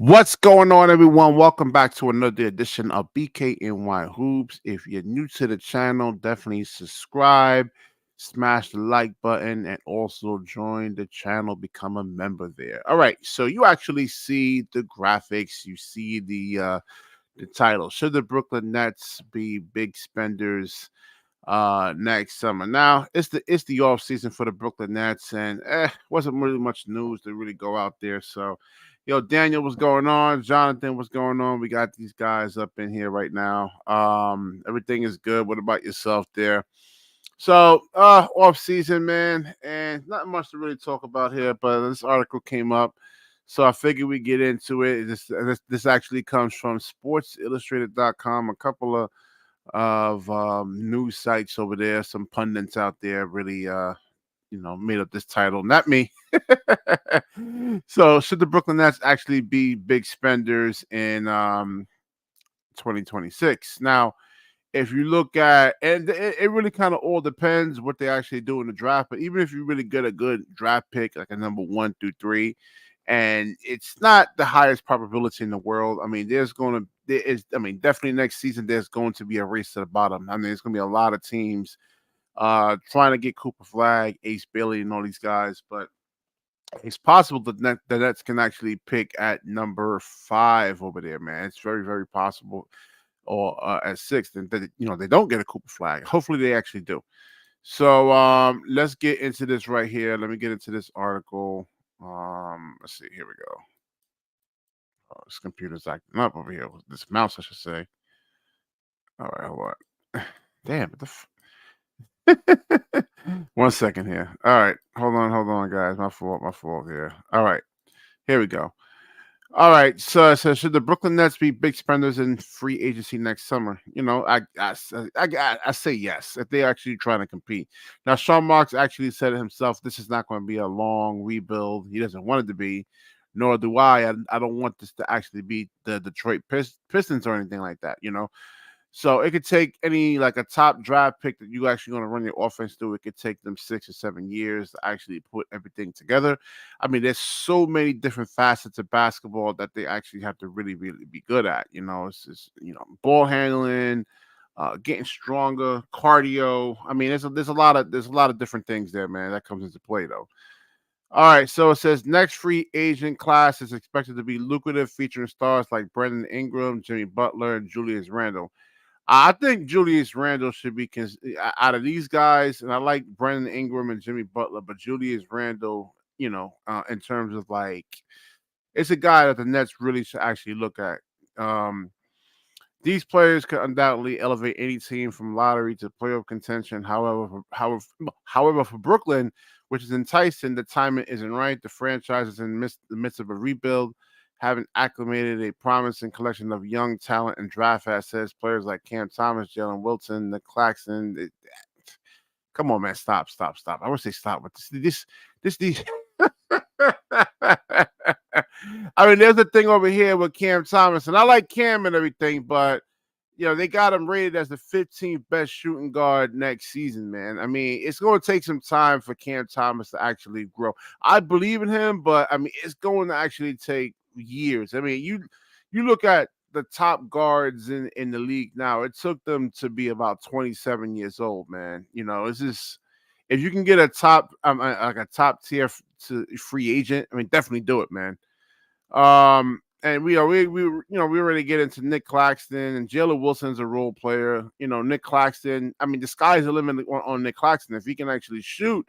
What's going on, everyone? Welcome back to another edition of BKNY Hoops. If you're new to the channel, definitely subscribe, smash the like button, and also join the channel, become a member there. All right, so you actually see the graphics, you see the title. Should the Brooklyn Nets be big spenders next summer? Now it's the off season for the Brooklyn Nets, and wasn't really much news to really go out there. So Daniel, what's going on? Jonathan, what's going on? We got these guys up in here right now. Everything is good. What about yourself there? So off season, man, and not much to really talk about here, but this article came up. So I figured we get into it. This actually comes from sportsillustrated.com. A couple of news sites over there, some pundits out there really made up this title, not me. So should the Brooklyn Nets actually be big spenders in 2026? Now, if you look at, and it really kind of all depends what they actually do in the draft, but even if you really get a good draft pick, like a number 1 through 3, and it's not the highest probability in the world. I mean, definitely next season there's going to be a race to the bottom. I mean, there's going to be a lot of teams trying to get Cooper Flag, Ace Bailey, and all these guys, but it's possible that the Nets can actually pick at number 5 over there, man. It's very, very possible, or at 6th, and they don't get a Cooper Flag. Hopefully, they actually do. So let's get into this right here. Let me get into this article. Let's see. Here we go. Oh, this computer's acting up over here. This mouse, I should say. All right, hold on. Damn, what the. 1 second here. All right, hold on, guys. My fault here. All right, here we go. All right, so should the Brooklyn Nets be big spenders in free agency next summer? I say yes if they're actually trying to compete. Now, Sean Marks actually said it himself. This is not going to be a long rebuild. He doesn't want it to be, nor do I. I don't want this to actually be the Detroit Pistons or anything like that. So it could take like a top draft pick that you actually going to run your offense through. It could take them 6 or 7 years to actually put everything together. I mean, there's so many different facets of basketball that they actually have to really, really be good at. It's just ball handling, getting stronger, cardio. I mean, there's a lot of different things there, man. That comes into play though. All right, so it says next free agent class is expected to be lucrative, featuring stars like Brandon Ingram, Jimmy Butler, and Julius Randle. I think Julius Randle should be out of these guys, and I like Brandon Ingram and Jimmy Butler, but Julius Randle, in terms of it's a guy that the Nets really should actually look at. These players could undoubtedly elevate any team from lottery to playoff contention. However, for Brooklyn, which is enticing, the timing isn't right. The franchise is in the midst of a rebuild, having acclimated a promising collection of young talent and draft assets, players like Cam Thomas, Jalen Wilson, Nick Claxton. Come on, man, stop. I would say stop with these. I mean, there's a thing over here with Cam Thomas, and I like Cam and everything, but they got him rated as the 15th best shooting guard next season, man. I mean, it's going to take some time for Cam Thomas to actually grow. I believe in him, but I mean, it's going to actually take years. I mean, you look at the top guards in the league now. It took them to be about 27 years old, man. It's just, if you can get a top like a top tier free agent, I mean, definitely do it, man. And we already get into Nick Claxton, and Jalen Wilson's a role player. Nick Claxton. I mean, the sky's the limit on Nick Claxton. If he can actually shoot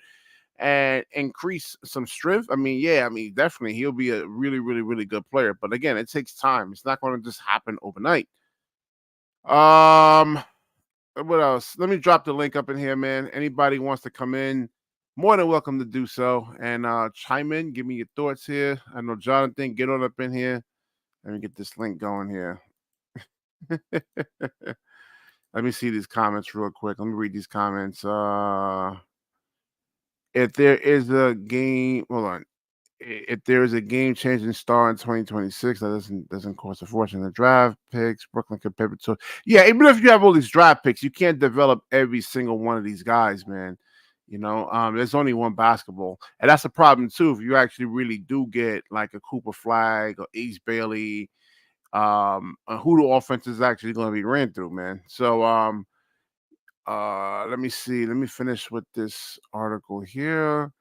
and increase some strength, I mean, definitely he'll be a really, really, really good player. But again, it takes time. It's not going to just happen overnight. What else? Let me drop the link up in here, man. Anybody wants to come in, more than welcome to do so, and chime in. Give me your thoughts here. I know Jonathan, get on up in here. Let me get this link going here. Let me see these comments real quick. Let me read these comments. If there is a game, hold on. If there is a game-changing star in 2026 that doesn't cost a fortune, the draft picks, Brooklyn could pivot to. Yeah, even if you have all these draft picks, you can't develop every single one of these guys, man. There's only one basketball, and that's a problem too. If you actually really do get like a Cooper Flag or Ace Bailey, who the offense is actually going to be ran through, man. So, let me see. Let me finish with this article here.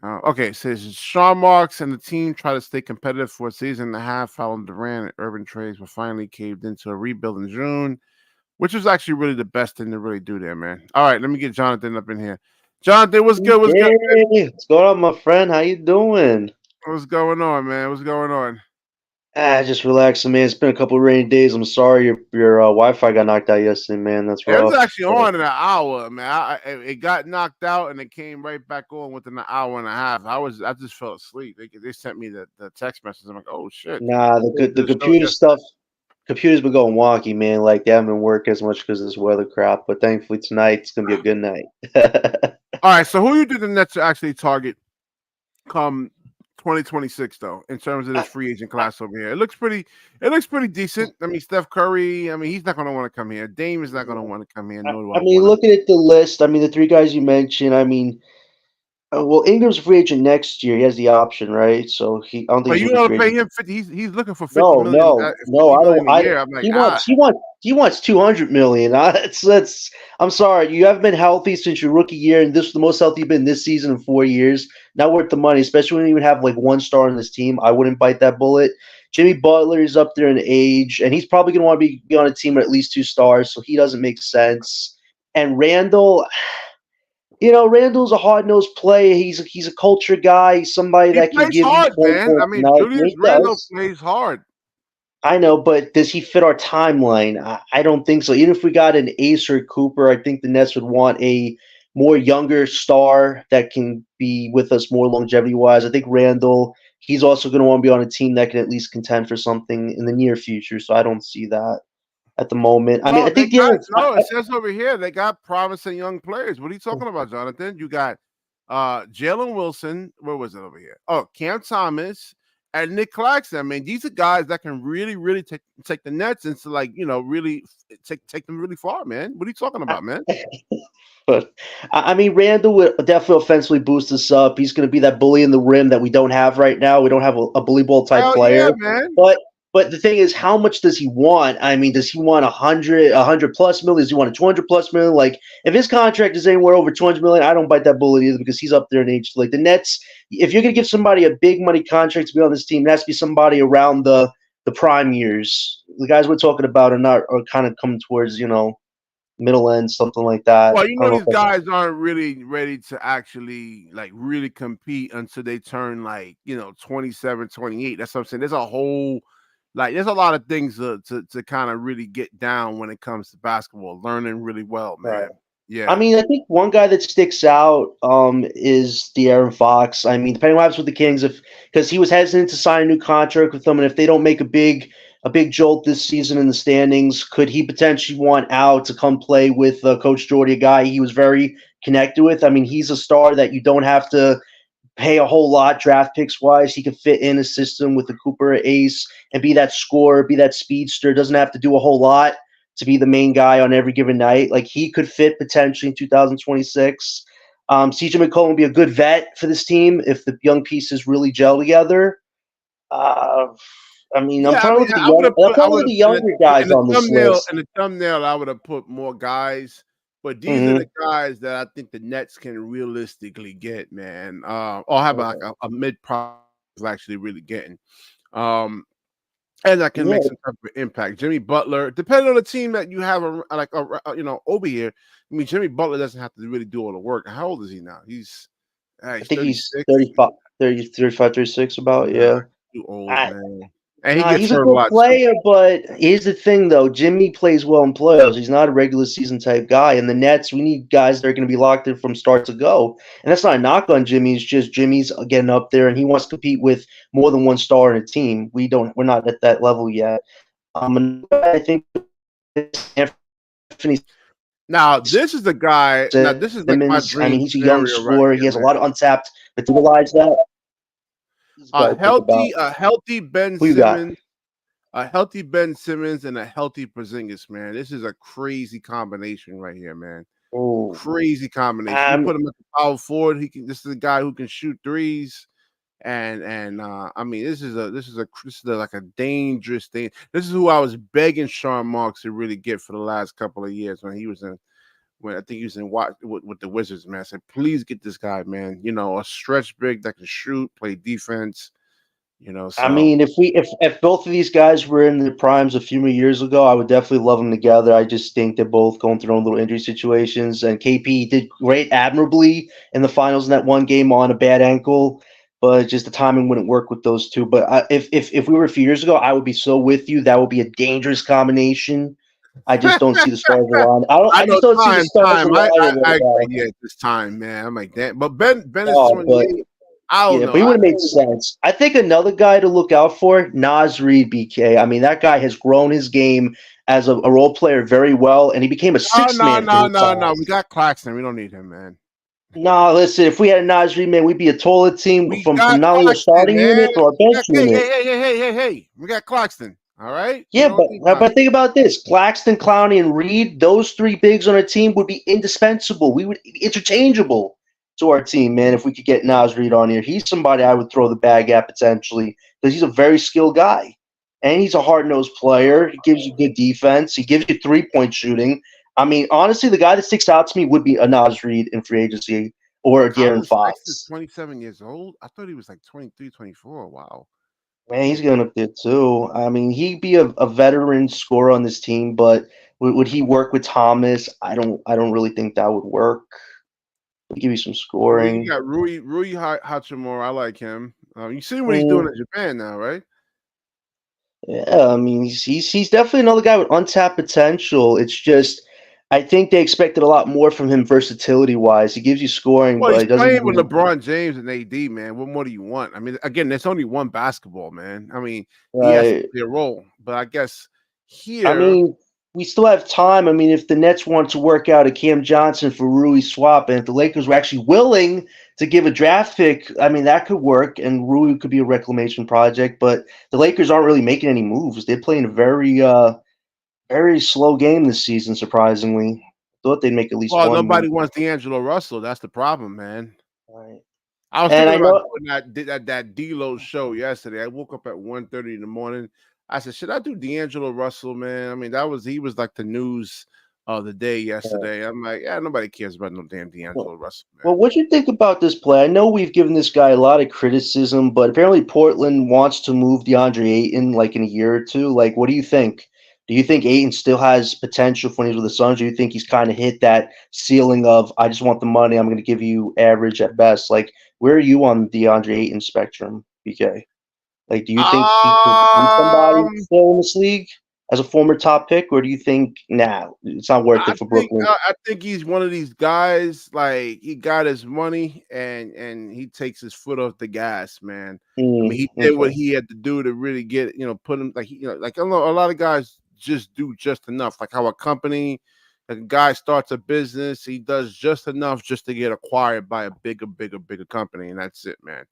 Okay, it says Sean Marks and the team try to stay competitive for a season and a half following Durant and Urban trades, but finally caved into a rebuild in June, which was actually really the best thing to really do there, man. All right, let me get Jonathan up in here. Jonathan, what's good? What's good, man? Hey, what's going on, my friend? How you doing? What's going on, man? What's going on? Just relaxing, man. It's been a couple of rainy days. I'm sorry your Wi-Fi got knocked out yesterday, man. That's It was rough. actually on in an hour, man. It got knocked out and it came right back on within an hour and a half. I just fell asleep. They sent me the text message. I'm like, oh shit. Nah, They the did a show computer yesterday. stuff. Computers been going wonky, man. Like they haven't been working as much because of this weather crap. But thankfully tonight it's gonna be a good night. All right, so who you think the Nets to actually target come 2026 though, in terms of this I, free agent class over here? It looks pretty decent. I mean, Steph Curry, I mean, he's not gonna want to come here. Dame is not gonna want to come here, I nor do I I mean, want him. looking at the list, I mean, the three guys you mentioned. I mean, well, Ingram's a free agent next year. He has the option, right? So I don't think But he's you gonna be want free to pay agent. him 50, he's looking for 50 No, million, no, no. 50 I don't. million a year. I'm like, He wants 200 million. That's. I'm sorry. You haven't been healthy since your rookie year, and this is the most healthy you've been this season in 4 years. Not worth the money, especially when you even have like one star on this team. I wouldn't bite that bullet. Jimmy Butler is up there in age, and he's probably going to want to be on a team with at least 2 stars, so he doesn't make sense. And Randall, Randall's a hard nosed player. He's a culture guy. He's somebody he that can plays give you hard, 20 man. I points a mean, night. And Julius he Randle does. plays hard. I know, but does he fit our timeline? I don't think so. Even if we got an Ace or Cooper, I think the Nets would want a more younger star that can be with us more longevity wise. I think Randall, he's also going to want to be on a team that can at least contend for something in the near future. So I don't see that at the moment. I mean, No, I they think the got other, no. It says over here they got promising young players. What are you talking about, Jonathan? You got Jalen Wilson. Where was it over here? Oh, Cam Thomas and Nick Claxton. I mean, these are guys that can really, really take the Nets into like really take them really far, man. What are you talking about, man? but I mean, Randall would definitely offensively boost us up. He's going to be that bully in the rim that we don't have right now. We don't have a bully ball type Hell player. yeah, man. But but the thing is, how much does he want? I mean, does he want 100 plus million? Does he want a 200 plus million? Like, if his contract is anywhere over 200 million, I don't bite that bullet either because he's up there in age. Like the Nets, if you're going to give somebody a big money contract to be on this team, it has to be somebody around the prime years. The guys we're talking about are kind of coming towards middle end, something like that. Well, I don't know these if that's guys aren't really ready to actually like really compete until they turn like 27, 28. That's what I'm saying. There's a whole there's a lot of things to kind of really get down when it comes to basketball. Learning really well, right. man. I Yeah. mean, I think one guy that sticks out is De'Aaron Fox. I mean, depending on what happens with the Kings, if because he was hesitant to sign a new contract with them, and if they don't make a big jolt this season in the standings, could he potentially want out to come play with Coach Jordy, a guy he was very connected with? I mean, he's a star that you don't have to pay a whole lot draft picks wise. He can fit in a system with the Cooper Ace and be that scorer, be that speedster. Doesn't have to do a whole lot to be the main guy on every given night. Like he could fit potentially in 2026. CJ McCollum would be a good vet for this team if the young pieces really gel together. Uh, I mean, I'm Yeah, I trying to mean, look at the young. I'm I trying to look would at have the put younger guys in the on this thumbnail. list. In the thumbnail, I would have put more guys, but these are the Hmm. guys that I think the Nets can realistically get, man. Or have like a mid price actually really getting. Um, and that can Yeah, make some type of impact. Jimmy Butler, depending on the team that you have, over here. I mean, Jimmy Butler doesn't have to really do all the work. How old is he now? I He's think he's 36. 35, 30, 35, 36 about, Nah, yeah. too old, I, man. And he Nah, gets he's a hurt a good lot too. player, but here's the thing, though. Jimmy plays well in playoffs. He's not a regular season type guy. And the Nets, we need guys that are going to be locked in from start to go. And that's not a knock on Jimmy. It's just Jimmy's getting up there, and he wants to compete with more than one star in a team. We're not at that level yet. I think Anthony Now, this is the guy. Now, this is like my Simmons. I mean, dream he's a young scenario right scorer. He here, has a man. lot of untapped. But to realize that, he's got to think about A healthy Ben who you got. Simmons, a healthy Ben Simmons, and a healthy Porzingis, man. This is a crazy combination right here, man. Oh, Crazy combination. You um, put him at the power forward. He can. This is a guy who can shoot threes. And I mean, this is like a dangerous thing. This is who I was begging Sean Marks to really get for the last couple of years when he was in when I think he was in with the Wizards, man. I said, please get this guy, man. You know, a stretch big that can shoot, play defense. You know, I so mean, if both of these guys were in their primes a few more years ago, I would definitely love them together. I just think they're both going through their own little injury situations, and KP did great, admirably in the finals in that one game on a bad ankle, but just the timing wouldn't work with those two. But if we were a few years ago, I would be so with you. That would be a dangerous combination. I just don't see the stars align. I I know just don't see the stars time. aligning I right agree. now. Yeah, this time, man. I'm like that. But Ben is Oh, but 28. I don't yeah, know. but he would have made sense. I think another guy to look out for, Nas Reed, BK. I mean, that guy has grown his game as a role player very well, and he became a No, six no, man for no, the no, no. We Sox. got Claxton. We don't need him, man. Nah, listen, if we had a Nas Reed, man, we'd be a taller team We from got not only our Claxton, starting man. unit but our We bench got, hey, unit. hey, hey, hey, hey, hey, hey. We got Claxton. All right. We Yeah, don't need but Claxton. think about this: Claxton, Clowney, and Reed. Those three bigs on our team would be indispensable. We would be interchangeable to our team, man. If we could get Nas Reed on here, he's somebody I would throw the bag at potentially because he's a very skilled guy, and he's a hard nosed player. He gives you good defense. He gives you 3 point shooting. I mean, honestly, the guy that sticks out to me would be a Nas Reed in free agency or a De'Aaron Colin Sexton is Fox. 27 years old. I thought he was like 23, 24. Wow. Man, he's going up there too. I mean, he'd be a veteran scorer on this team, but would he work with Thomas? I don't really think that would work. He'd give you some Well, you scoring. got Rui Hachimura. I like him. You see what he's doing Mm, in Japan now, right? yeah, I mean, he's definitely another guy with untapped potential. It's just I think they expected a lot more from him versatility wise. He gives you scoring, Well, but he's he doesn't playing give with you LeBron James and AD, man. What more do you want? I mean, again, there's only one basketball, man. I mean, he has to right. play a role, but I guess I here, mean, we still have time. I mean, if the Nets want to work out a Cam Johnson for Rui swap, and if the Lakers were actually willing to give a draft pick, I mean, that could work, and Rui could be a reclamation project. But the Lakers aren't really making any moves. They're playing a very slow game this season. Surprisingly, thought they'd make at least well, one move. nobody wants D'Angelo Russell. That's the problem, man. Right. I was And thinking I about know, doing that D-Lo show yesterday. I woke up at 1:30 in the morning. I said, should I do D'Angelo Russell, man? I mean, he was like the news of the day yesterday. I'm like, yeah, nobody cares about no damn uh, D'Angelo Russell, well, man. what do you think about this play? I know we've given this guy a lot of criticism, but apparently Portland wants to move DeAndre Ayton like in a year or two. Like, what do you think? Do you think Ayton still has potential when he's with the Suns? Or do you think he's kind of hit that ceiling of I just want the money, I'm going to give you average at best? Like, where are you on the DeAndre Ayton spectrum, BK? Like, do you think he could be somebody Um, still in this league as a former top pick, or do you think nah, it's not worth I it for think Brooklyn? I think he's one of these guys. Like he got his money and he takes his foot off the gas, man. I mean, he did what Okay. he had to do to really get put him like like I know a lot of guys just do just enough. Like how a guy starts a business, he does just enough just to get acquired by a bigger company, and that's it, man.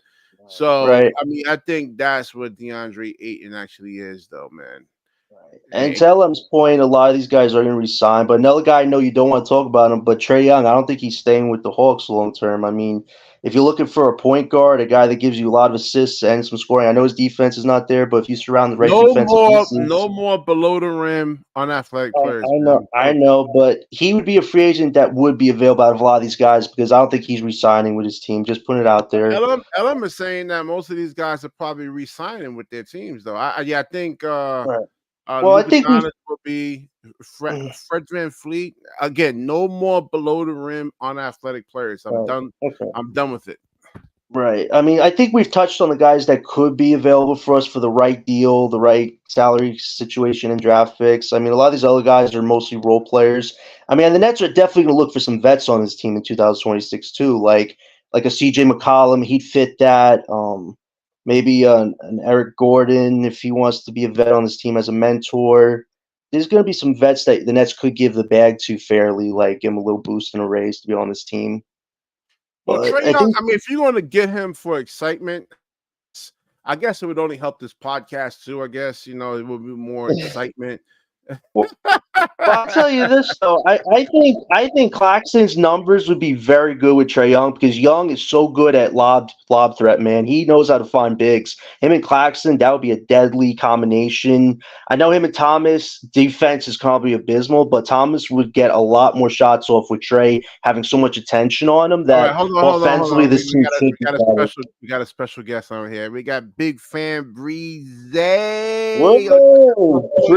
So Right. I mean, I think that's what DeAndre Ayton actually is, though, man. Right. And And to LM's point, a lot of these guys are going to resign. But another guy I know you don't want to talk about him, but Trey Young, I don't think he's staying with the Hawks long term. I mean, if you're looking for a point guard, a guy that gives you a lot of assists and some scoring, I know his defense is not there, but if you surround the right defensive no pieces, more below the rim unathletic players, man. I'm I telling know, but he would be a free agent that would be available out of a lot of these guys because I don't think he's resigning with his team. Just putting it out there. LM is saying that most of these guys are probably re-signing with their teams, though. I think Right. Well, I Luka think we. Doncic will be Fred Van Fleet again. No more below the rim unathletic players. I'm Right. done. Okay. I'm done with it. Right. I mean, I think we've touched on the guys that could be available for us for the right deal, the right salary situation and draft picks. I mean, a lot of these other guys are mostly role players. I mean, and the Nets are definitely going to look for some vets on this team in 2026 too, like a CJ McCollum. He'd fit that. Maybe an Eric Gordon if he wants to be a vet on this team as a mentor. There's going to be some vets that the Nets could give the bag to fairly, like give him a little boost and a raise to be on this team. Well, But Trey I Young. think I mean, if you're going to get him for excitement, I guess it would only help this podcast too. I guess it would be more excitement. But I'll tell you this though, I think Claxton's numbers would be very good with Trey Young because Young is so good at lob threat, man. He knows how to find bigs. Him and Claxton, that would be a deadly combination. I know him and Thomas defense is probably abysmal, but Thomas would get a lot more shots off with Trey having so much attention on him All right, that hold offensively on. this team should be better. We got a special guest on here. We got Big Fan Breeze. Whoa,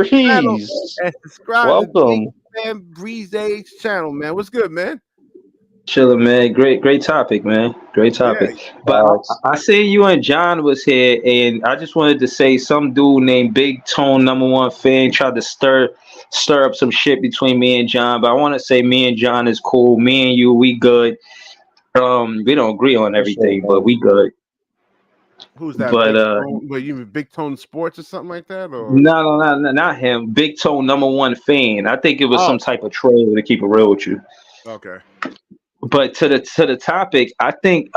Channel freeze! and subscribe to Big Welcome. Fan Breeze's channel, man. What's good, man? Chilling, man. Great topic, man. Great Yeah. topic. But I see you and John was here, and I just wanted to say some dude named Big Tone #1 fan tried to stir up some shit between me and John. But I want to say me and John is cool. Me and you, we good. We don't agree on everything, but we good. Who's that? But What, you mean Big Tone Sports or something like that? Or no, not him. Big Tone #1 fan. I think it was some type of troll, to keep it real with you. Okay. But to the topic, I think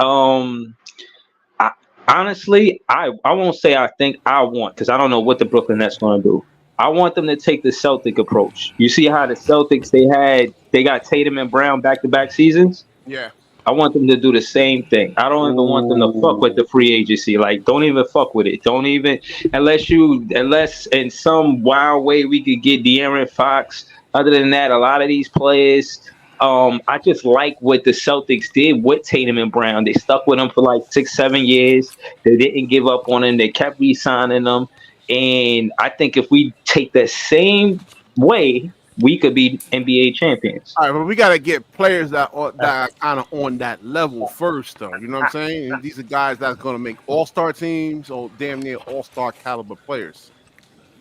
honestly, I won't say I think I want, because I don't know what the Brooklyn Nets going to do. I want them to take the Celtic approach. You see how the Celtics they got Tatum and Brown back-to-back seasons? Yeah. I want them to do the same thing. I don't even want them to fuck with the free agency. Like, don't even fuck with it. Don't even unless in some wild way we could get De'Aaron Fox. Other than that, a lot of these players, I just like what the Celtics did with Tatum and Brown. They stuck with them for like 6-7 years. They didn't give up on them. They kept re-signing them. And I think if we take the same way, we could be NBA champions. All right, but we got to get players that are kind of on that level first, though. You know what I'm saying? And these are guys that's going to make all-star teams or damn near all-star caliber players.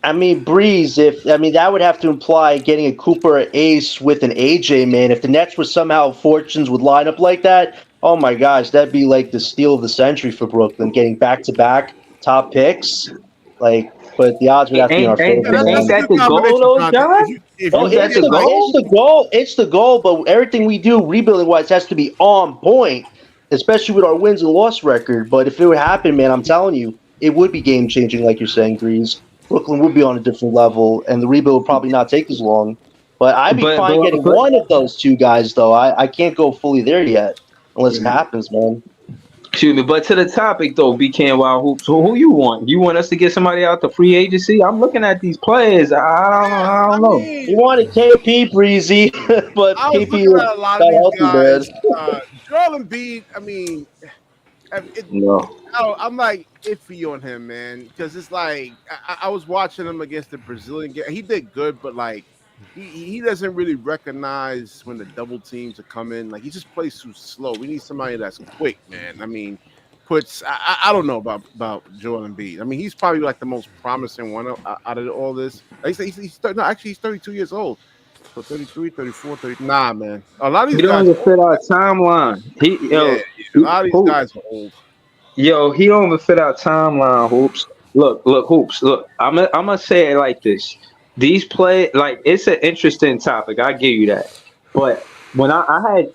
I mean, Breeze, that would have to imply getting a Cooper or Ace with an AJ, man. If the Nets were somehow fortunes would line up like that, oh my gosh, that'd be like the steal of the century for Brooklyn, getting back-to-back top picks. But the odds would have to be in our favor. Ain't that the goal, though, John? It's the goal, but everything we do rebuilding-wise has to be on point, especially with our wins and loss record. But if it would happen, man, I'm telling you, it would be game-changing, like you're saying, Breeze. Brooklyn would be on a different level, and the rebuild would probably not take as long. But I'd be fine getting one of those two guys, though. I can't go fully there yet, unless it happens, man. Excuse me, but to the topic though, BKNY Hoops. So who you want? You want us to get somebody out the free agency? I'm looking at these players. I don't know. You wanted KP, Breezy, but I was KP looking at a lot of these guys. man. Joel Embiid, I mean, No. I'm like iffy on him, man, because it's like I was watching him against the Brazilian game. He did good, but like he doesn't really recognize when the double teams are coming. Like he just plays too slow. We need somebody that's quick, man. I mean, I don't know about Joel Embiid. I mean, he's probably like the most promising one out of all this. He's 32 years old. So 33, 34, 30. Nah, man. A lot of these guys don't even fit our timeline. A lot of these guys are old. Yo, he don't even fit our timeline, Hoops. Look, Hoops. Look, I'm gonna say it like this. These play like it's an interesting topic. I give you that. But when I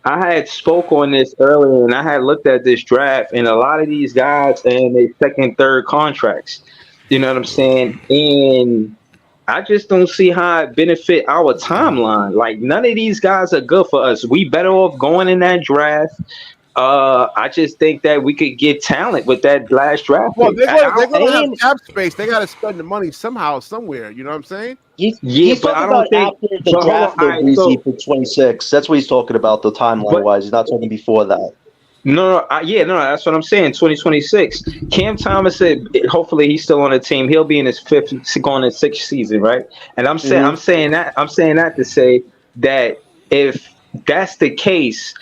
had spoke on this earlier, and I had looked at this draft, and a lot of these guys and their second, third contracts. You know what I'm saying? And I just don't see how it benefit our timeline. Like none of these guys are good for us. We better off going in that draft. I just think that we could get talent with that last draft. Well, they're going to have cap space. They got to spend the money somehow, somewhere. You know what I'm saying? He's talking about after the draft for 26. That's what he's talking about, the timeline-wise. He's not talking before that. No, that's what I'm saying. 2026. Cam Thomas said, hopefully he's still on the team. He'll be in his going in sixth season, right? And I'm saying that to say that if that's the case,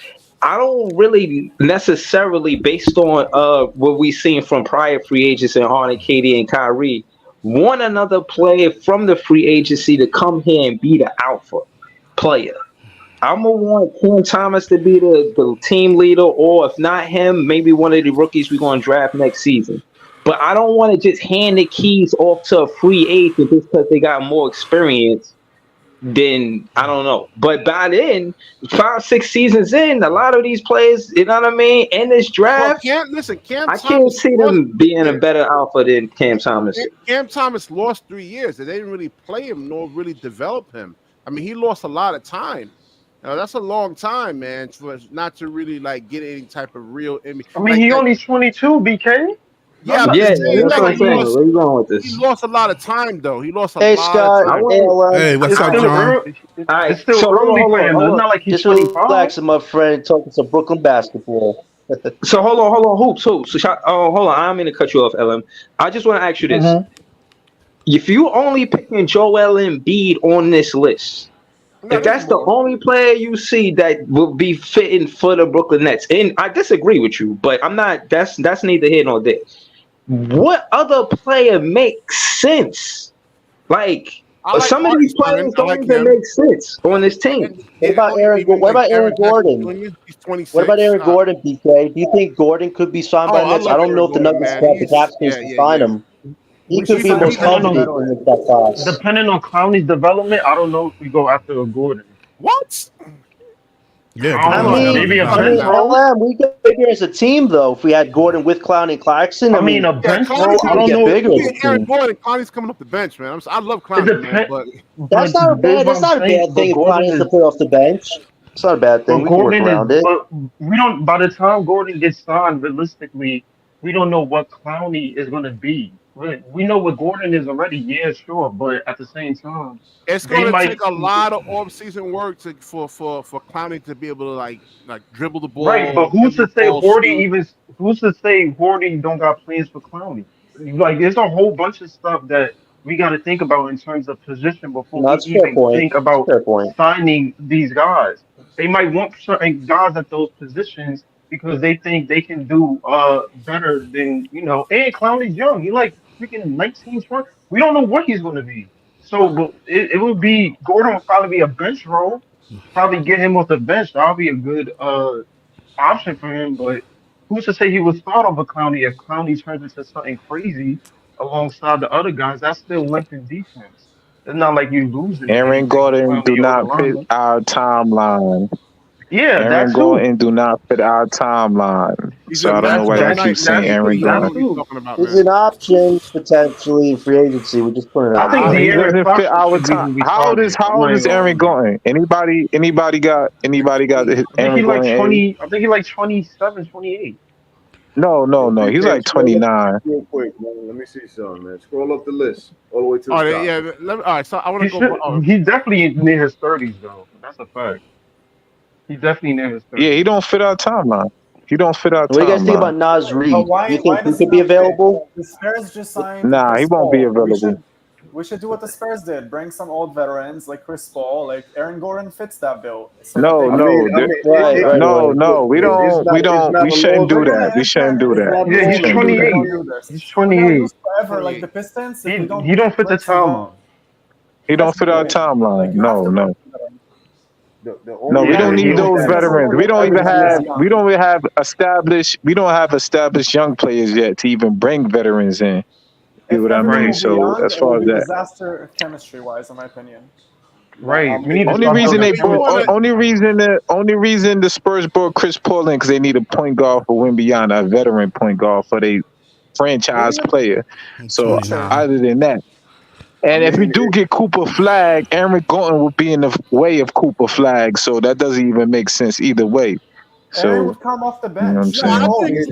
I don't really necessarily, based on what we've seen from prior free agents in Harden, KD, and Kyrie, want another player from the free agency to come here and be the alpha player. I'm going to want Cam Thomas to be the team leader, or if not him, maybe one of the rookies we're going to draft next season. But I don't want to just hand the keys off to a free agent just because they got more experience then I don't know. But by then, 5-6 seasons in, a lot of these players, you know what I mean, in this Well, draft, Cam I can't Thomas see lost them being a 3 years. better alpha than Cam Thomas. Cam Thomas lost 3 years, and they didn't really play him nor really develop him. I mean, he lost a lot of time. Now, that's a long time, man, for not to really like get any type of real image. I mean, Like he that, only 22, BK. yeah, I'm Yeah, just saying, that's like, what I'm saying. Where you going with he this? lost a lot of time, though. He lost a Hey, lot Scott. of time. ALM. Hey, what's It's up, still John? early. All right, It's still so early for him. It's not like he's Just 25. relax, my friend. Talking some Brooklyn basketball. So hold on, hoops. So hold on, I don't mean to cut you off, LM. I just want to ask you this: if you only picking Joel Embiid on this list, if that's the only player you see that will be fitting for the Brooklyn Nets, and I disagree with you, but I'm not. That's neither here nor there. What other player makes sense? Like some of these players don't even make sense on this team. What about Aaron? What about Aaron Gordon? He's 26. What about Aaron Gordon, BK? Do you think Gordon could be signed by the Nets? I don't know if the Nuggets have the cap space to sign him. He could be most comfortable in that class. Depending on Clowney's development, I don't know if we go after a Gordon. What? Yeah, I mean, maybe a bench role. LM, we get bigger as a team, though. If we had Gordon with Clowney and Clarkson, I mean, a bench role. I don't know. Aaron Gordon, Clowney's coming off the bench, man. I love Clowney, man, but that's not a bad thing if Clowney is to play off the bench. It's not a bad thing. We can work around it. But we don't. By the time Gordon gets signed, realistically, we don't know what Clowney is going to be. We know what Gordon is already. Yeah, sure, but at the same time, it's going to take a lot of off-season work for Clowney to be able to like dribble the ball. Right, but who's to say Horty Who's to say Horty don't got plans for Clowney? Like, there's a whole bunch of stuff that we got to think about in terms of position before we even think about signing these guys. They might want certain guys at those positions because they think they can do better than, and Clowney's young. He like freaking 19, 20. We don't know what he's going to be. So it would be, Gordon would probably be a bench role. Probably get him off the bench. That'll be a good option for him. But who's to say he would start over Clowney if Clowney turns into something crazy alongside the other guys? That's still length in defense. It's not like you losing. Aaron Gordon do not fit our timeline. Yeah, Aaron Gordon do not fit our timeline. So I don't know why I keep saying Aaron Gordon. He's an option potentially in free agency. We just put it out. I think he doesn't fit our time. How old is Aaron Gordon? Anybody got Aaron Gordon? I think he's like 27, 28. No. He's like 29. Real quick, man. Let me see something, man. Scroll up the list all the way to the top. All right. So I want to go. He's definitely near his 30s, though. That's a fact. He's definitely near his 30s. Yeah, he don't fit our timeline. He don't fit our timeline. What do you guys think about Nas Reed? Do you think he could be available? The Spurs just signed. Nah, he won't be available. We should do what the Spurs did. Bring some old veterans like Chris Paul. Like Aaron Gordon fits that bill. So No. We shouldn't do that. We shouldn't do that. Yeah, he's 28. He's 28. Forever, like the Pistons. He don't fit the timeline. He don't fit our timeline. No. No, we don't need those veterans. We don't have established young players yet to even bring veterans in. See what I mean? So as far as that, disaster chemistry wise, in my opinion. Right. Only reason the Spurs brought Chris Paul in because they need a point guard for Wembanyama, a veteran point guard for their franchise player. So other than that. And if we do get Cooper Flag, Aaron Gordon will be in the way of Cooper Flag, so that doesn't even make sense either way. Aaron would come off the bench. You know what I'm saying?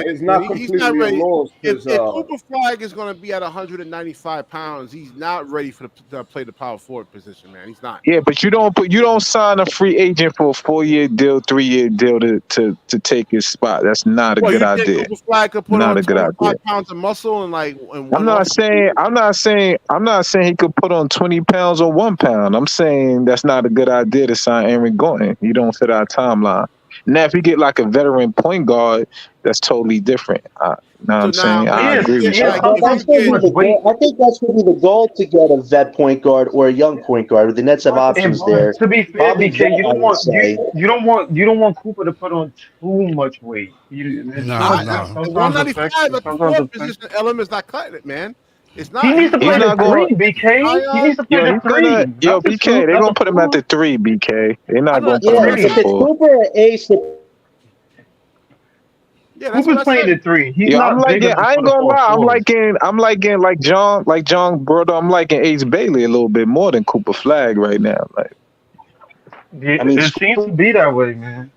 It's not completely lost. If Cooper Flag is going to be at 195 pounds, he's not ready to play the power forward position, man. He's not. Yeah, but you don't sign a free agent for a 4-year deal, 3-year deal to take his spot. That's not a good idea. Cooper Flag could put not on a good 25 idea. pounds of muscle and I'm not saying he could put on 20 pounds or 1 pound. I'm saying that's not a good idea to sign Aaron Gordon. You don't fit our timeline. Now, if you get like a veteran point guard, that's totally different. I agree with you. I think that's going to be the goal, to get a vet point guard or a young point guard. The Nets have options there. To be fair, BK, you don't want Cooper to put on too much weight. 195 at the forward position, LM is not cutting it, man. It's not. He needs to play the three, BK. He needs to play the three. BK, they're gonna put him at the 3, BK. They're not gonna put him at the 4. Cooper or Ace. Yeah, that's Cooper's playing the 3. He's I'm not big liking. enough I for ain't the gonna lie. I'm 4-4s. like John brother. I'm liking Ace Bailey a little bit more than Cooper Flag right now. Like, Yeah, it seems to be that way, man.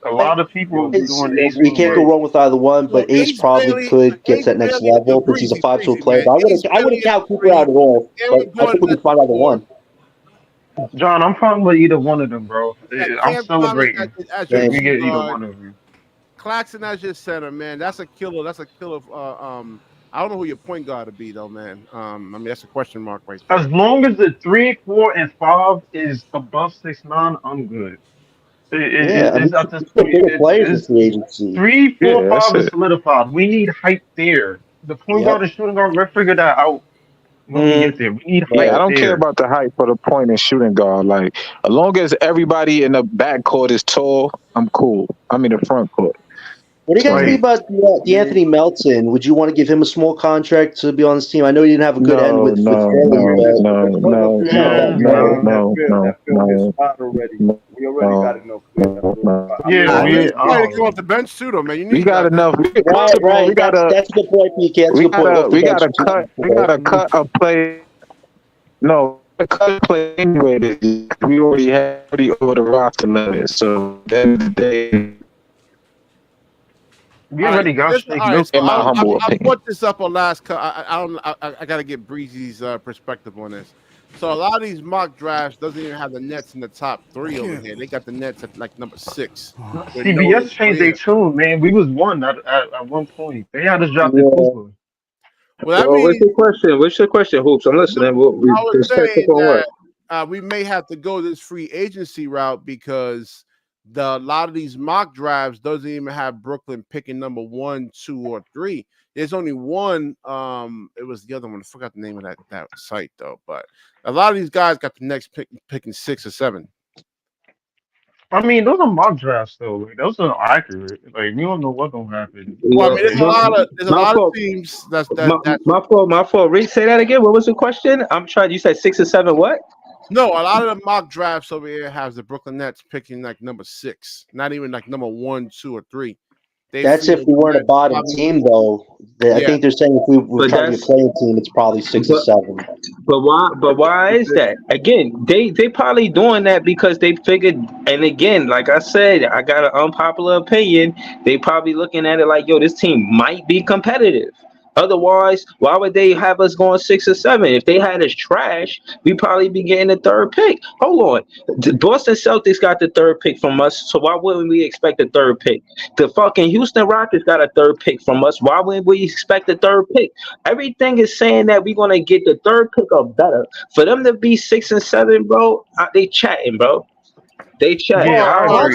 A lot of people doing Ace. We can't go wrong with either one, but Ace probably could get to that next level because he's a 5-tool player. But I wouldn't count Cooper out at all. But I think we can find either one. John, I'm fine with either one of them, bro. I'm celebrating Thomas if we get either one of them. Claxton as your center, man. That's a killer. That's a killer. I don't know who your point guard to be though, man. I mean, that's a question mark right there. As long as the 3, 4, and 5 is above 6'9", I'm good. It's at this point. It's 3, 4, 5 is solidified. We need height there. The point guard and shooting guard, we'll figure that out when we get there. We need height. I don't care about the height for the point and shooting guard. Like, as long as everybody in the backcourt is tall, I'm cool. I mean, the front court. What do you guys think about the Anthony Melton? Would you want to give him a small contract to be on this team? I know he didn't have a good end with Philly. No. We already got enough. Yeah, we come off the bench too, though, man. You need we got enough. Right. That's a good point, PK. That's a good point. We gotta cut a play. No, cut a play anyway. We already over the roster limit. So at the end of the day. We already got in my humble opinion. I brought this up on last. I gotta get Breezy's perspective on this. So a lot of these mock drafts doesn't even have the Nets in the top 3 over here. They got the Nets at like number 6. CBS changed their tune, man. We was 1 at one point. They had us drop their Cooper. Well, what's your question? What's your question, Hoops? I'm listening. I was saying that we may have to go this free agency route because a lot of these mock drafts doesn't even have Brooklyn picking number 1, 2, or 3. There's only one. It was the other one. I forgot the name of that site though. But a lot of these guys got the next picking 6 or 7. I mean, those are mock drafts though. Like, those are accurate. Like, we don't know what's gonna happen. Well, I mean, there's a lot of teams. That's my fault. Rick, say that again. What was the question? I'm trying. You said 6 or 7. What? No, a lot of the mock drafts over here has the Brooklyn Nets picking like number 6, not even like number 1, 2, or 3. That's if we weren't a bottom team, though. I think they're saying if we were trying to be a playing team, it's probably 6 or 7. But why is that? Again, they probably doing that because they figured. And again, like I said, I got an unpopular opinion. They probably looking at it like, yo, this team might be competitive. Otherwise, why would they have us going 6 or 7? If they had us trash, we probably be getting the 3rd pick. Hold on. The Boston Celtics got the 3rd pick from us, so why wouldn't we expect the 3rd pick? The fucking Houston Rockets got a 3rd pick from us. Why wouldn't we expect the 3rd pick? Everything is saying that we're going to get the 3rd pick or better. For them to be 6 and 7, bro, they chatting, bro. They chat. Yeah, I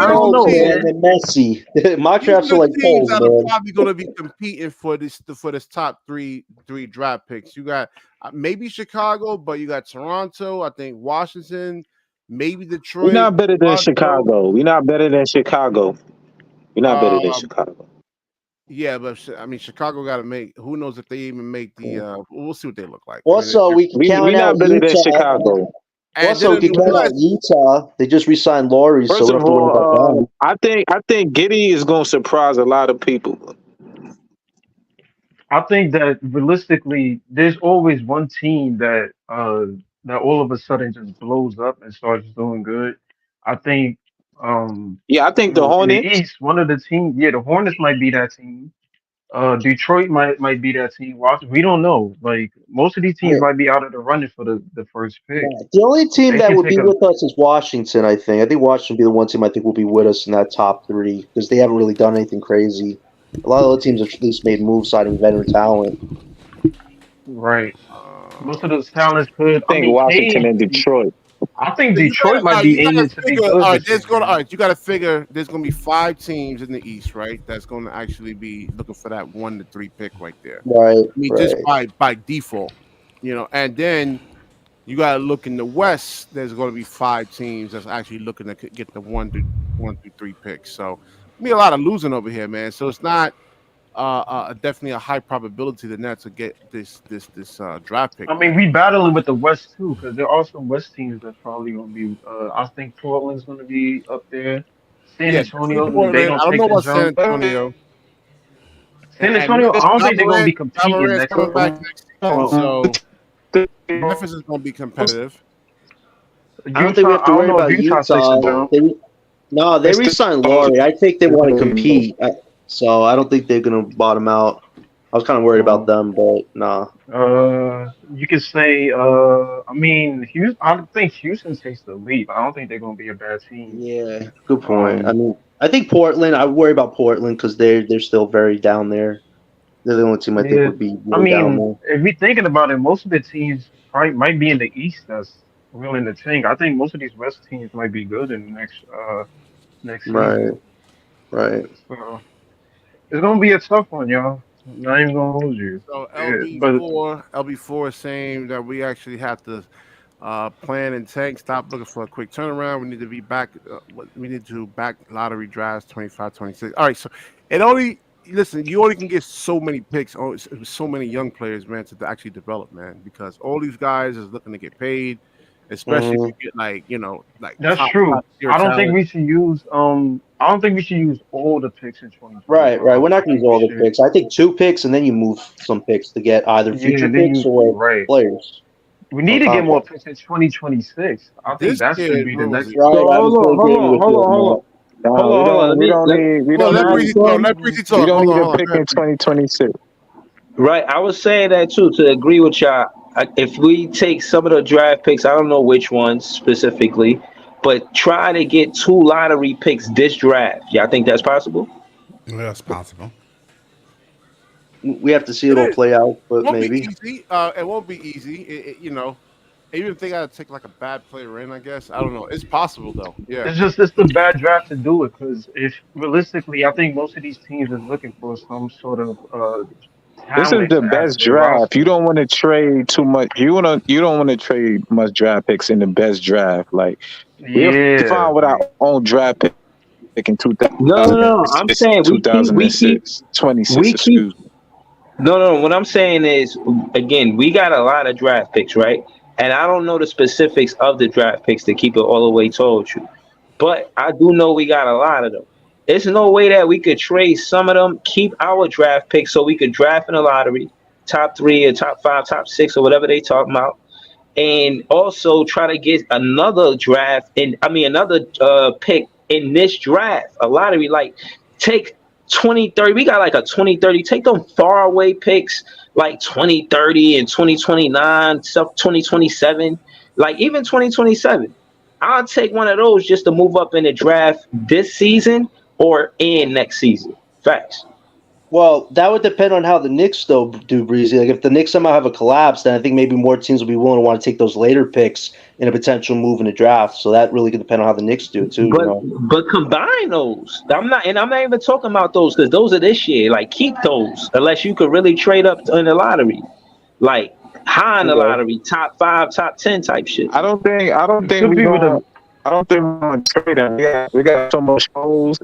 don't know, man. They're messy. My drafts are like polls, man. Are probably going to be competing for this top three draft picks. You got maybe Chicago, but you got Toronto. I think Washington, maybe Detroit. We're not better than Chicago. We're not better than Chicago. Yeah, but I mean, Chicago got to make. Who knows if they even make the? We'll see what they look like. Also, we can count out not better than Chicago. Also, we can count out Utah. They just re-signed Laurie, so we have to worry about that. I think Giddey is going to surprise a lot of people. I think that realistically, there's always one team that all of a sudden just blows up and starts doing good. I think. I think the Hornets. In the East, one of the teams. Yeah, the Hornets might be that team. Detroit might be that team. We don't know. Like, most of these teams might be out of the running for the first pick. The only team that would be with us is Washington, I think. I think Washington would be the one team I think will be with us in that top 3 because they haven't really done anything crazy. A lot of other teams have at least made moves signing veteran talent. Right. Most of those talents could. I think Washington and Detroit. I think Detroit might be aiming to be good. All right, you got to figure there's going to be 5 teams in the East, right? That's going to actually be looking for that 1 to 3 pick right there. Right. I mean, just by default, and then you got to look in the West. There's going to be 5 teams that's actually looking to get the 1 through 3 picks. So, be a lot of losing over here, man. So it's not definitely a high probability the Nets will get this draft pick. I mean, we battling with the West too, because there are some West teams that's probably gonna be. I think Portland's gonna be up there. San Yeah, definitely Antonio, they Portland. gonna I don't take know the about San jump. Antonio. San And Antonio, Memphis, I don't Ja think they're gonna be Morant, competing next coming back year. next season, so Memphis is going to be competitive. I don't think we have to I don't worry know if about Utah takes a Utah. jump. They re-signed Laurie. I think they want to compete, so I don't think they're gonna bottom out. I was kind of worried about them, but nah. You could say, I mean, Houston. I don't think Houston takes the leap. I don't think they're gonna be a bad team. Yeah, good point. I Um, mean, I think Portland. I worry about Portland because they're still very down there. They're the only team I think yeah. would be I really down mean, there. if we thinking about it, most of the teams probably might be in the East. That's willing to tank. I think most of these West teams might be good in the next Right, season. right. So it's gonna be a tough one, y'all. I'm not even gonna hold you. So Yeah, but LB4 is saying that we actually have to plan and tank. Stop looking for a quick turnaround. We need to be back. We need to back lottery drafts 25, 26. All right. So it only listen. You only can get so many picks. So many young players, man, to actually develop, man. Because all these guys is looking to get paid, especially if you get like that's top true. tier I don't think talent. we should use I don't think we should use all the picks in Right, right. 2025. We're I not going to use think we all the should. picks. I think 2 picks, and then you move some picks to get either Yeah, future then picks you or right. players We on need to get more contract. picks in 2026. I think This that should kid, be the what was next. he? Right, So I was going to agree with you on that. Nah, we hold on. don't. Let We me don't let, need. We Hold on, don't let can I need. Breezy talk. say Let Breezy We talk. don't Hold need on, a hold on. pick Go ahead, in Breezy. 2026. right? I was saying that too to agree with y'all. If we take some of the draft picks, I don't know which ones specifically, but try to get 2 lottery picks this draft. Y'all think that's possible? That's possible. We have to see it It all is. play out, It but won't be maybe. easy. It won't be easy. Even if they got to take like a bad player in, I guess. I don't know. It's possible though. Yeah. It's the bad draft to do it because if realistically, I think most of these teams is looking for some sort of This is talent the to add to best their draft. You roster. don't want to trade too much. You don't want to trade much draft picks in the best draft. Like we're Yeah, fine with our like own draft pick in No, no, no. I'm saying we 26, keep. excuse me. No, no. What I'm saying is, again, we got a lot of draft picks, right? And I don't know the specifics of the draft picks to keep it all the way told you, but I do know we got a lot of them. There's no way that we could trade some of them, keep our draft picks, so we could draft in the lottery, top 3 or top 5, top 6 or whatever they talking about, and also try to get another draft and another pick in this draft, a lottery. Like take 2030. We got like a 2030. Take them far away picks like 2030 and 2029, stuff 2027, like even 2027. I'll take one of those just to move up in the draft this season or in next season. Facts. Well, that would depend on how the Knicks though do, Breezy. Like if the Knicks somehow have a collapse, then I think maybe more teams will be willing to want to take those later picks in a potential move in the draft. So that really could depend on how the Knicks do too. You But know. but combine those. I'm not even talking about those because those are this year. Like keep those unless you could really trade up in the lottery, like high in the Okay. lottery, top 5, top 10 type shit. I don't it think could we be with going a. I don't think we're gonna trade them. We got so much holes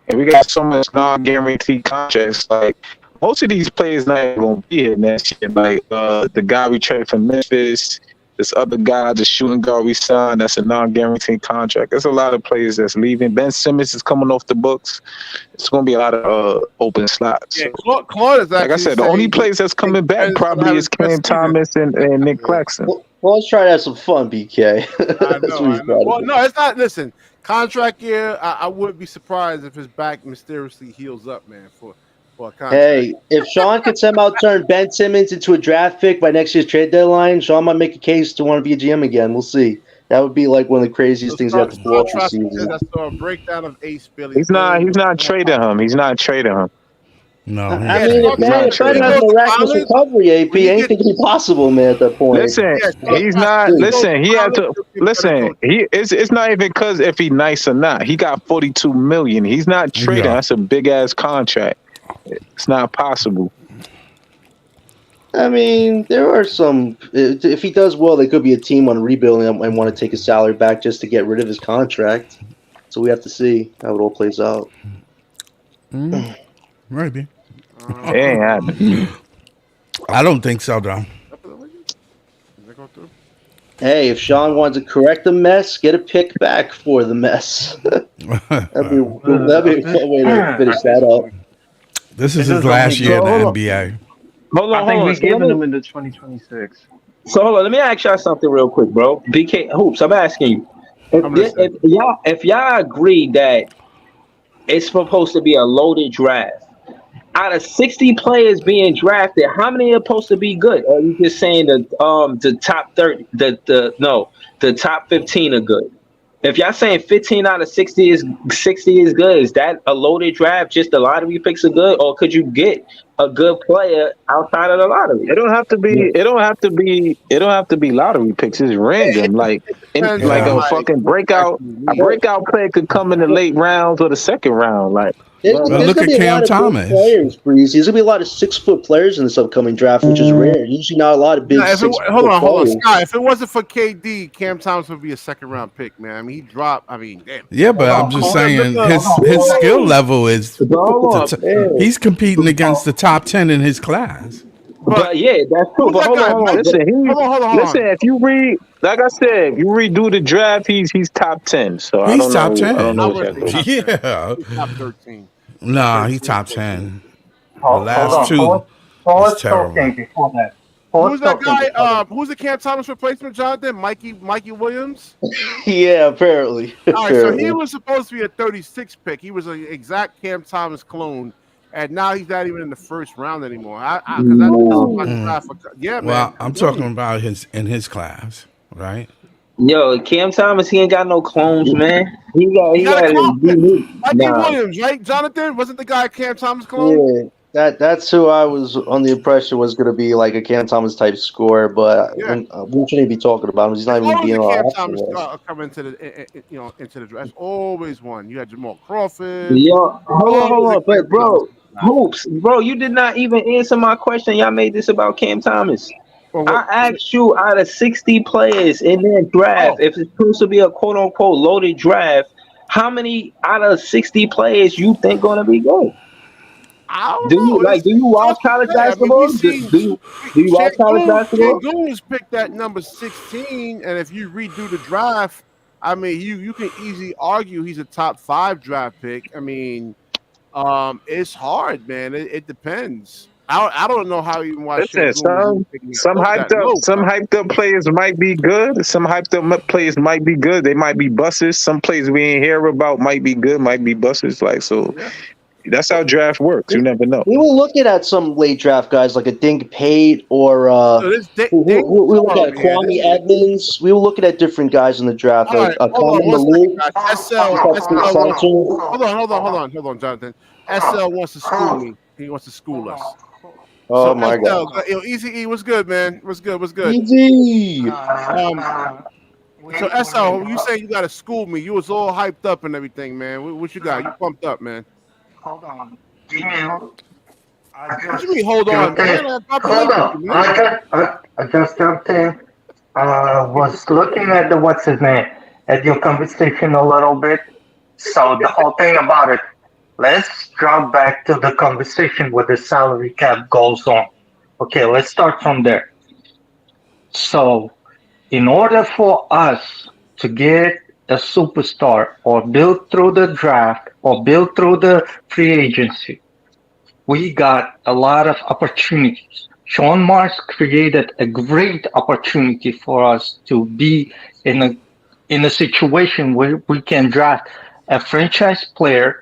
and we got so much non-guaranteed contracts. Like most of these players not even gonna be here next year. Like the guy we traded from Memphis, this other guy, the shooting guard we signed, that's a non-guaranteed contract. There's a lot of players that's leaving. Ben Simmons is coming off the books. It's gonna be a lot of open slots. Yeah. So, Claude is like I actually said, the only saying players that's he thinks coming back Ben's gonna probably have is his best Cam season. Thomas and Nick Yeah. Claxton. Well, let's try to have some fun, BK. I That's know, what he's I know. trying to Well, do. no, it's not. Listen, contract year. I wouldn't be surprised if his back mysteriously heals up, man, for a contract. Hey, if Sean could somehow turn Ben Simmons into a draft pick by next year's trade deadline, Sean might make a case to want to be a GM again. We'll see. That would be like one of the So craziest things you have to pull Star off this Traffic says season. I saw a breakdown of Ace Billy's He's not. game. He's not trading him. He's not trading him. No, I Yeah, mean, Star He's not if Ben Traffic. When he trading has him. goes to miraculous college, recovery, AP, when he anything gets can be possible, man, at that point. Listen, yeah, Star he's Traffic. not. When he goes to Listen, he had college, to he'll be a better listen. coach. It's not even because if he nice or not. He got 42 million. He's not trading. yeah. That's a big ass contract. It's not possible. I mean, there are some. If he does well, there could be a team on rebuilding and want to take his salary back just to get rid of his contract. So we have to see how it all plays out. Maybe. It ain't happening. I don't think so, though. Hey, if Sean wants to correct the mess, get a pick back for the mess. that'd be a fun way to finish that up. This is his last year in the NBA. Hold on. I think we're giving him into 2026. So hold on, let me ask y'all something real quick, bro. BK Hoops, I'm asking you. If y'all agree that it's supposed to be a loaded draft, out of 60 players being drafted, how many are supposed to be good? Or are you just saying the top 30, the top 15 are good? If y'all saying 15 out of 60 is good, is that a loaded draft? Just the lottery picks are good, or could you get a good player outside of the lottery? It don't have to be. It don't have to be. It don't have to be lottery picks. It's random. Like a fucking breakout. A breakout player could come in the late rounds or the second round. Like. There's look gonna at be a Cam lot of Thomas. big players, Breezy. There's gonna be a lot of 6-foot players in this upcoming draft, which is rare. Usually not a lot of big. Hold on, Scott. If it wasn't for KD, Cam Thomas would be a second-round pick, man. I mean, he dropped. I mean, damn. Yeah, but I'm just saying his skill level is. He's competing against the top 10 in his class. But yeah, that's true. But hold on. Listen, if you read, like I said, if you redo the draft, he's top 10. So He's I top 10. I don't know what that Yeah. He's top 13. Nah, he's top 10. The Hold last two is terrible. Before that. Who's that guy? Who's the Cam Thomas replacement, Jonathan? Mikey Williams? Yeah, apparently. All right, so he was supposed to be a 36 pick. He was an exact Cam Thomas clone, and now he's not even in the first round anymore. Yeah, man. Well, I'm talking about in his class, right? Yo, Cam Thomas, he ain't got no clones, man. He got Mikey Williams, right? Jonathan wasn't the guy Cam Thomas clone. Yeah, that's who I was on the impression was going to be like a Cam Thomas type score, but we shouldn't be talking about him. He's not even being Cam Thomas come into the into the draft. Always one. You had Jamal Crawford. Yo, hold on, but bro, Hoops, bro, you did not even answer my question. Y'all made this about Cam Thomas. I asked you, out of 60 players in their draft, if it's supposed to be a quote unquote loaded draft, how many out of 60 players you think gonna be good? Do you watch college basketball? Do you watch college basketball? Goons picked that number 16, and if you redo the draft, I mean, you can easily argue he's a top 5 draft pick. I mean, it's hard, man. It depends. I don't know how you watch. Listen, some hyped up players might be good. Some hyped up players might be good. They might be buses. Some players we ain't hear about might be good, might be buses. Like so. Yeah. That's how draft works. You never know. We were looking at some late draft guys like a Dink Pate or we were looking at Kwame Edmonds. We were looking at different guys in the draft. Hold on, Jonathan. SL wants to school me. He wants to school us. Oh my God! Easy E, what's good, man? What's good? Easy. So SL, you say you got to school me? You was all hyped up and everything, man. What you got? You pumped up, man. Hold on. Give me What you mean, hold on, man? I just jumped in. Was looking at at your conversation a little bit. So the whole thing about it, let's drop back to the conversation where the salary cap goes on. Okay, let's start from there. So in order for us to get a superstar or build through the draft or build through the free agency, we got a lot of opportunities. Sean Marks created a great opportunity for us to be in a situation where we can draft a franchise player.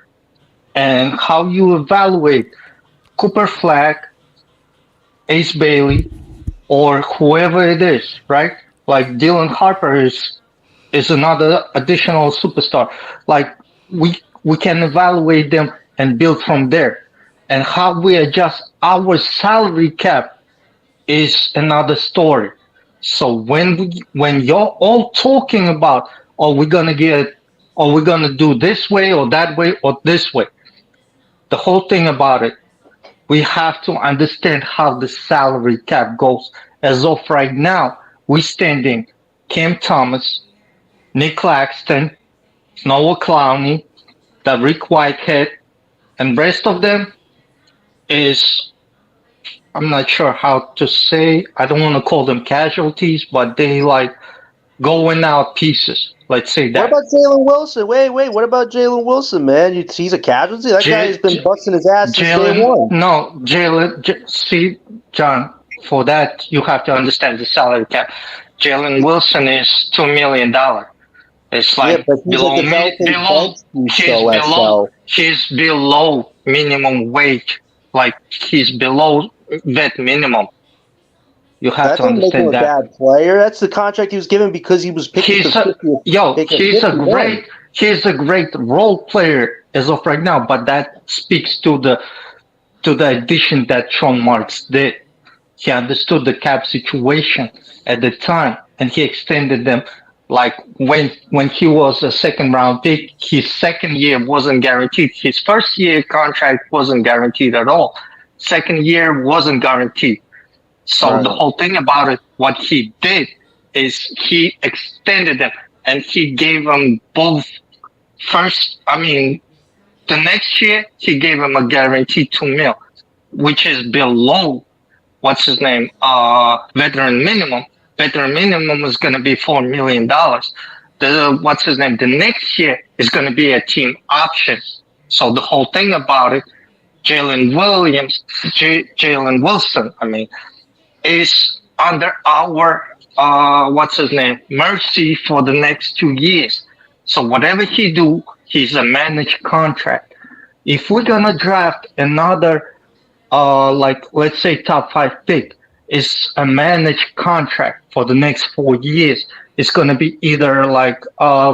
And how you evaluate Cooper Flag, Ace Bailey, or whoever it is, right? Like Dylan Harper is another additional superstar. Like we can evaluate them and build from there. And how we adjust our salary cap is another story. So when you're all talking about, we're gonna do this way or that way or this way, the whole thing about it, we have to understand how the salary cap goes. As of right now, we're standing Cam Thomas, Nick Claxton, Noah Clowney, Tariq Whitehead, and rest of them is, I'm not sure how to say, I don't want to call them casualties, but they like going out pieces. Let's say that. What about Jalen Wilson? Wait. What about Jalen Wilson, man? He's a casualty? That guy has been busting his ass since day one. No, see, John, for that, you have to understand the salary cap. Jalen Wilson is $2 million. It's like he's below minimum wage. Like he's below vet minimum. You have to understand that. Bad player. That's the contract he was given because he was picking. He's a great role player as of right now. But that speaks to the addition that Sean Marks did. He understood the cap situation at the time, and he extended them. Like when he was a second round pick, his second year wasn't guaranteed. His first year contract wasn't guaranteed at all. Second year wasn't guaranteed. So the whole thing about it, what he did is he extended them and he gave them both the next year he gave him a guaranteed $2 million, which is below veteran minimum. Veteran minimum is going to be $4 million. The next year is going to be a team option. So the whole thing about it, Jalen Wilson, is under our mercy for the next 2 years. So whatever he do, he's a managed contract. If we're gonna draft another, let's say top 5 pick, is a managed contract for the next 4 years. It's gonna be either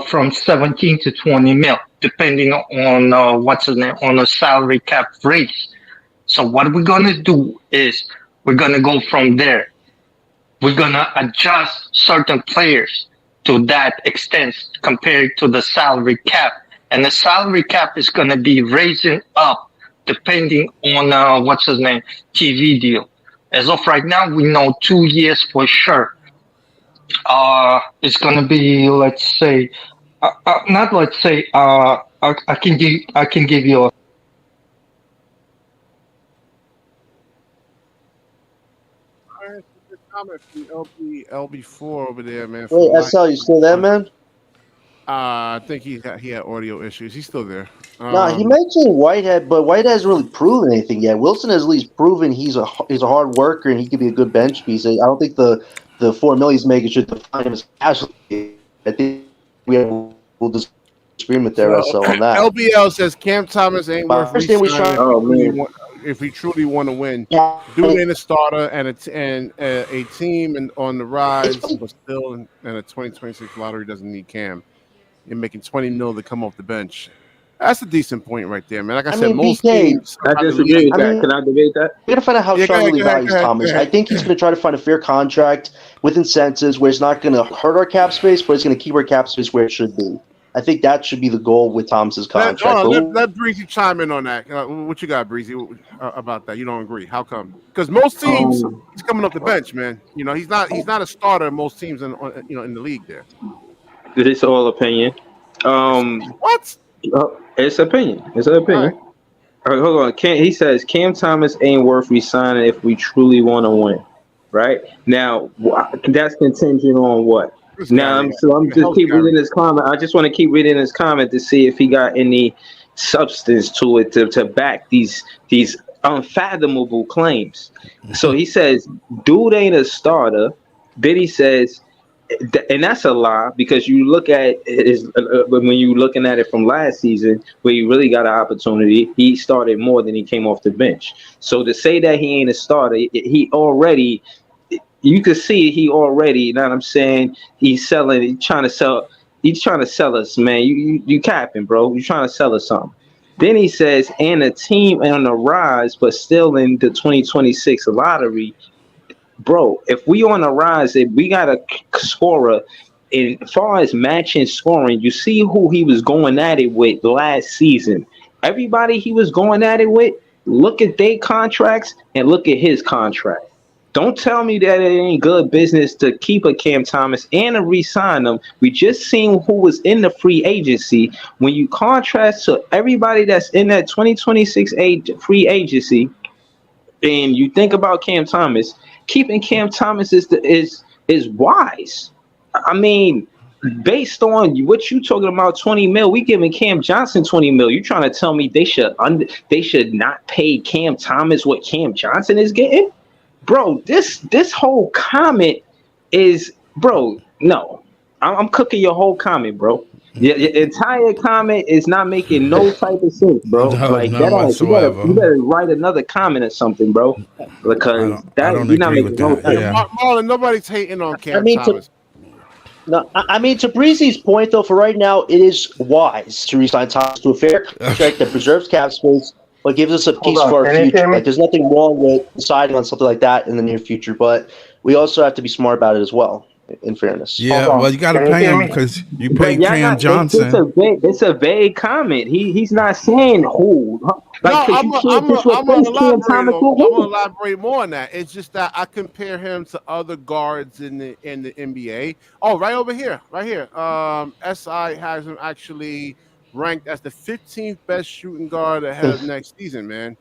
from 17 to 20 mil, depending on on the salary cap raise. So what we're gonna do is we're going to go from there. We're going to adjust certain players to that extent compared to the salary cap. And the salary cap is going to be raising up depending on, TV deal. As of right now, we know 2 years for sure. It's going to be, I can give you a comment from LB4 over there, man. Wait, SL, you still there, man? I think he had audio issues. He's still there. He mentioned Whitehead, but Whitehead hasn't really proven anything yet. Wilson has at least proven he's a hard worker and he could be a good bench piece. I don't think the $4 million he's making should define him as casualty. I think we have a little disagreement there, SL, on that. LBL says Cam Thomas ain't worth re-signing if we truly want to win. Dude ain't a starter and a team and on the rise, but still in a 2026 lottery doesn't need Cam. You're making $20 million to come off the bench. That's a decent point right there, man. Like I said, most teams. I disagree with that. Can I debate that? We're gonna find out how Sean really values Thomas. I think he's gonna try to find a fair contract with incentives where it's not gonna hurt our cap space, but it's gonna keep our cap space where it should be. I think that should be the goal with Thomas's contract. Let Breezy chime in on that. What you got, Breezy, about that? You don't agree? How come? Because most teams, he's coming off the bench, man. You know, he's not a starter in most teams in the league there. It's all opinion. What? It's opinion. It's an opinion. All right, hold on. He says Cam Thomas ain't worth resigning if we truly want to win. Right now, that's contingent on what? Now, I'm just keep reading his comment. I just want to keep reading his comment to see if he got any substance to it to back these unfathomable claims. So he says, dude ain't a starter. Then he says, and that's a lie because you look at when you looking at it from last season where he really got an opportunity, he started more than he came off the bench. So to say that he ain't a starter, you could see he already, you know what I'm saying? He's trying to sell us, man. You capping, bro. You're trying to sell us something. Then he says, and a team on the rise, but still in the 2026 lottery. Bro, if we on the rise, if we got a scorer, as far as matching scoring, you see who he was going at it with last season. Everybody he was going at it with, look at their contracts and look at his contract. Don't tell me that it ain't good business to keep a Cam Thomas and to re-sign him. We just seen who was in the free agency. When you contrast to everybody that's in that 2026 free agency, and you think about Cam Thomas, keeping Cam Thomas is wise. I mean, based on what you talking about, 20 mil, we giving Cam Johnson 20 mil. You trying to tell me they should not pay Cam Thomas what Cam Johnson is getting? Bro, this whole comment is, bro, no. I'm cooking your whole comment, bro. Your entire comment is not making no type of sense, bro. Like none that, whatsoever. you better write another comment or something, bro. Because I don't you're not agree making with no that. sense. Yeah. Marlon, nobody's hating on Cam mean, Thomas. I mean, to Breezy's point, though, for right now, it is wise to resign Thomas to a fair contract that preserves cap space, but gives us a piece for our future. Like, there's nothing wrong with deciding on something like that in the near future, but we also have to be smart about it as well. In fairness, yeah. Well, you got to pay him because you paid Cam Johnson. It's a vague comment. He's not saying who. Like, No, I'm gonna elaborate more on that. It's just that I compare him to other guards in the NBA. Oh, right over here, right here. SI has him actually ranked as the 15th best shooting guard ahead of next season, man.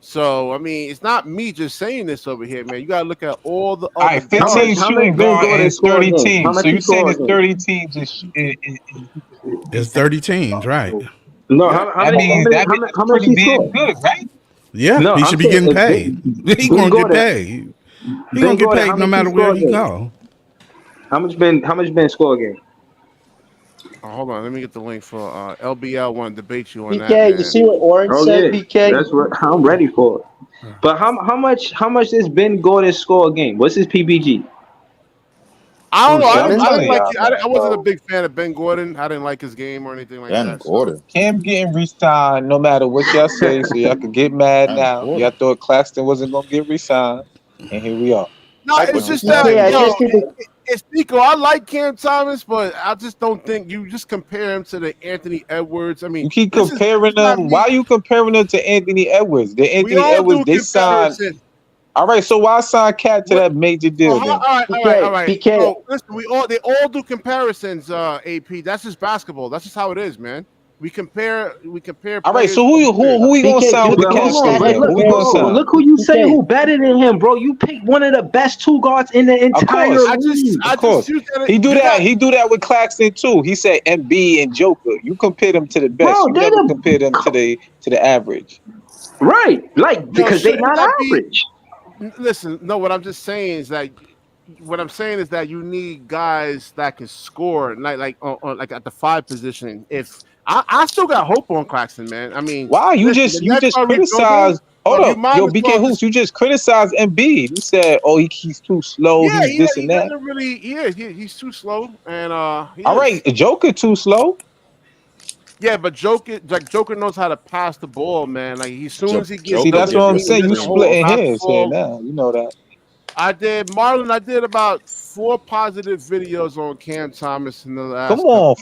So I mean, it's not me just saying this over here, man. You gotta look at all the other. 15 shooting guard is 30 teams. So you saying it's 30 teams? It's 30 teams, right? No, that's pretty damn good, right? Yeah, no, he should be getting paid. He gonna get paid. He gonna get paid no matter where he go. How much been score game? Oh, hold on, let me get the link for LBL. Want to debate you on that. BK, you see what Orange said? BK, that's what I'm ready for it. But how much does Ben Gordon score a game? What's his PPG? I don't know. I wasn't a big fan of Ben Gordon. I didn't like his game or anything like that. Gordon. Cam getting re-signed no matter what y'all say, so y'all can get mad now. Y'all thought Claxton wasn't gonna get re-signed, and here we are. No, it's just that it's Nico. I like Cam Thomas, but I just don't think you just compare him to the Anthony Edwards. I mean, you keep comparing them. Why are you comparing them to Anthony Edwards? The Anthony Edwards they signed. All right, so why sign Cat to that major deal? Then? All right. BK. So, listen, they all do comparisons. AP, that's just basketball. That's just how it is, man. We compare. All right, so who we gonna sign with the Cat? Look who you say who better than him, bro. You picked one of the best two guards in the entire league. Of course, he do that with Claxton too. He said Embiid and Joker. You compare them to the best. You never compare them to the average. Right, like because they're not average. Listen, no. What I'm just saying is that you need guys that can score, like at the 5 position. If I still got hope on Claxton, man. I mean, wow, you just criticized. Hold up, yo, BK Hoops, you just criticized Embiid. You said, "Oh, he's too slow. He's this and that." He's too slow, and all right, Joker too slow. Yeah, but Joker knows how to pass the ball, man. Like as soon as he gets, see, that's what I'm saying. You splitting hairs here now. You know that. I did about 4 positive videos on Cam Thomas in the last. Come on,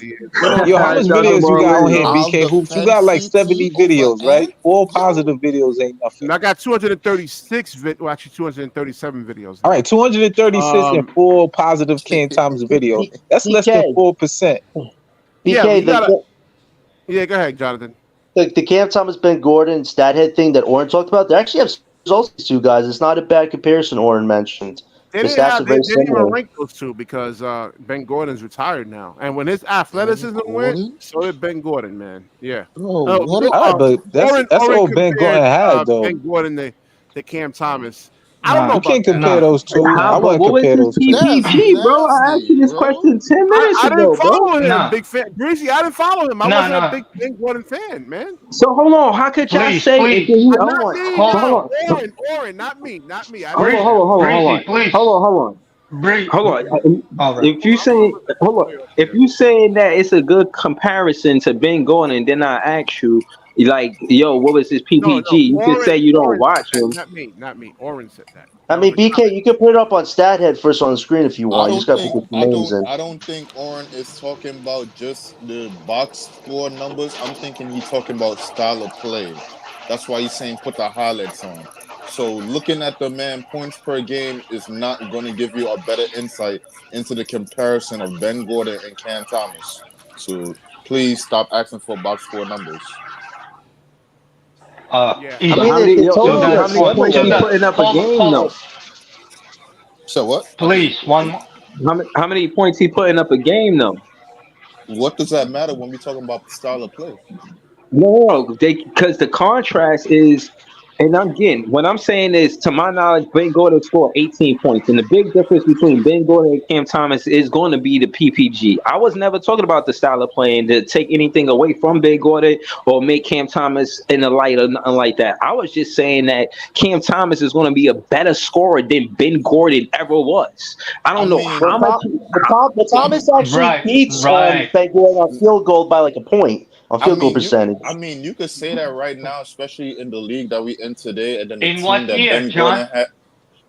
yo, how much videos you got on here, BK Hoops? You got like 70 videos, right? 4 positive videos ain't nothing. I got 236 actually 237 videos. All right, 236 and 4 positive Cam Thomas videos. That's less than 4%. BK, yeah, go ahead, Jonathan. The Cam Thomas, Ben Gordon, stat head thing that Oren talked about, they actually have results, these two guys. It's not a bad comparison Oren mentioned. They didn't even rank those two because Ben Gordon's retired now. And when his athleticism went, so did Ben Gordon, man. Yeah. But that's all Ben Gordon had, though. Ben Gordon, the Cam Thomas. I don't know. You can't compare those two. I wouldn't compare those two. PPG, bro. I asked you this question 10 minutes ago. I didn't follow him, big fan. Breezy, I didn't follow him. I wasn't a big Ben Gordon fan, man. So hold on. How could y'all say? Oren, not me. Hold on. If you saying that it's a good comparison to Ben Gordon, then I ask you, like, yo, what was his PPG? No, you can say you don't watch him. Not me. Oren said that. I mean, BK, you can put it up on StatHead first on the screen if you want. You just got to put the names in. I don't think Oren is talking about just the box score numbers. I'm thinking he's talking about style of play. That's why he's saying put the highlights on. So looking at the man points per game is not going to give you a better insight into the comparison of Ben Gordon and Cam Thomas. So please stop asking for box score numbers. Yeah. I mean, How totally many points he putting up a game though? So what? Please, one. How many points he putting up a game though? What does that matter when we talking about the style of play? No, because the contrast is, and again, what I'm saying is, to my knowledge, Ben Gordon scored 18 points, and the big difference between Ben Gordon and Cam Thomas is going to be the PPG. I was never talking about the style of playing to take anything away from Ben Gordon or make Cam Thomas in the light or nothing like that. I was just saying that Cam Thomas is going to be a better scorer than Ben Gordon ever was. I don't know how much. But Thomas actually beats Ben Gordon on field goal by like a point. On field goal percentage. You could say that right now, especially in the league that we in today, and then the In team what that year, Ben John? Gordon had.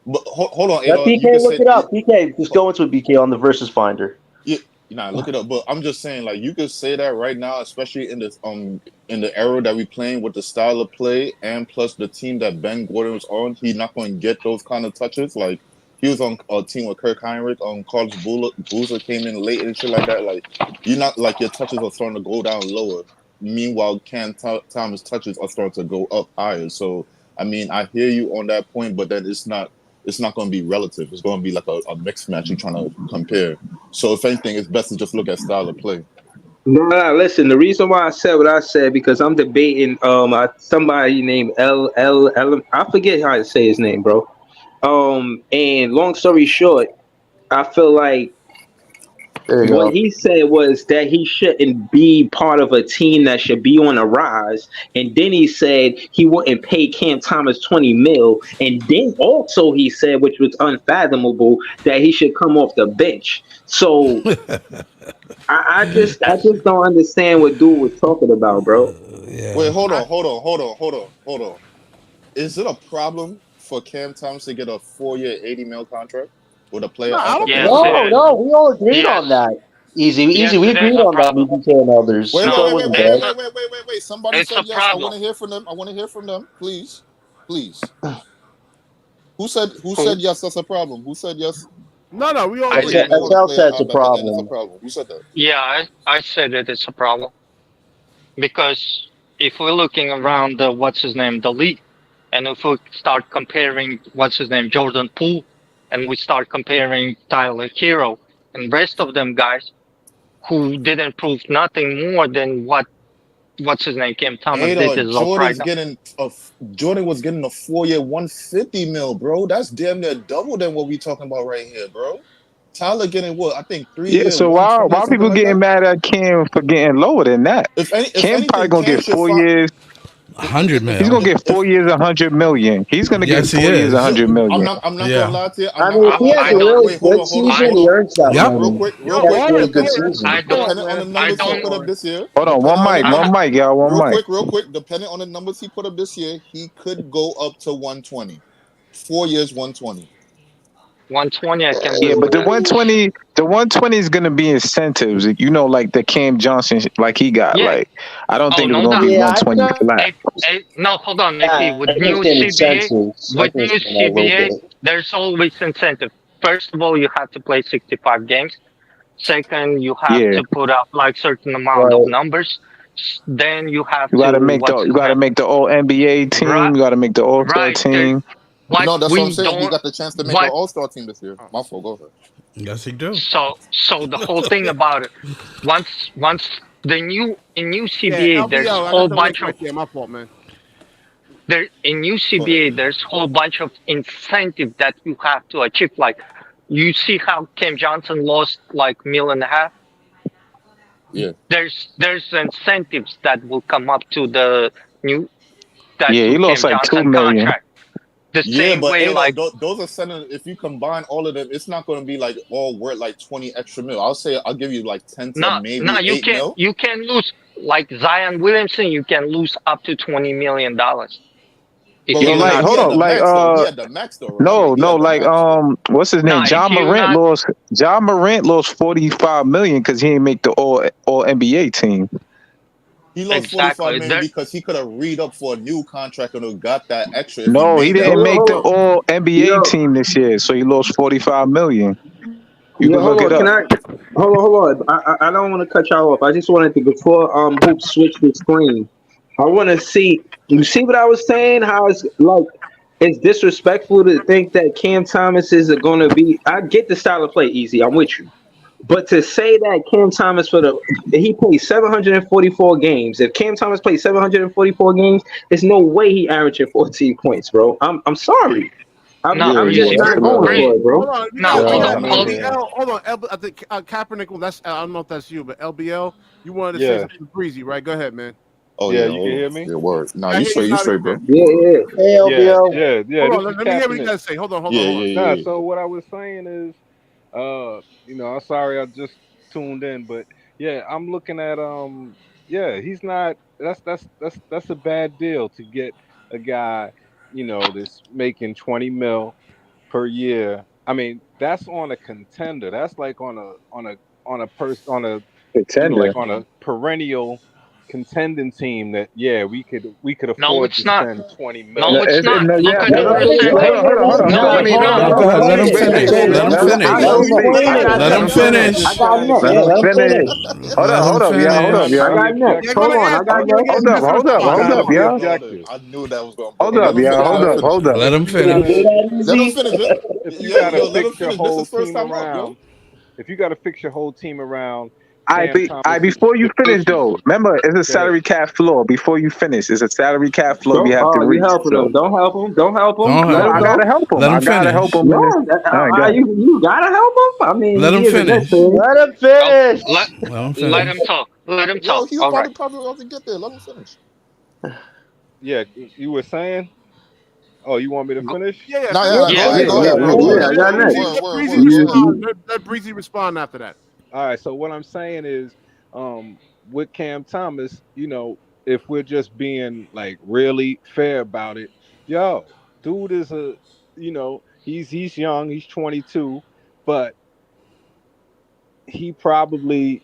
But hold on, Let BK look it up. BK, just go into a BK on the versus finder. Yeah, look it up. But I'm just saying, like, you could say that right now, especially in the era that we playing with the style of play, and plus the team that Ben Gordon was on, he's not going to get those kind of touches. Like, he was on a team with Kirk Heinrich, Carlos Boozer came in late and shit like that. Like, you're not, like, your touches are starting to go down lower. Meanwhile, Cam Thomas' touches are starting to go up higher. So, I mean, I hear you on that point, but then it's not going to be relative. It's going to be like a mixed match you're trying to compare. So, if anything, it's best to just look at style of play. No, listen. The reason why I said what I said because I'm debating somebody named L. I forget how to say his name, bro. And long story short, I feel like what he said was that he shouldn't be part of a team that should be on a rise. And then he said he wouldn't pay Cam Thomas 20 mil. And then also he said, which was unfathomable, that he should come off the bench. So I just don't understand what dude was talking about, bro. Yeah. Wait, hold on. Is it a problem for Cam Thomas to get a 4-year, $80 million contract with a player? No, we all agreed on that. Easy. We agreed on that. We BK and others. Wait. Somebody said yes. I want to hear from them. Please. Who said yes? That's a problem. Who said yes? No, we all agree. SL said it's a problem. Who said that? Yeah, I said it. It's a problem because if we're looking around the league, and if we start comparing Jordan Poole, and we start comparing Tyler Hero and rest of them guys who didn't prove nothing more than what Cam Thomas did his Jordan was getting a 4-year, $150 million, bro. That's damn near double than what we talking about right here, bro. Tyler getting what? I think 3 years. Yeah, so why people getting mad at Cam for getting lower than that? Cam probably gonna get 4 years. 100 million. He's gonna get 4 years, 100 million. He's gonna get 4 years, 100 million. I'm not gonna lie to you. If he has a really good season, he earns that money. Real quick. Depending on the numbers he put up this year. Hold on, one mic, y'all. One mic. Real quick. Depending on the numbers he put up this year, he could go up to 120. 4 years, 120. 120, I can. Yeah, but the 120 is gonna be incentives. You know, like the Cam Johnson, like he got. Yeah. Like, I don't think it's gonna be 120 flat. No, hold on, Nicky. With new CBA, there's always incentive. First of all, you have to play 65 games. Second, you have to put up like certain amount of numbers. Then you gotta make the All NBA team. You gotta make the All Star team. No, that's what I'm saying. He got the chance to make an All-Star team this year. My fault. Go ahead. Yes, he do. So the whole thing about it, once the new CBA, there's a whole bunch of. My fault, man. There in new CBA, there's a whole bunch of incentive that you have to achieve. Like, you see how Cam Johnson lost like $1.5 million. Yeah. There's incentives that will come up to the new. He lost like $2 million. Contract. The same way, like those are sending. If you combine all of them, it's not going to be like all worth like 20 extra mil. I'll give you like 10 to maybe 8 mil. You can lose like Zion Williamson. You can lose up to $20 million. He had the max though, right? What's his name? John Morant lost $45 million because he didn't make the all NBA team. He lost $45 million because he could have read up for a new contract and got that extra. No, he didn't make the All NBA team this year, so he lost $45 million. You can look it up. Hold on. I don't want to cut y'all off. I just wanted to before Hoop switch the screen. I want to see. You see what I was saying? How it's like it's disrespectful to think that Cam Thomas is going to be. I get the style of play, easy. I'm with you. But to say that Cam Thomas he played 744 games. If Cam Thomas played 744 games, there's no way he averaging 14 points, bro. I'm sorry. I'm just not going for it, bro. Hold on. Hold on. I think Kaepernick. That's I don't know if that's you, but LBL, you wanted to say something breezy, right? Go ahead, man. Oh yeah, you can hear me. Yeah, word. Nah, you straight, bro. Yeah. Hey, LBL. Yeah. Hold on, let me hear what you guys say. Hold on. Nah, so what I was saying is, I'm sorry I just tuned in, but yeah, I'm looking at he's not. That's a bad deal to get a guy, that's making 20 mil per year. I mean, that's on a contender. That's like on a Contender. on a perennial contending team that we could afford to spend 20 million. No, it's not. Look at the Go ahead. Let him finish. Let him finish. Hold up, y'all. Hold up, y'all. I knew that was going to Hold up, y'all. Hold up. Let him finish. Let him finish. If you got to fix your whole team around, if you got to fix your whole team around. Before you finish though, remember it's a salary cap floor. Before you finish, it's a salary cap floor. We have to reach. Don't help him. I gotta help him. Let him finish. You gotta help him. I mean, let him finish. Let him finish. Let him talk. Let him talk. He's probably about to get there. Let him finish. Yeah, you were saying. Oh, you want me to finish? Yeah. Go ahead. Let Breezy respond after that. All right. So what I'm saying is, with Cam Thomas, if we're just being like really fair about it, dude is he's young, he's 22, but he probably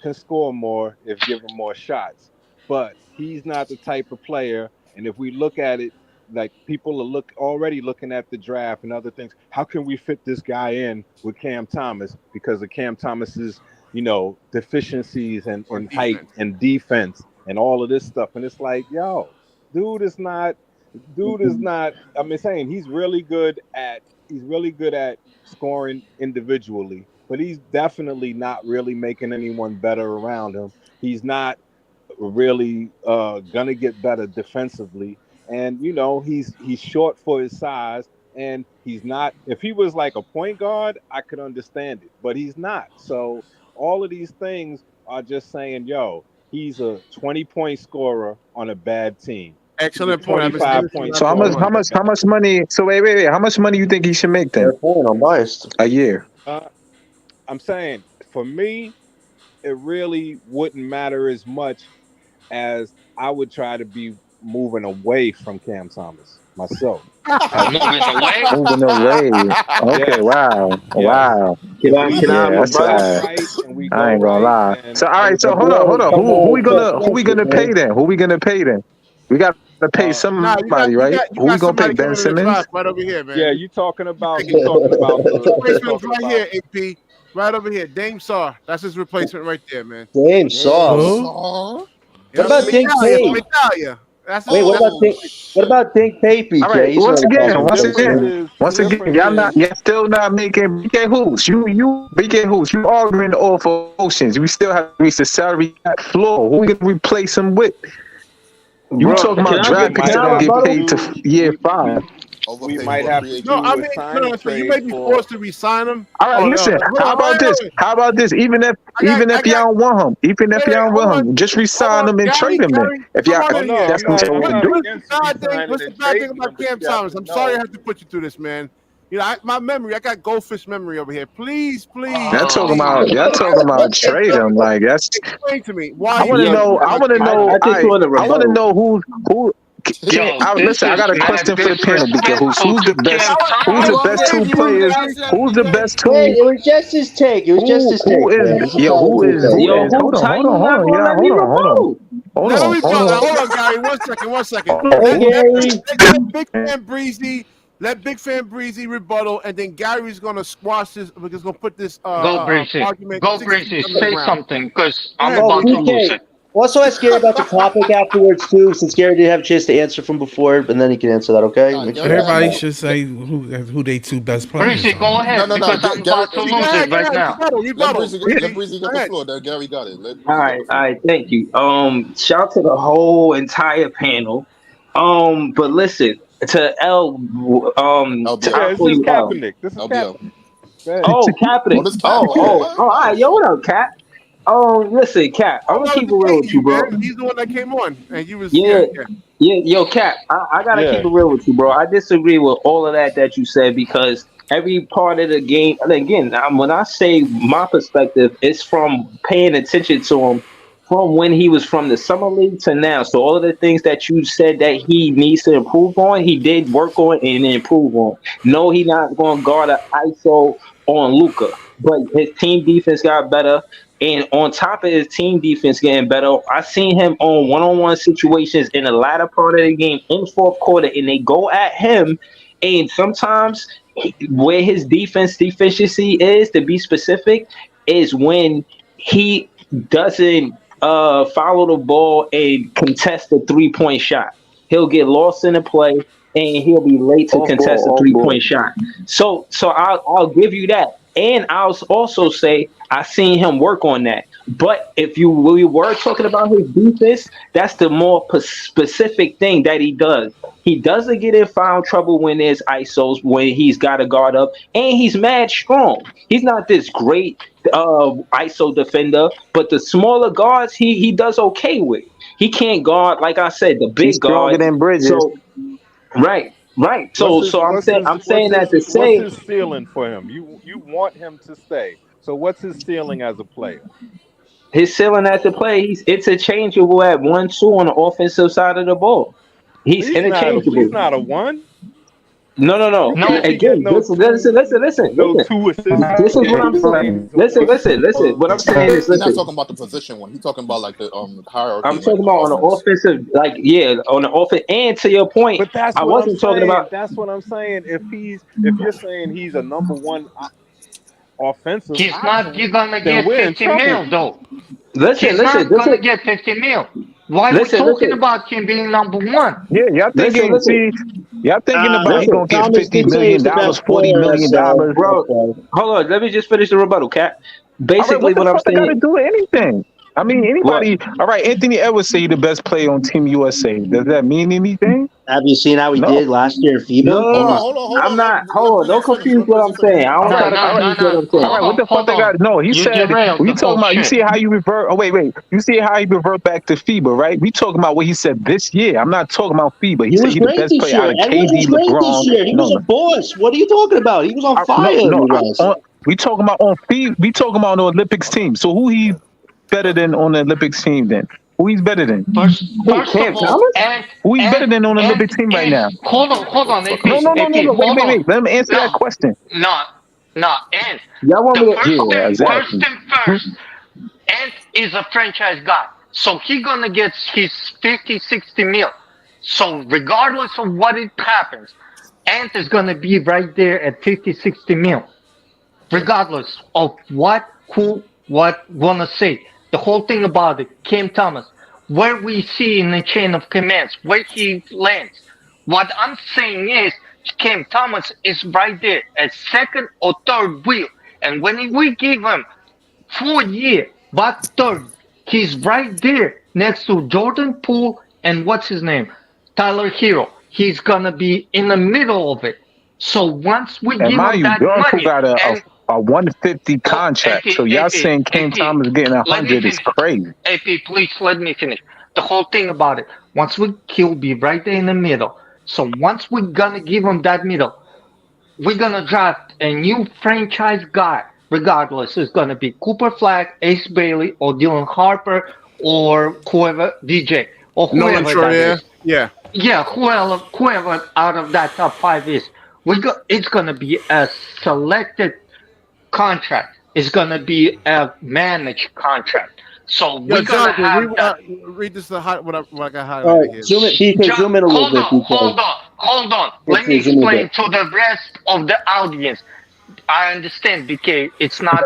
can score more if given more shots. But he's not the type of player. And if we look at it, like people are already looking at the draft and other things. How can we fit this guy in with Cam Thomas because of Cam Thomas's, deficiencies and height and defense and all of this stuff? And it's like, dude is not. I'm saying he's really good at scoring individually, but he's definitely not really making anyone better around him. He's not really gonna get better defensively. And he's short for his size, and he's not. If he was like a point guard, I could understand it, but he's not. So all of these things are just saying, he's a 20-point scorer on a bad team. Excellent point. 25 points. So how much money? So wait. How much money you think he should make then? I'm biased. A year. I'm saying for me, it really wouldn't matter as much as I would try to be moving away from Cam Thomas myself. Moving away. Okay, wow. Can I that's sad. I ain't gonna lie. So all right, so hold on. Who we gonna pay then? We got to pay somebody, right? Who we gonna pay? Ben Simmons? Right over here, man. Yeah, you talking about the replacement right here, AP. Right over here, Dame Saw. That's his replacement right there, man. Dame Saw. What about Dink Pape? Wait, what about Dink Pape? All right, once again, y'all still not making BK Hoops. You BK Hoops. You arguing off of oceans. We still have to reach the salary cap floor. Who we gonna replace him with? You talking about draft picks that gonna get paid to year 5? We might have to so you may be forced to resign him. All right, listen. How about this? Even if y'all don't want him, just resign him and trade him. Then, if y'all, that's what you want to do. What's the bad thing about Cam Thomas? I'm sorry I have to put you through this, man. I got goldfish memory over here. Please. Y'all talking about trade him. Like that's. Explain to me why. I want to know who. Listen, I got a question for the panel because who's the best? Who's the best 2 players? Who's the best 2? Wait, it was just his take. Who is? Hold on, Gary. 1 second. Let Big Fan Breezy rebuttal, and then Gary's gonna squash this because he's gonna put this Go Breezy. argument. Go Breezy. Say something, because I'm about to lose it. Also, ask Gary about the topic afterwards too, since Gary did have a chance to answer from before, and then he can answer that. Okay. Everybody should say who they two best players Breezy, are. go ahead because I'm about to lose it right now. Let Breezy get the floor. Then Gary got it. Let All Breezy right, get the all floor. right, thank you. Shout out to the whole entire panel. But listen to L. LBL. Yeah, I'll it's call just you L. Kaepernick. This is LBL. Kaepernick. Go ahead. Oh, Kaepernick. Oh, this Cap. Oh, all right. Yo, what up, Cap? Listen, Cap. I'm gonna keep it real with you, bro. He's the one that came on, and you was Yeah, yo, Cap. I gotta keep Yeah. it real with you, bro. I disagree with all of that you said because every part of the game. And again, when I say my perspective, it's from paying attention to him from when he was from the summer league to now. So all of the things that you said that he needs to improve on, he did work on and improve on. No, he not going to guard an ISO on Luca, but his team defense got better. And on top of his team defense getting better, I seen him on one-on-one situations in the latter part of the game in the fourth quarter, and they go at him. And sometimes where his defense deficiency is, to be specific, is when he doesn't follow the ball and contest a 3-point shot. He'll get lost in the play and he'll be late to contest a 3-point shot. So I'll give you that. And I'll also say I seen him work on that. But if we were talking about his defense, that's the more specific thing that he does. He doesn't get in foul trouble when there's ISOs, when he's got to guard up, and he's mad strong. He's not this great ISO defender, but the smaller guards he does okay with. He can't guard, like I said, the big He's stronger guards. than Bridges. So, right. So I'm saying that to say what's his ceiling for him? You want him to stay. So what's his ceiling as a player? his ceiling at the play, he's interchangeable at 1-2 on the offensive side of the ball. He's interchangeable. He's not a one. No. Again, listen. No two assists. This is what I'm saying. Listen. What I'm saying is, He's not listen. talking about the position one. He's talking about like the hierarchy. I'm talking about on the offensive, on the offense. And to your point, But that's I what wasn't I'm talking saying. about. That's what I'm saying. If you're saying he's a number one offensive, He's not gonna get 50 mil though. Listen. He's not gonna get 50 mil. Why are we talking about him being number one? Yeah, y'all thinking. Y'all thinking about he gonna get $50 million, $40 million, bro. Hold on, let me just finish the rebuttal, Cap. Basically, what I'm saying. Got to do anything. I mean, anybody. All right, Anthony Edwards say the best player on Team USA. Does that mean anything? Have you seen how he did last year in FIBA? Hold on. Don't confuse what I'm saying. I don't try to confuse what I'm saying. All right, what the fuck they got? No, he said we talking about. You see how you revert? Oh wait. You see how he revert back to FIBA, right? We talking about what he said this year. I'm not talking about FIBA. He said he's the best player out of KD, LeBron. He was a boss. What are you talking about? He was on fire. We talking about on FIBA. We talking about on the Olympics team. So who he better than on the Olympics team then? Who he's better than? First of all, who he's better than on the Olympic team right now? Hold on. No. Wait. Let me answer that question. No. And y'all want me to exactly. First, Ant is a franchise guy. So he gonna get his 50, 60 mil. So regardless of what it happens, Ant is gonna be right there at 50, 60 mil. Regardless of what wanna say. The whole thing about it, Cam Thomas, where we see in the chain of commands, where he lands. What I'm saying is, Cam Thomas is right there at second or third wheel. And when we give him 4 years, but third, he's right there next to Jordan Poole and what's his name? Tyler Hero. He's going to be in the middle of it. So once we give him that money... got a 150 contract. So y'all saying Cam Thomas getting 100 is crazy. AP, please let me finish. The whole thing about it. He'll be right there in the middle. So once we're gonna give him that middle, we're gonna draft a new franchise guy. Regardless, it's gonna be Cooper Flag, Ace Bailey, or Dylan Harper, or whoever, DJ, or whoever that is. Yeah, whoever out of that top 5 is. It's gonna be a selected contract. It's gonna be a managed contract. So we're gonna have that. Read this. What I got highlighted All right, zoom in a little bit. Hold on. Let me explain to the rest of the audience. I understand, BK. It's not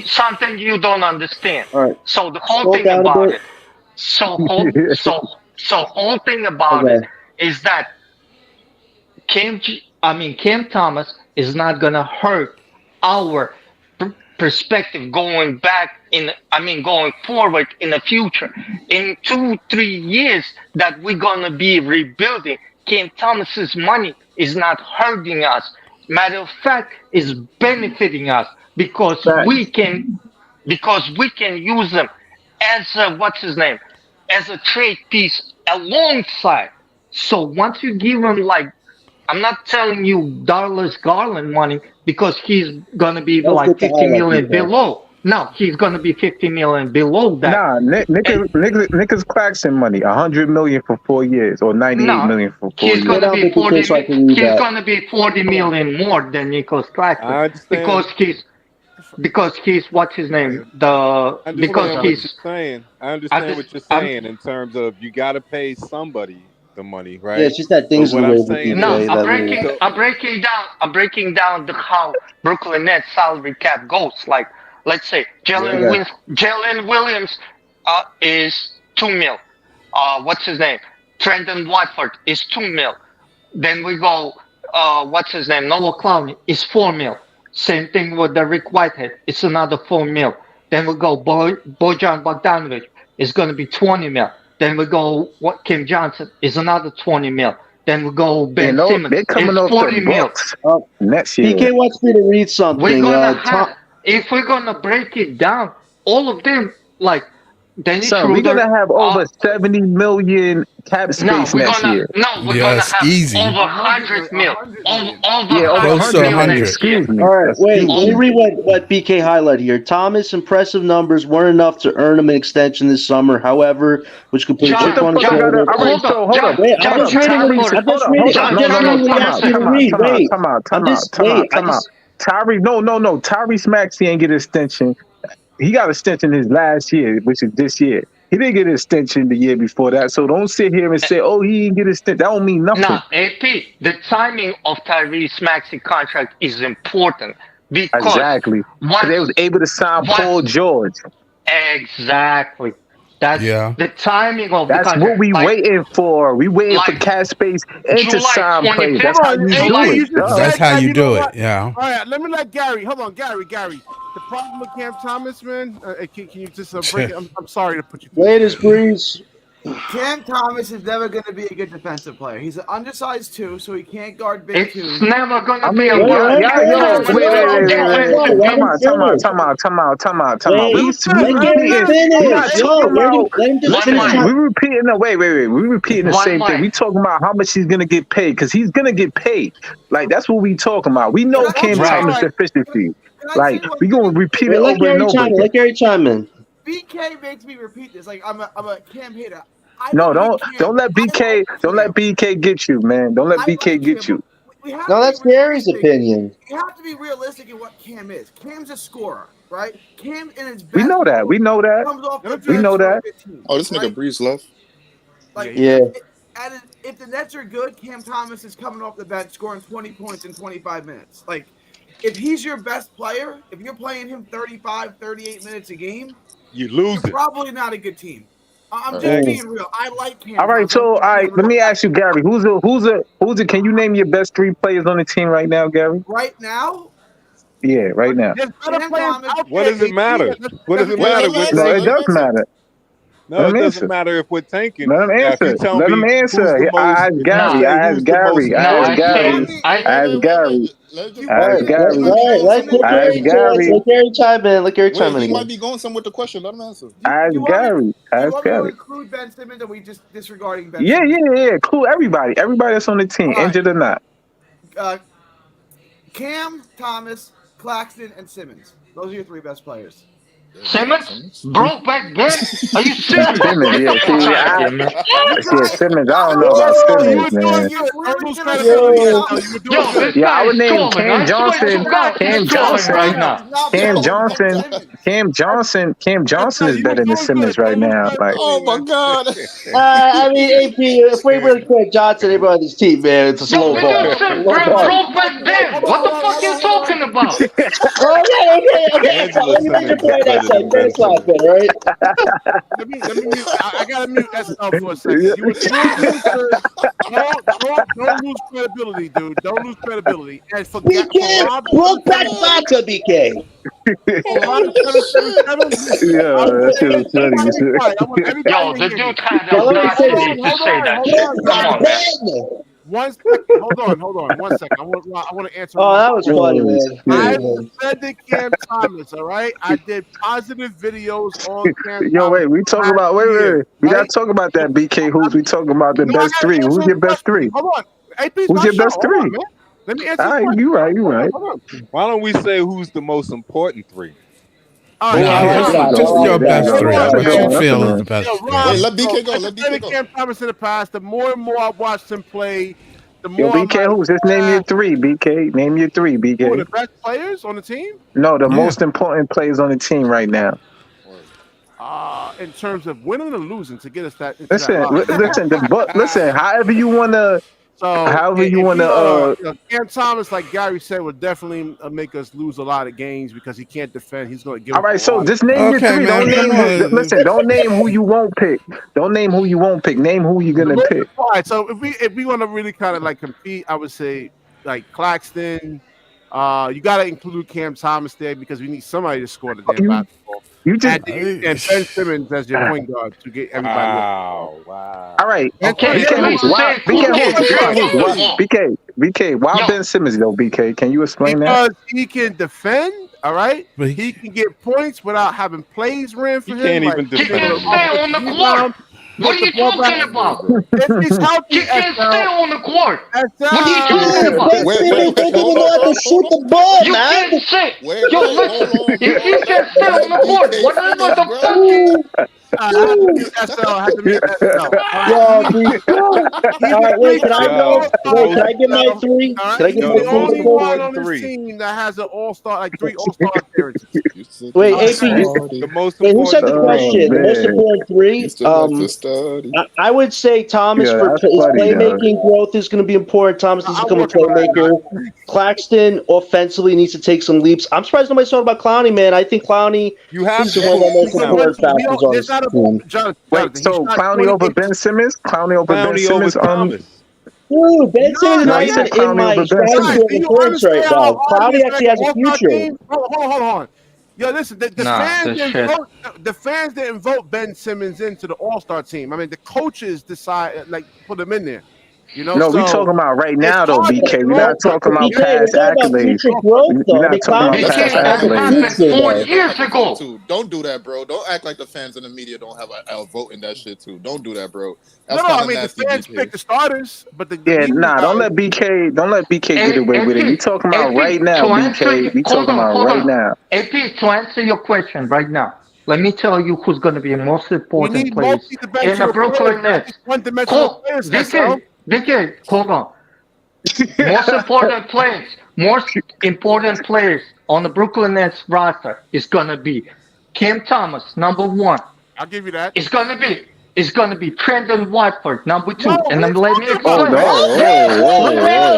something you don't understand. All right. So the whole thing about it. So whole thing about it is that Cam Thomas is not gonna hurt our perspective going going forward in the future. In 2-3 years that we're gonna be rebuilding, Cam Thomas's money is not hurting us. Matter of fact, is benefiting us because we can use them as as a trade piece alongside. So once you give him I'm not telling you Dallas Garland money because he's gonna be 50 million below. No, he's gonna be 50 million below that. Nah, Nicholas Claxton money, 100 million for 4 years or 98 million for 4 years. He's gonna be 40. He's gonna be 40 million more than Nicholas Claxton because he's what's his name? I understand what you're saying in terms of you got to pay somebody the money, right? Yeah, it's just that things. I'm breaking down how Brooklyn Nets salary cap goes. Like, let's say Jalen Williams is $2 million. What's his name? Trendon Watford is $2 million. Then we go. What's his name? Noah Clowney is $4 million. Same thing with the Rick Whitehead. It's another $4 million. Then we go. Bojan Bogdanovic is going to be $20 million. Then we go. Kim Johnson is another $20 million. Then we go. Ben Simmons is $40 million. Next year. PK wants me to read something. We're gonna if we're gonna break it down, all of them we're gonna have over 70 million cap space next year. We're gonna have easy. over 100 mil. Close to 100. Excuse me. All right, wait. Let me read what BK highlighted here. Thomas' impressive numbers weren't enough to earn him an extension this summer. However, which could put a chip on his shoulder. Wait, I'm just reading what he asked me to read. Wait, Time out. Tyrese Maxey ain't get an extension. He got an extension his last year, which is this year. He didn't get an extension the year before that. So don't sit here and say, "Oh, he didn't get an extension." That don't mean nothing. Nah, AP, the timing of Tyrese Maxey contract is important because exactly. They was able to sign Paul George. Exactly. That's the timing of That's the what we waiting for. We waiting for cap space and to sign players. That's how you do it. That's how you do it. Yeah. All right, let me let Gary. Hold on, Gary. The problem with Cam Thomas, man. Can you just break it? I'm sorry to put you. Latest breeze. Cam Thomas is never going to be a good defensive player. He's an undersized 2, so he can't guard big 2. It's never going to be a good Time out. We repeating the same thing. We talking about how much he's going to get paid because he's going to get paid. Like, that's what we talking about. We know Cam Thomas' efficiency. Like, we going to repeat it over and over. Let Gary chime in. BK makes me repeat this. Like, I'm a Cam hater. Don't let BK get you, man. Don't let BK get you. No, that's Gary's opinion. You have to be realistic in what Cam is. Cam's a scorer, right? Cam in his best. We know that. We know that. Oh, this nigga Breeze left. Yeah. And if the Nets are good, Cam Thomas is coming off the bench scoring 20 points in 25 minutes. Like, if he's your best player, if you're playing him 35, 38 minutes a game, you're probably not a good team. I'm just being real. I like Cam. All right, so let me ask you, Gary. Who's it? Can you name your best 3 players on the team right now, Gary? Right now? Yeah, right now. What does it matter? What does it matter? No, it does matter. No, it doesn't matter if we're tanking. Let him answer. Let him answer. I ask Gary. Let Gary chime in. He might be going somewhere with the question. Let him answer. Ask Gary. Ask Gary. Include Ben Simmons, or we just disregarding Ben? Yeah. Include everybody. Everybody that's on the team, injured or not. Cam, Thomas, Claxton, and Simmons. Those are your 3 best players. Simmons? Broke back Ben? Are you serious? Simmons, Simmons. I don't know about Simmons, man. I would name Cam Johnson. Cam Johnson is better than Simmons right now. Like, oh my God. I mean, AP, if we really quick, Johnson, everybody on this team, man, it's a slow ball. Broke back Ben. What the fuck are you talking about? Okay. Angela Let me make your Simmons is point next better time. than Ben Finish laughing, Simmons. all right? Let me mute. I gotta mute SL for a second. You good. Don't lose credibility, dude. Don't lose credibility. And for BK, Rob broke back vodka, BK. for Rob 777, Yeah, I that want shit was funny. everybody to be quiet. I want everybody Yo, to the hear me. dude had Now let me say audacity this. to say that Hold shit. on, Come guys. on, man. Ben. 1 second. Hold on. 1 second. I want to answer Oh, Rob's that was funny, man. I defended Cam Thomas, all right? I did positive videos on Cam Yo, Thomas wait, we talking last about year, we gotta right? talk about that BK who's we talking about the No, I best gotta three. Who's answer your the best question. three? Hold on. AP, it's Who's my your show. best Hold on, three? man. Let me answer All the right, question. you right. Hold on. Why don't we say who's the most important three? All Oh, right, I like that. There I Just you like your go. There you that. best go. three. hold That's on, a What good you one. man. That's a feel good is one. the best Yo, three. Rob, Wait, let BK go. I Let BK defended go. Cam Thomas in the past. The more and more I watched him play, the Yo, more I'm BK, like, who's just name your three, BK. Name your three, who are BK. the best players on the team? No, the Yeah. most important players on the team right now. In terms of winning or losing to get us that into that Listen, lottery. listen. However you wanna, So if you Cam Thomas, like Gary said, would definitely make us lose a lot of games because he can't defend. He's going to give All up a right, so lot. just name your Okay, three. man. Don't Come name. on. Listen, don't name who you won't pick. Don't name who you won't pick. Name who you're The gonna most pick. required. So if we want to really kind of like compete, I would say like Claxton. You got to include Cam Thomas there because we need somebody to score the damn basketball. You just And Ben Simmons as your point guard to get everybody else. Wow. all right. Okay, BK please who's why? say who BK can who's BK stand who's on why? the wall. BK. Why Yo, Ben Simmons though? BK, can you explain that? Because he can defend, all right. But He can get points without having plays ran for He him. can't Like even he being able can defend. to stay on offensive the court. rebound, What get are the you ball back. talking about? If he's healthy, He can SL, stay on the court. SL, What are you talking about? Ben Wait, Simmons doesn't even hold know how to on. shoot the ball, You man. can't say. Wait, Yo, hold listen. on, If bro. he can stay on Let the court, BK whatever finish, the bro. fuck you. I have to mute SL. I have to mute SL. All right. Yo, dude. He's All a right, wait. Can I three-time go? Yo, the all-star, Wait, can most I get my SL. three? All right. Can I get He's yo, my the the three most only real quick? one important on his three. team that has an all-star, like 3 all-star appearances. You said Wait, you AP, like to The most wait, who said important the three. Oh question? The most man, important three. Still like to study. I would say Thomas yeah, for that's his funny though. playmaking growth is going to be important. Thomas needs to I'm become a working on that, playmaker. guys. Claxton offensively needs to take some leaps. I'm surprised nobody's talking about Clowney, man. I think Clowney You have is to one of put the most Because Clowney. important factors on there's this not a team. Wait, Jonathan. He so shot Clowney over 28. Ben Simmons? Clowney over Ben Clowney over Simmons? Thomas. Dude, Ben Simmons is No, No, not he even said yet. in Clowney my over Ben stratosphere Guys, Simmons. of do you importance right understand now. how hard it Clowney is to make actually an has a all-star future. team? Hold on. Yo, listen, the Nah, fans this didn't shit. vote. The fans didn't vote Ben Simmons into the All-Star team. I mean, the coaches decide, like, put him in there. You know, No, we so talking about right it's now though, hard to make BK. an We're not all-star talking team. about BK, we're past talking about accolades. future growth, We're though. I not mean, talking Clowney about Listen, past BK, the that fans accolades. in happened the future, 4 though. media don't years have a vote ago. too. Don't do that, bro. Don't act like the fans in the media don't have a vote in that shit too. Don't do that, bro. No, That's I kind of mean, the nasty, fans BK. pick the starters, but the Yeah, media nah, guys. don't let BK get away with it. We AP, talking about right AP, now, to answer BK. you, We talking about hold right on. now. AP, to answer your question right now, let me tell you who's going to be the most We important need players in the multi-dimensional players, Brooklyn not Nets. just one-dimensional players, SL. DK, hold on. Most important players on the Brooklyn Nets roster is going to be Cam Thomas, number one. I'll give you that. It's gonna be Trendon Watford, number No, two. And what are then you let me talking about, Oh explain. no, man?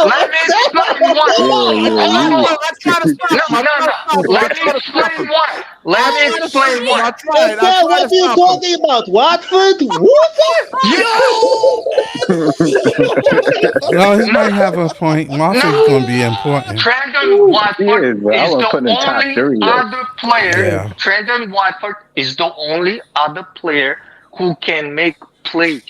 Let me explain why. Hold on. I try to stop him. I try to stop him. I Let me try to stop explain him. why. I Let me try to stop explain him. why. I try What to are you stop him. talking about? Watford? What Yo, he might have a point. Maffia's No. gonna be important. Trendon he Watford is, bro. I is want to the put in the top only 30 though. other player. Yeah. Trendon Watford is the only other player who can make plays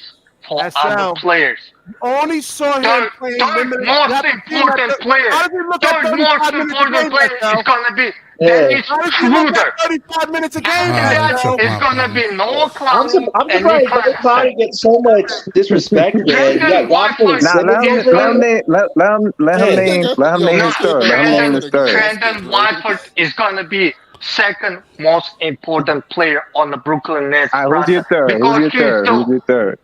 for other SL. players. Only saw him Third playing limited. You most have to see him at important player. how does he look at Third 35 most minutes a important game, player SL? is gonna be Yeah. Dennis How does he look Schroeder. at 35 minutes a game, After He that, took SL? it's my gonna be point. Noah I'm Clowney and Nick surprised that Claxton. Clowney gets so much disrespect, man. You got Trendon Watford and Watford Nah, Simmons is over him. Hey, let him Yo, name no his BK, third. bro, Let you him name his talking third. exhausted, Trendon bro. Watford is gonna be second most important player on the Brooklyn Nets All right, who's your roster third? Who's because your he's third? Who's the your third?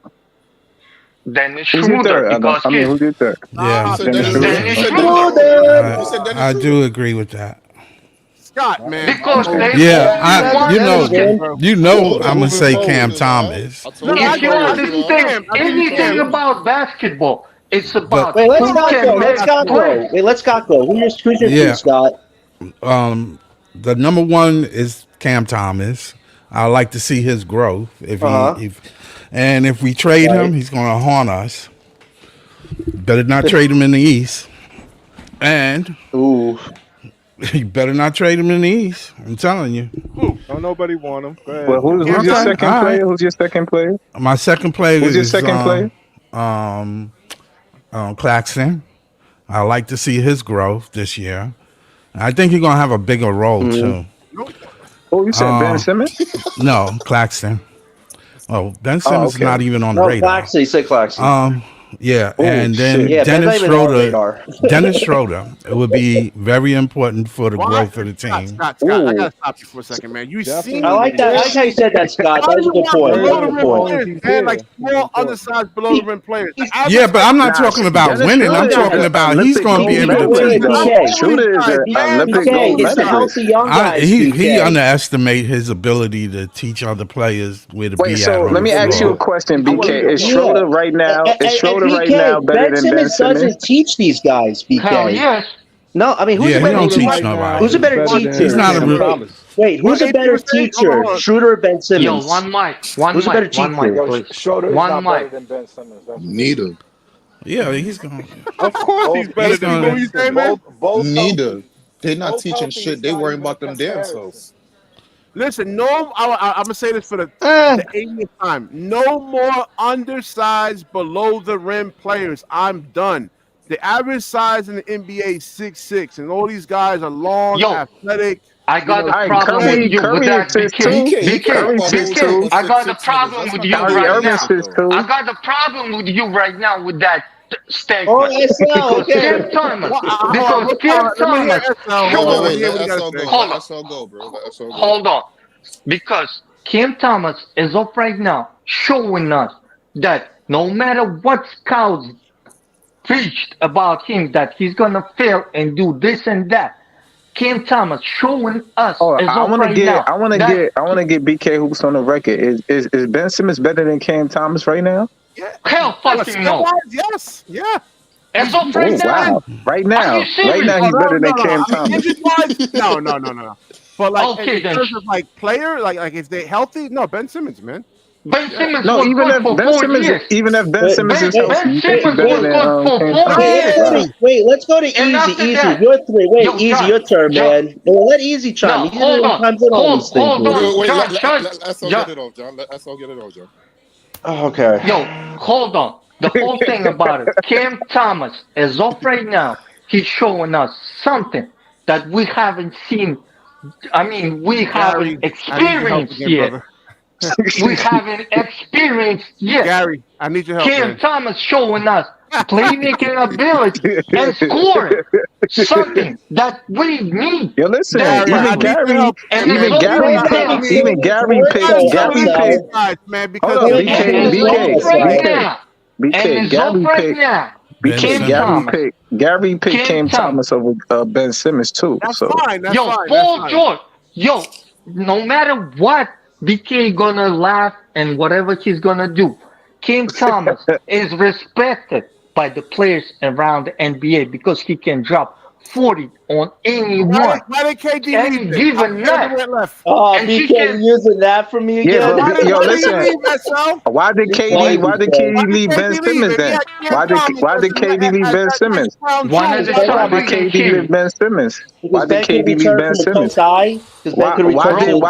Dennis Who's your Schroeder third? because I mean, he's who's your third? Yeah, You said Dennis Dennis. Schroeder. Dennis You said Okay. Dennis. Schroeder. You said Dennis I Schroeder. do agree with that. Scott, man. Because they Yeah, only want you to get. know, you know, I'm gonna Moving say Cam forward, is all right. Thomas. I No, told you If you before, I'll give you understand Cam. I'll give you anything Cam. about basketball, It's about Wait, let who Scott can go. Let make Scott go. plays. Wait, let Scott go. Who's your Yeah. three, Scott? The number one is Cam Thomas. I like to see his growth. If we trade him, he's going to haunt us. Better not trade him in the East. And you better not trade him in the East. I'm telling you. Don't nobody want him. Go ahead. Well, who's your second player? Who's your second player? My second player Who's your is second player? Claxton. I like to see his growth this year. I think he's gonna have a bigger role too. Oh, you said Ben Simmons? No, Claxton. Oh, Ben Simmons is not even on the radar. Claxton, you said Claxton. Yeah, and then Dennis Schroeder. Dennis Schroeder. It would be very important for the growth of the team. Scott, I gotta stop you for a second, man. You seen? I like that. I like how you said that, Scott. That was a good point. Man, like small, undersized, below the rim players. Yeah, but I'm not talking about winning. I'm talking about he's going to be able to teach. Schroeder is an Olympic gold medalist. He underestimate his ability to teach other players where to be at. Wait, so let me ask you a question, BK. Is Schroeder right now? Is Schroeder right now better than Ben Simmons? Doesn't teach these guys, BK. Hell yes. No, I mean, who's a better teacher? Who's a better teacher? He's not a Wait, who's a better teacher, Schroeder or Ben Simmons? Yo, one mic. Who's a better teacher? Schroeder is One not better mic. than Ben Simmons. Neither. Yeah, he's going. Of course, he's better than what you say, man. Neither. They're not teaching shit. They worrying about them damn selves. Listen, I'm gonna say this for the 80th time. No more undersized, below the rim players. I'm done. The average size in the NBA is 6'6", and all these guys are long, athletic. I got the problem with you with that. BK, I got the problem with you right now. I got the problem with you right now with that statement. Oh, yes, because Cam Thomas. Because Cam Thomas. Hold on. Because Cam Thomas is up right now showing us that no matter what scouts preached about him, that he's gonna fail and do this and that. Cam Thomas showing us. I want to get BK Hoops on the record. Is Ben Simmons better than Cam Thomas right now? Yeah. Hell fucking no. Yes. Yeah. As of right now. Wow. Right now he's better than Cam Thomas. No. But like in terms of like player, like if they're healthy, no, Ben Simmons, man. Ben Simmons no, was even good if for Ben 4 Simmons, years. even if Ben Simmons is healthy, Ben Simmons was good for 4 years. Wait, let's go to Easy. Your three. Wait, Easy, your turn, man. Well, let Easy chime. Hold on. Let's all get it off, John. Let's all get it off, John. Oh, okay. Yo, hold on. The whole thing about it, Cam Thomas is off right now. He's showing us something that we haven't seen. I mean, we haven't experienced yet. We haven't experienced yet. Gary, I need your help. Cam Thomas showing us playmaking ability and scoring. Something that we need. Yo, listen, Gary picked Cam Thomas over Ben Simmons too. That's so fine. That's fine. Paul George. Yo, no matter what, BK gonna laugh and whatever he's gonna do. Cam Thomas is respected by the players around the NBA because he can drop 40 on anyone. Why did KD any given night? Oh, BK using that for me again? Why did KD leave Ben Simmons then? Why did KD leave Ben Simmons? Why did KD leave Ben Simmons? Why did KD leave Ben Simmons? Why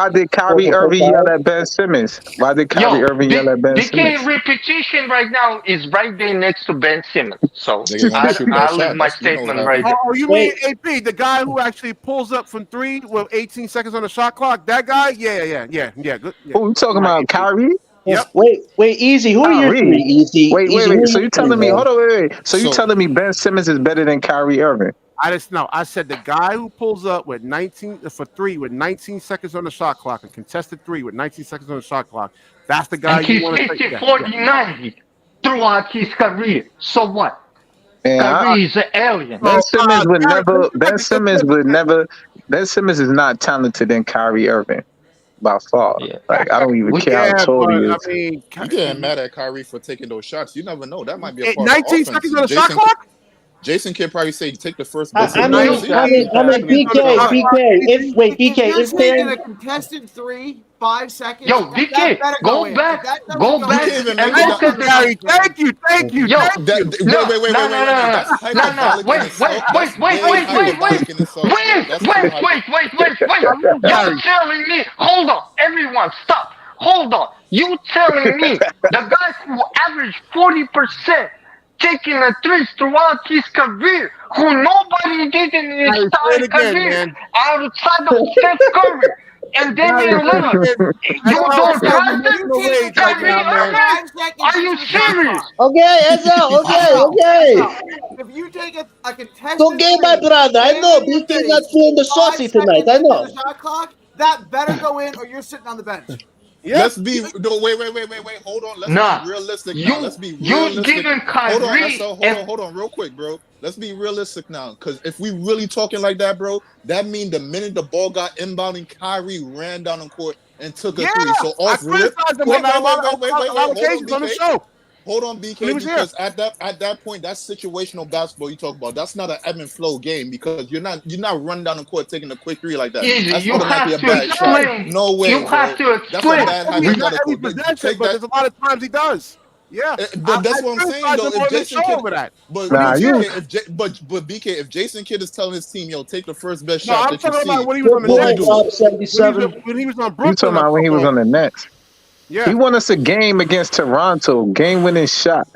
did Kyrie Irving yell at Ben Simmons? Why did Kyrie Irving yell at Ben Simmons? BK repetition right now is right there next to Ben Simmons. So I'll leave my statement right there. Oh, you mean AP, the guy who actually pulls up from 3 with 18 seconds on the shot clock? That guy? Yeah. Good. Yeah. Oh, you talking about Kyrie? Yep. Wait, Easy. Who are your three? Easy. Wait. So you telling me? Hold on, wait. So you telling me Ben Simmons is better than Kyrie Irving? I said the guy who pulls up with 19 for 3 with 19 seconds on the shot clock, and contested 3 with 19 seconds on the shot clock. That's the guy you want to take. 40-90 throughout his career. So what? Kyrie is an alien. Ben Simmons is not talented than Kyrie Irving. by far. Yeah. Like I don't even care how Yeah, tall but he I is. mean, You getting mad at Kyrie for taking those shots? You never know. That might be a part of 19 the offense. seconds on the shot clock. Jason Kidd probably say take the first I best in mean, the I mean, BK. If you're taking fair, a contested 3, 5 seconds, Yo, that BK, better go in. If back, that doesn't go go back in, and look at the. Gary, thank you. Yo, Wait. That's hyperbolic in itself. That's way hyperbolic in itself, bro. That's too hyperbolic. You telling me? Hold on, everyone, stop. Hold on. You telling me the guy who averaged 40% taking a threes throughout his career, who nobody did in his entire career, outside of Steph Curry, and Damian Lillard, you don't trust him? Kyrie Irving? Are you serious? Okay, Ezra, okay. If you take a contested It's okay, my brother. I know BK not feeling the saucy tonight. I know. the shot clock, that better go in or you're sitting on the bench. Yeah. Let's be no wait. Hold on. Let's be realistic now. Let's be realistic. Hold on, real quick, bro. Let's be realistic now, because if we really talking like that, bro, that means the minute the ball got inbounding, Kyrie ran down the court and took a three. So off rip. Wait, hold on, BK, because at that point, that's situational basketball you talk about. That's not an ebb and flow game, because you're not running down the court taking a quick three like that. Easy. That's You have to explain. No way. You have to explain. That's a bad hypothetical. But there's a lot of times he does. Yeah, but that's what I'm saying though. If Jason Kidd, but BK, if Jason Kidd is telling his team, yo, take the first best shot that you see, about when he was on the Nets. When he was on Brooklyn. You talking about when he was on the Nets? Yeah. He won us a game against Toronto, game-winning shot.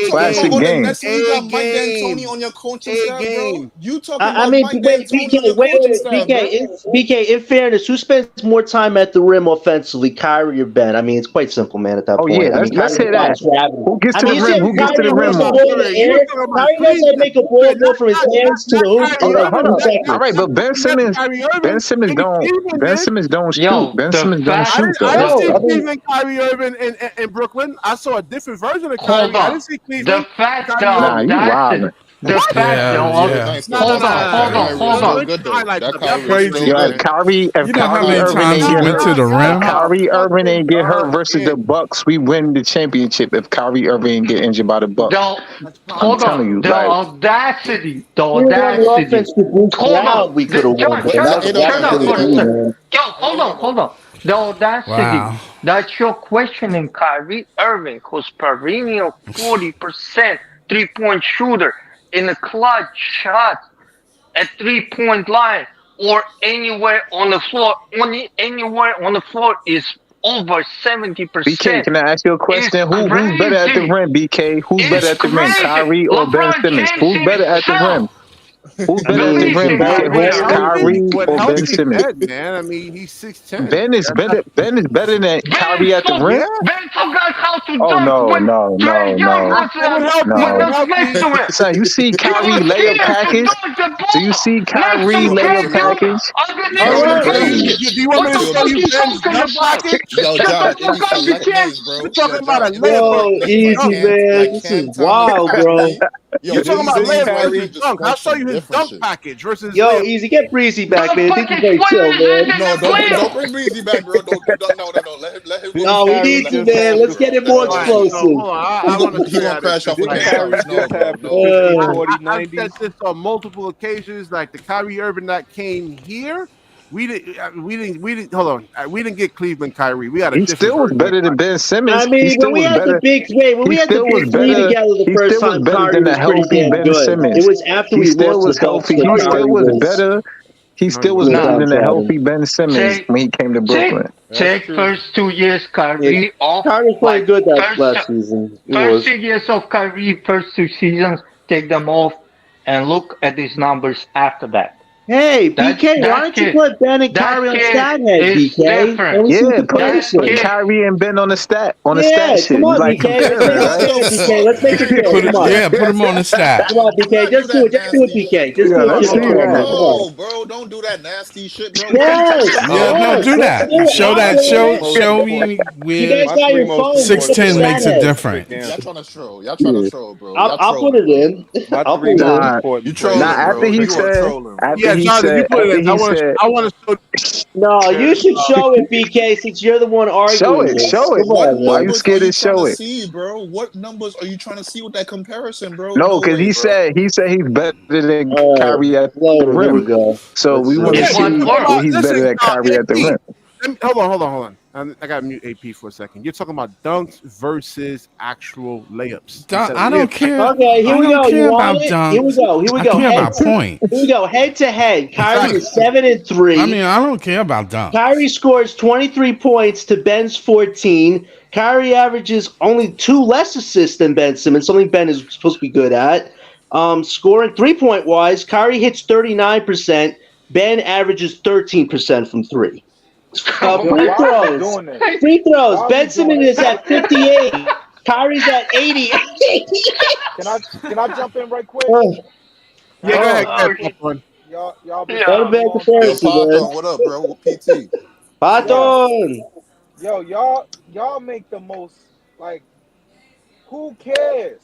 Classic game. You got Mike D'Antoni on your coaching staff, bro. You talking about Mike D'Antoni on your coaching staff, BK, in fairness, who spends more time at the rim offensively, Kyrie or Ben? I mean, it's quite simple, man, at that point. Yeah, let's hear that. Who gets to the rim? Who gets to the rim more? Kyrie knows how to make a ball go from his hands to the hoop. All right, but Ben Simmons don't shoot. Ben Simmons don't shoot. I didn't see Cleveland Kyrie Irving in Brooklyn. I saw a different version of Kyrie. I didn't see Cleveland. The fact though, hold on. Kyrie Irving ain't get hurt versus the Bucks, we win the championship. If Kyrie Irving ain't get injured by the Bucks, hold on. The audacity. Hold on. The audacity that you're questioning Kyrie Irving, who's perennial 40% 3-point shooter in a clutch shot at 3-point line or anywhere on the floor. Anywhere on the floor is over 70%. BK, can I ask you a question? Who's better at the rim, BK? Who's better at the rim, Kyrie or Ben Simmons? Who's better at the rim? Who's better at the rim, BK? Kyrie or Ben Simmons? Man, I mean, he's 6'10". Ben is better than Kyrie at the rim. Ben forgot how to dunk. No. So you see Kyrie layup package? Do you see Kyrie layup package? Do you want me to show you Ben's dunk package? Yo, John, You're talking about a layup. Easy, man. This is wild, bro. You're talking about layup versus dunk. I'll show you his dunk package versus. Yo, Easy, get Breezy back, man. Think he's very chill, man. No, don't bring Breezy back, bro. No. Let him. No, we need to, man. Let's get it more explosive. I want to crash off again. I've said this on multiple occasions. Like the Kyrie Irving that came here. We didn't. Hold on. We didn't get Cleveland Kyrie. We got a. He still was better than Ben Simmons. I mean, when we had the big three together the first time, Kyrie was pretty damn good. It was after we lost the healthy. He still was better. He still was better than the healthy Ben Simmons when he came to Brooklyn. Take first 2 years Kyrie off. Kyrie played good that last season. First 2 years of Kyrie, first 2 seasons, take them off, and look at these numbers after that. Hey, BK, why don't you put Ben and Kyrie on stat head, BK? Yeah, put Kyrie and Ben on the stat sheet. Come on, BK. Let's make it fair. Come on. Yeah, put him on the stat. Come on, BK. Just do it, BK. Just do it. No, bro, don't do that nasty shit, bro. No, do that. Show me where 6'10" makes it different. Y'all trying to troll, bro. I'll put it in. After he said he said, I want to show. No, you should show it, BK, since you're the one arguing this. Show it. Come on, What Why you numbers scared are you to trying show to it? see, bro? What numbers are you trying to see with that comparison, bro? No, because way, he said he's better than Kyrie at the Here we rim. go. So we want to In see what form? where he's better than Kyrie at the rim. Hold on. I got to mute AP for a second. You're talking about dunks versus actual layups. I don't care. Okay, here we go. You want it? Dunks. Here we go. Here we I go. care about points. Here we go. Head to head. Kyrie is 7-3. I mean, I don't care about dunks. Kyrie scores 23 points to Ben's 14. Kyrie averages only 2 less assists than Ben Simmons, something Ben is supposed to be good at. Scoring 3-point wise, Kyrie hits 39%. Ben averages 13% from 3. Free throws. Ben Simmons is at 58. Kyrie's at 80. Can I jump in right quick? Yeah, go ahead. Y'all be what up, bro? PT. Paton. Yo, y'all make the most, like, who cares?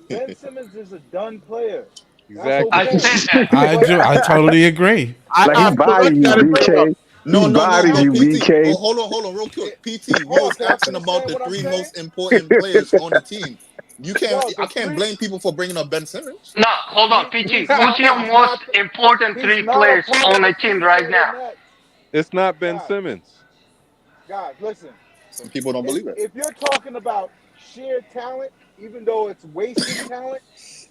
Ben Simmons is a done player. Exactly. I totally agree. Like he bodied you, BK. No, PT. Oh, hold on, real quick. PT, you was asking about the 3 most important players on the team. I can't blame people for bringing up Ben Simmons. No, hold on, PT. Who's your most important 3 players on the team right now? It's not Ben Simmons. Guys, listen. Some people don't believe it. If you're talking about sheer talent, even though it's wasted talent,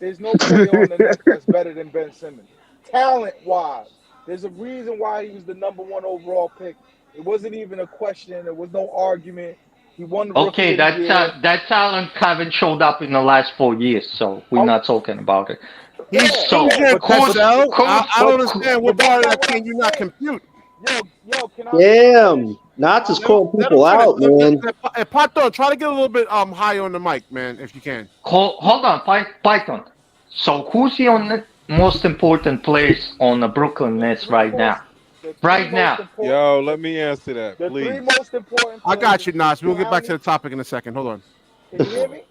there's no player on the Nets that's better than Ben Simmons. Talent-wise, there's a reason why he was the number 1 overall pick. It wasn't even a question. There was no argument. He won the Okay, that talent haven't showed up in the last 4 years, so we're not talking about it. I don't understand what part of that can you not compute. Yo, can I? Damn. Not just calling people out, man. Hey, Pato, try to get a little bit higher on the mic, man, if you can. Hold on, Python. So who's the most important players on the Brooklyn Nets right now? Right now. Yo, let me answer that, please. The 3 most important. I got you, Nas. We'll get back to the topic in a second. Hold on. Can you hear me?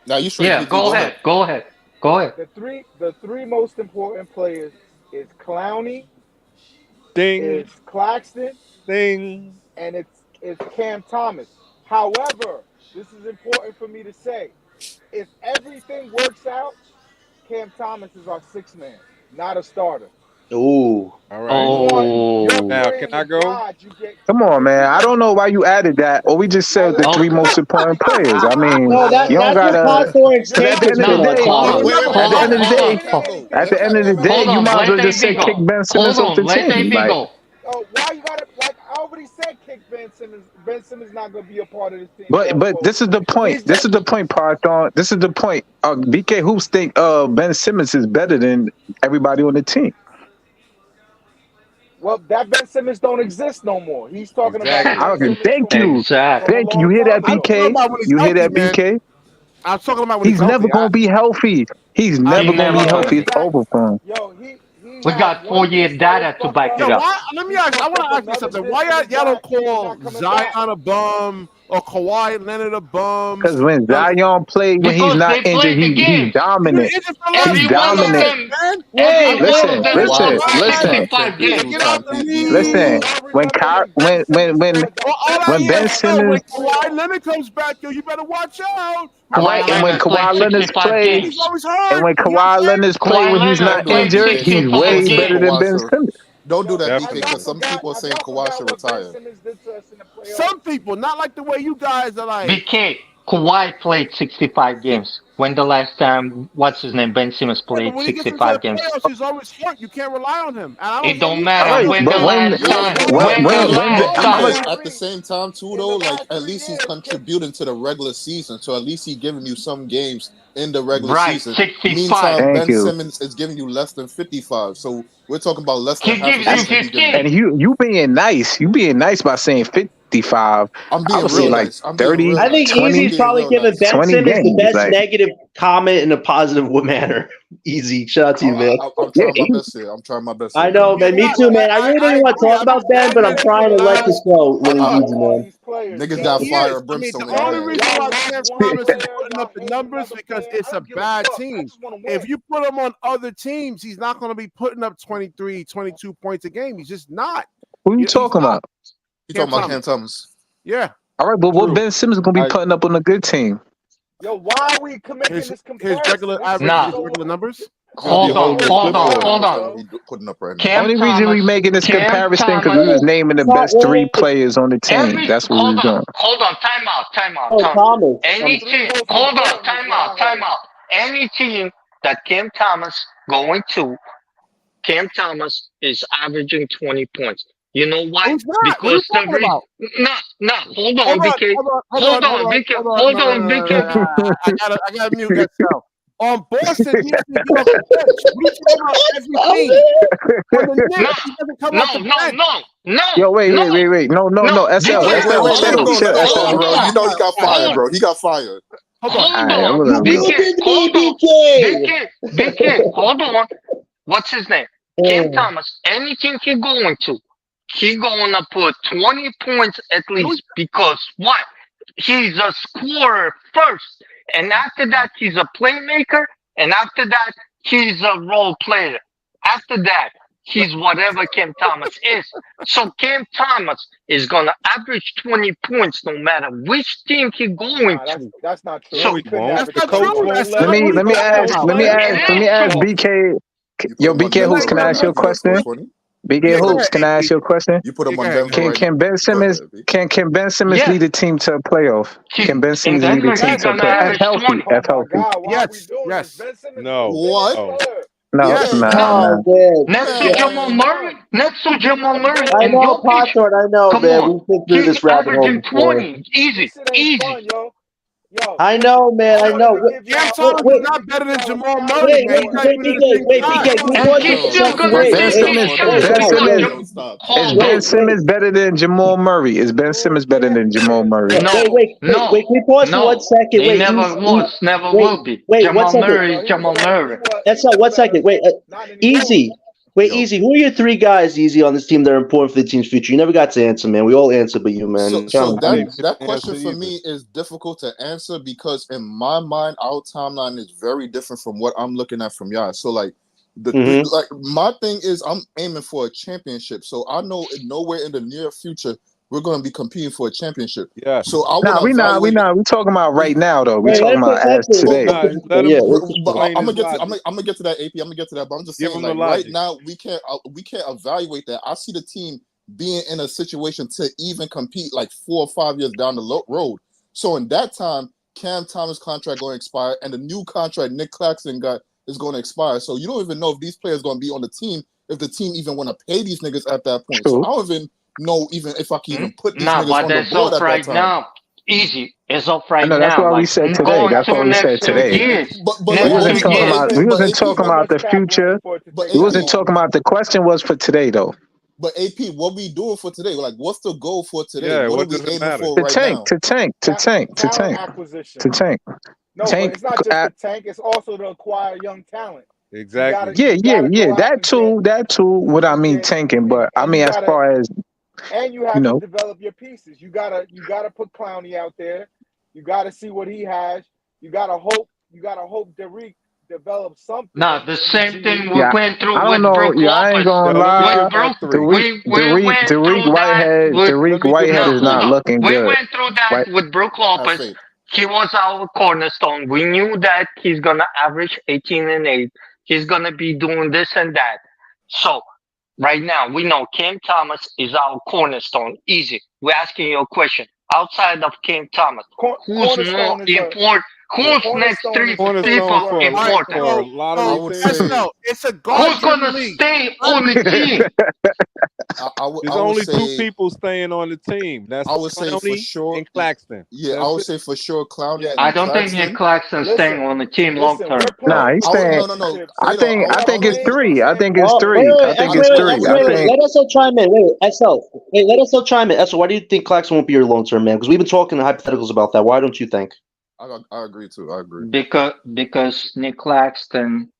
Now you straight. Yeah, go ahead. The three most important players is Clowney, Ding. it's Claxton, Ding. and it's Cam Thomas. However, this is important for me to say. If everything works out, Cam Thomas is our 6th man, not a starter. Ooh. All right. Now, can I go? Come on, man. I don't know why you added that, or we just said the 3 most important players. I mean, No, you don't gotta. At the end of the day, you might as well just say kick Ben Simmons off the team. Why you gotta, like, I already said kick Ben Simmons. Ben Simmons not gonna be a part of this team. But this is the point. This is the point, Parthon. This is the point. BK Hoops think Ben Simmons is better than everybody on the team. Well, that Ben Simmons don't exist no more. He's talking about. Thank you. Thank you. You hear that, BK? You hear that, BK? I'm talking about when he's never gonna be healthy. He's never gonna be healthy. It's over for him. Yo, we got 4 years data to back it up. Let me ask. I want to ask you something. Why y'all don't call Zion a bum or Kawhi Leonard a bum? Because when Zion plays, when he's not injured, he's dominant. He's dominant. Listen. When Ben Simmons, Kawhi Leonard comes back, yo, you better watch out. All right, and when Kawhi Leonard plays, when he's not injured, he's way better than Ben Simmons. Don't do that, BK, because some people are saying Kawhi should retire. Some people, not like the way you guys are like. BK, Kawhi played 65 games. When the last time, Ben Simmons played 65 games? Playoffs, he's always hurt. You can't rely on him. It don't matter when the last time. At the same time, too, though, like, at least he's contributing to the regular season. So at least he's giving you some games in the regular season. 65. Meantime, Ben Simmons is giving you less than 55. So we're talking about less than half. And you being nice. You being nice by saying 50. 65. I'm I being would real say like nice. I'm being 30, real I think nice. I'm 20, Easy's being probably real giving nice. Ben 20 Simmons the games. best Like, negative comment in a positive manner. Easy. Shout out to you, man. I'm yeah, trying my best here. I'm trying my best I here, know, bro. man. Me too, man. I really didn't want to agree. talk I'm about Ben, but I'm just trying to let this go when he's I, easy, all man. these players. niggas Yo. got He fire is. and I mean, the brimstone in their only hands. reason Y'all why love Cam one Thomas is player, putting y'all up the hate numbers another because player. it's I a don't give a bad fuck. I team. just want to If win. you put him on other teams, he's not going to be putting up 23, 22 points a game. He's just not. who you He's talking not. about? You Cam talking about Thomas. Cam Thomas? Yeah. All right, but what True. Ben Simmons gonna be I- putting up on a good team? Yo, why are we making His this comparison? regular This average, shit Nah. his so regular numbers. Gonna be Hold holding on. his clipboard. That's yo. what he putting up right now. Cam Only reason we Thomas. making this Cam comparison because Thomas. we was naming the best three players on the team. That's what we was doing. Hold on. Time out. Oh, Thomas. Any Three team. most Hold on. important is Time what I heard. out. Any team that Cam Thomas going to, Cam Thomas is averaging 20 points. You know why? Who's not? What are you Because the talking about? no. Hold on, BK. Hold on, BK. hold on. Hold No, on, BK. I gotta mute SL. On Boston, he has to get off the bench. We talking about every team. On the Knicks, he doesn't come off the bench. Yo, wait. No. SL, Wait, SL, let him go. chill, Let him SL. go, bro. You know he got fired, bro. He got fired. Hold on. All right, I'm gonna let him go. BK, hold on. What's his name? Cam Thomas. Any team he going to, he gonna put 20 points at least because what? He's a scorer first, and after that he's a playmaker, and after that he's a role player. After that he's whatever Cam Thomas is. So Cam Thomas is gonna average 20 points no matter which team he going to. That's not true. So He couldn't average The coach won't Let me ask BK. Yo, BK Hoops, can I ask you a question? BK Hoops, can I ask you a question? You put him on Denver right Can Ben Simmons can Ben Simmons lead the team to a playoff? Can Ben Simmons lead the team to a playoff? That's healthy. That's healthy. Yes. No. What? Oh. No, Yes. nah. Next to Jamal Murray. I and know, Jokic. Potsword. I know, Come man. on. We've been through He's this rabbit hole averaging before. 20. Easy. I know, man. I know. Cam Thomas is not better than Jamal Murray, man. He's not even in the same class. BK. Can you pause it for a second? Is Ben Simmons better than Jamal Murray? Is Ben Simmons better than Jamal Murray? Wait. Can we pause for 1 second? He Wait, never will be. Wait, 1 Jamal second. Murray is Jamal Murray. That's not 1 second. Wait, Easy. Wait, Easy. Who are your three guys, Easy, on this team that are important for the team's future? You never got to answer, man. We all answer, but you, man. So that question for me is difficult to answer because in my mind, our timeline is very different from what I'm looking at from y'all. So like like my thing is I'm aiming for a championship. So I know nowhere in the near future we're going to be competing for a championship. Yeah. So I we not. We talking about right now though. We talking about as today. I'm gonna get to that, AP. I'm gonna get to that, but I'm just saying, like right now, we can't evaluate that. I see the team being in a situation to even compete like 4 or 5 years down the road. So in that time, Cam Thomas' contract going to expire, and the new contract Nick Claxton got is going to expire. So you don't even know if these players going to be on the team, if the team even want to pay these niggas at that point. So I don't even know if I can even put these niggas on the board at that time. Now. Easy. It's off right now. That's what we said today. That's what we said today. We wasn't talking about the future. We wasn't talking about the question was for today though. But AP, what we doing for today? Like, what's the goal for today? Yeah, what are we aiming for right now? To tank. No, but it's not just the tank. It's also to acquire young talent. Exactly. Yeah. That too. What I mean tanking, but I mean as far as and you have to develop your pieces. You gotta put Clowney out there. You gotta see what he has. You gotta hope Derek develops something. Nah, the same thing we went through I don't with know. Brook Yeah, I ain't gonna lie. Derek Whitehead is not looking good. We went through that with Brook Lopez. He was our cornerstone. We knew that he's gonna average 18 and 8. He's gonna be doing this and that. So right now, we know Cam Thomas is our cornerstone. Easy. We're asking you a question. Outside of Cam Thomas, who's more important? Who's next three people important? For a lot of it's a who's gonna stay on the team? There's only two people staying on the team. That's I would say for Clowney sure and Claxton. Yeah, I would say for sure Clowney. I don't think Nick Claxton's staying on the team long term. Nah, he's saying. No. I think it's three. I think it's Well, three. I think it's three. Let us all chime in. Let us all chime in. SL, why do you think Claxton won't be your long-term man? Because we've been talking hypotheticals about that. Why don't you think? I agree too. I agree. Because Nick Claxton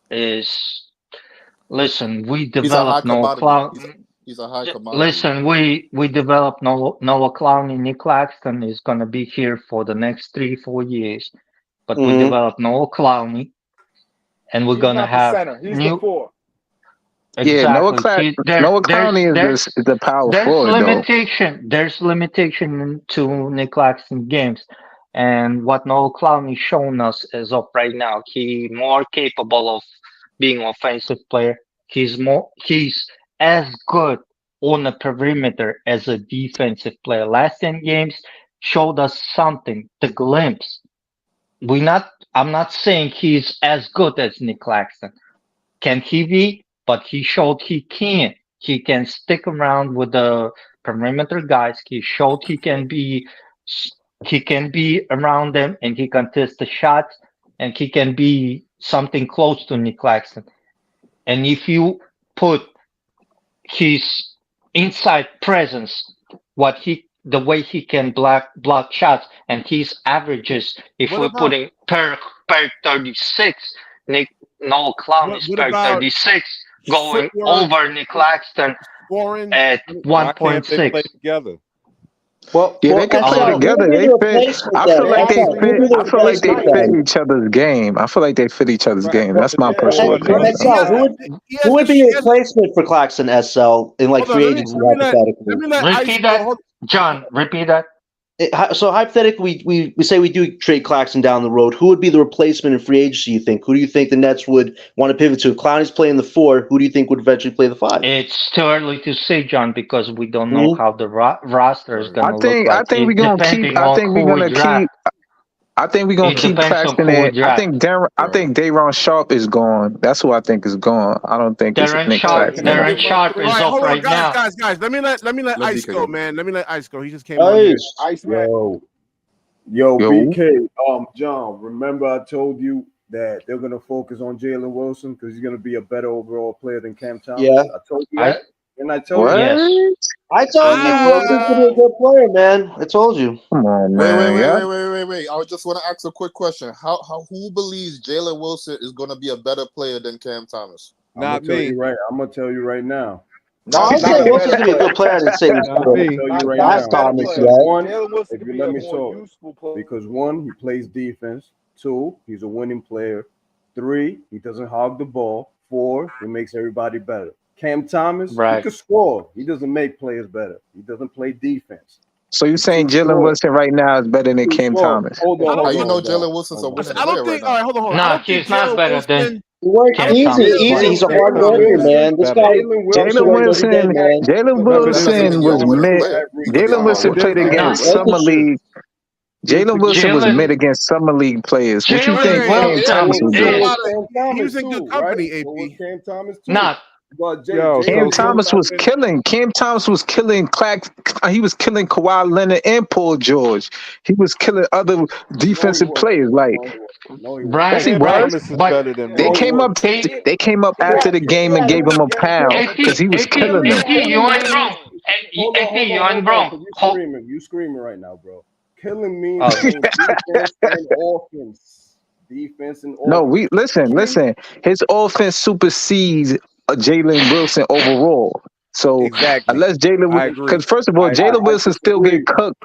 is. Listen, we developed Noah Clowney. He's a high commodity. Listen, we developed Noah Clowney. Nick Claxton is gonna be here for the next 3-4 years, but we developed Noah Clowney, and we're gonna have center. He's the 4. Exactly. Yeah, Noah Clowney is the power forward. There's limitation to Nick Claxton games, and what Noah Clowney shown us as of right now, he more capable of being offensive player. He's as good on the perimeter as a defensive player. Last 10 games showed us something, the glimpse. I'm not saying he's as good as Nick Claxton. Can he be? But he showed he can. He can stick around with the perimeter guys. He showed he can be around them, and he can test the shots, and he can be something close to Nick Claxton. And if you put his inside presence, the way he can block shots, and his averages, if we're putting per 36, Noah Clowney's per 36 going over Nick Claxton at 1.6 together. Well, they can play together. They fit. I feel like they fit. I feel like they fit each other's game. I feel like they fit each other's game. That's my personal opinion. Who would be your replacement for Claxton, SL, in like free agency? Repeat that, John. Repeat that. So hypothetically, we say we do trade Claxton down the road. Who would be the replacement in free agency, you think? Who do you think the Nets would want to pivot to? If Clowney's playing the 4, who do you think would eventually play the 5? It's too early to say, John, because we don't know how the roster is going to look like. I think we're going to keep. I think we're going to keep. I think we're gonna keep Claxton in. I think Day'Ron Sharpe is gone. That's who I think is gone. I don't think it's Nick Claxton. Darren Sharp is up right now. Guys, let me let Ice go, man. Let me let Ice go. He just came on here. Ice man. Yo, BK. John, remember I told you that they're gonna focus on Jalen Wilson because he's gonna be a better overall player than Cam Thomas. Yeah, I told you that. And I told you. Yes. I told you Wilson's gonna be a good player, man. I told you. Come on, man. Wait. I just want to ask a quick question. Who believes Jalen Wilson is going to be a better player than Cam Thomas? Not me. I'm gonna tell you right now. No, I said Wilson's gonna be a good player. I didn't say he's good. Last time, if you let me solve, because 1, he plays defense. 2, he's a winning player. 3, he doesn't hog the ball. 4, he makes everybody better. Cam Thomas, he can score. He doesn't make players better. He doesn't play defense. So you're saying Jalen Wilson right now is better than Cam Thomas? Hold on, you know Jalen Wilson's a winning player right now. All right, hold on. No, he's not better than. He works easy. He's a hard worker, man. This guy, Jalen Wilson was mid. Jalen Wilson played against Summer League. Jalen Wilson was mid against Summer League players. What you think Cam Thomas was doing? He was in good company, AP. Cam Thomas too. Not. Cam Thomas was killing. Cam Thomas was killing he was killing Kawhi Leonard and Paul George. He was killing other defensive players. Like, yes, he was. But they came up after the game and gave him a pound because he was killing them. You ain't wrong. You ain't wrong. You screaming right now, bro. Killing me defense and offense. Defense and offense. No, listen. His offense supersedes Jalen Wilson overall. So unless Jalen, because first of all, Jalen Wilson still get cooked.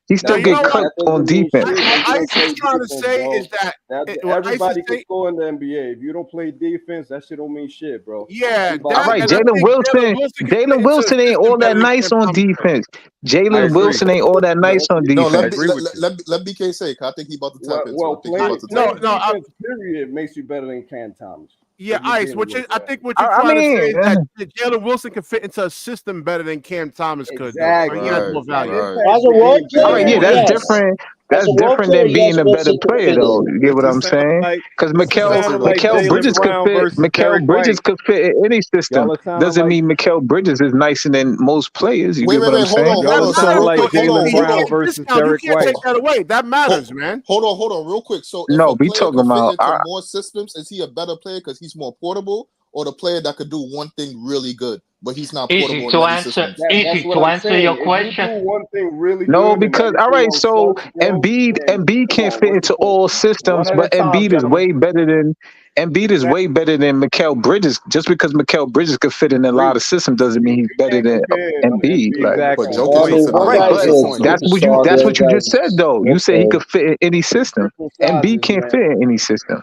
He still get cooked on defense. What I'm trying to say is that everybody can score in the NBA. If you don't play defense, that shit don't mean shit, bro. Yeah, all right. Jalen Wilson ain't all that nice on defense. Jalen Wilson ain't all that nice on defense. Let BK say, I think he about to tap into. Period makes you better than Cam Thomas. Yeah, Ice. I think what you're trying to say is that Jalen Wilson can fit into a system better than Cam Thomas could. Exactly. He has more value. All right, yeah, that's different. That's different than being a better player, though. You get what I'm saying? Because Mikal Bridges could fit. Mikal Bridges could fit in any system. Doesn't mean Mikal Bridges is nicer than most players. You get what I'm saying? Hold on. You can't take that away. That matters, man. Hold on, real quick. So if no, a we player talking could fit about into more systems, is he a better player because he's more portable, or the player that could do one thing really good, but he's not portable Easy in to many answer. systems? Easy to answer your question. If you do one thing really no, good, because all right, so Embiid can't fit into all systems, One at a but time, Embiid is gentlemen. way better than Mikal Bridges. Just because Mikal Bridges could fit in a lot of systems doesn't mean he's better than Embiid. Like, But Jokic fits in a right, lot of but systems. that's what you just said, though. You said he could fit in any system. Embiid can't fit in any system.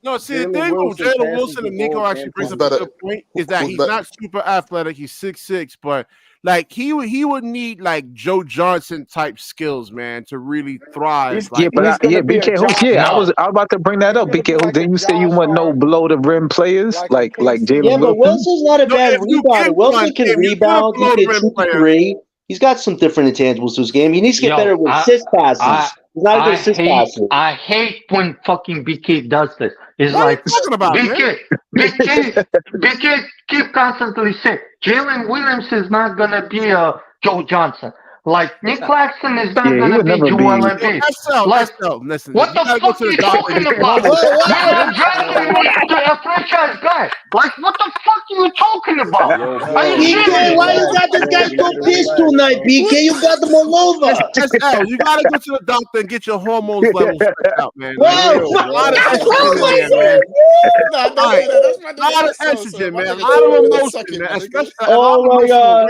No, see, the thing with Jalen Wilson and Nico actually brings up a good point is that he's not super athletic. He's 6'6", but like he would need like Joe Johnson type skills, man, to really thrive. Yeah, but BK Hoops. Yeah, I was about to bring that up. BK Hoops. Then you say you want no below the rim players like Jalen Wilson. Yeah, but Wilson's not a bad rebounder. Wilson can rebound. He can shoot the three. He's got some different intangibles to his game. He needs to get better with assist passes. He's not a good assist passer. I hate when fucking BK does this. It's what like are you talking about, BK keep constantly saying Jalen Williams is not gonna be a Joe Johnson. Like Nick Claxton is not gonna be Joel Embiid. Listen, what the fuck are you talking about? We're drafting a franchise guy. Like what the fuck are you talking about? BK, why you got this guy so pissed tonight, BK? You got them all over. SL, you gotta go to the doctor and get your hormones levels checked out, man. Whoa. A lot of estrogen in there, man. A lot of estrogen, man. A lot of emotion, man. Especially oh my God.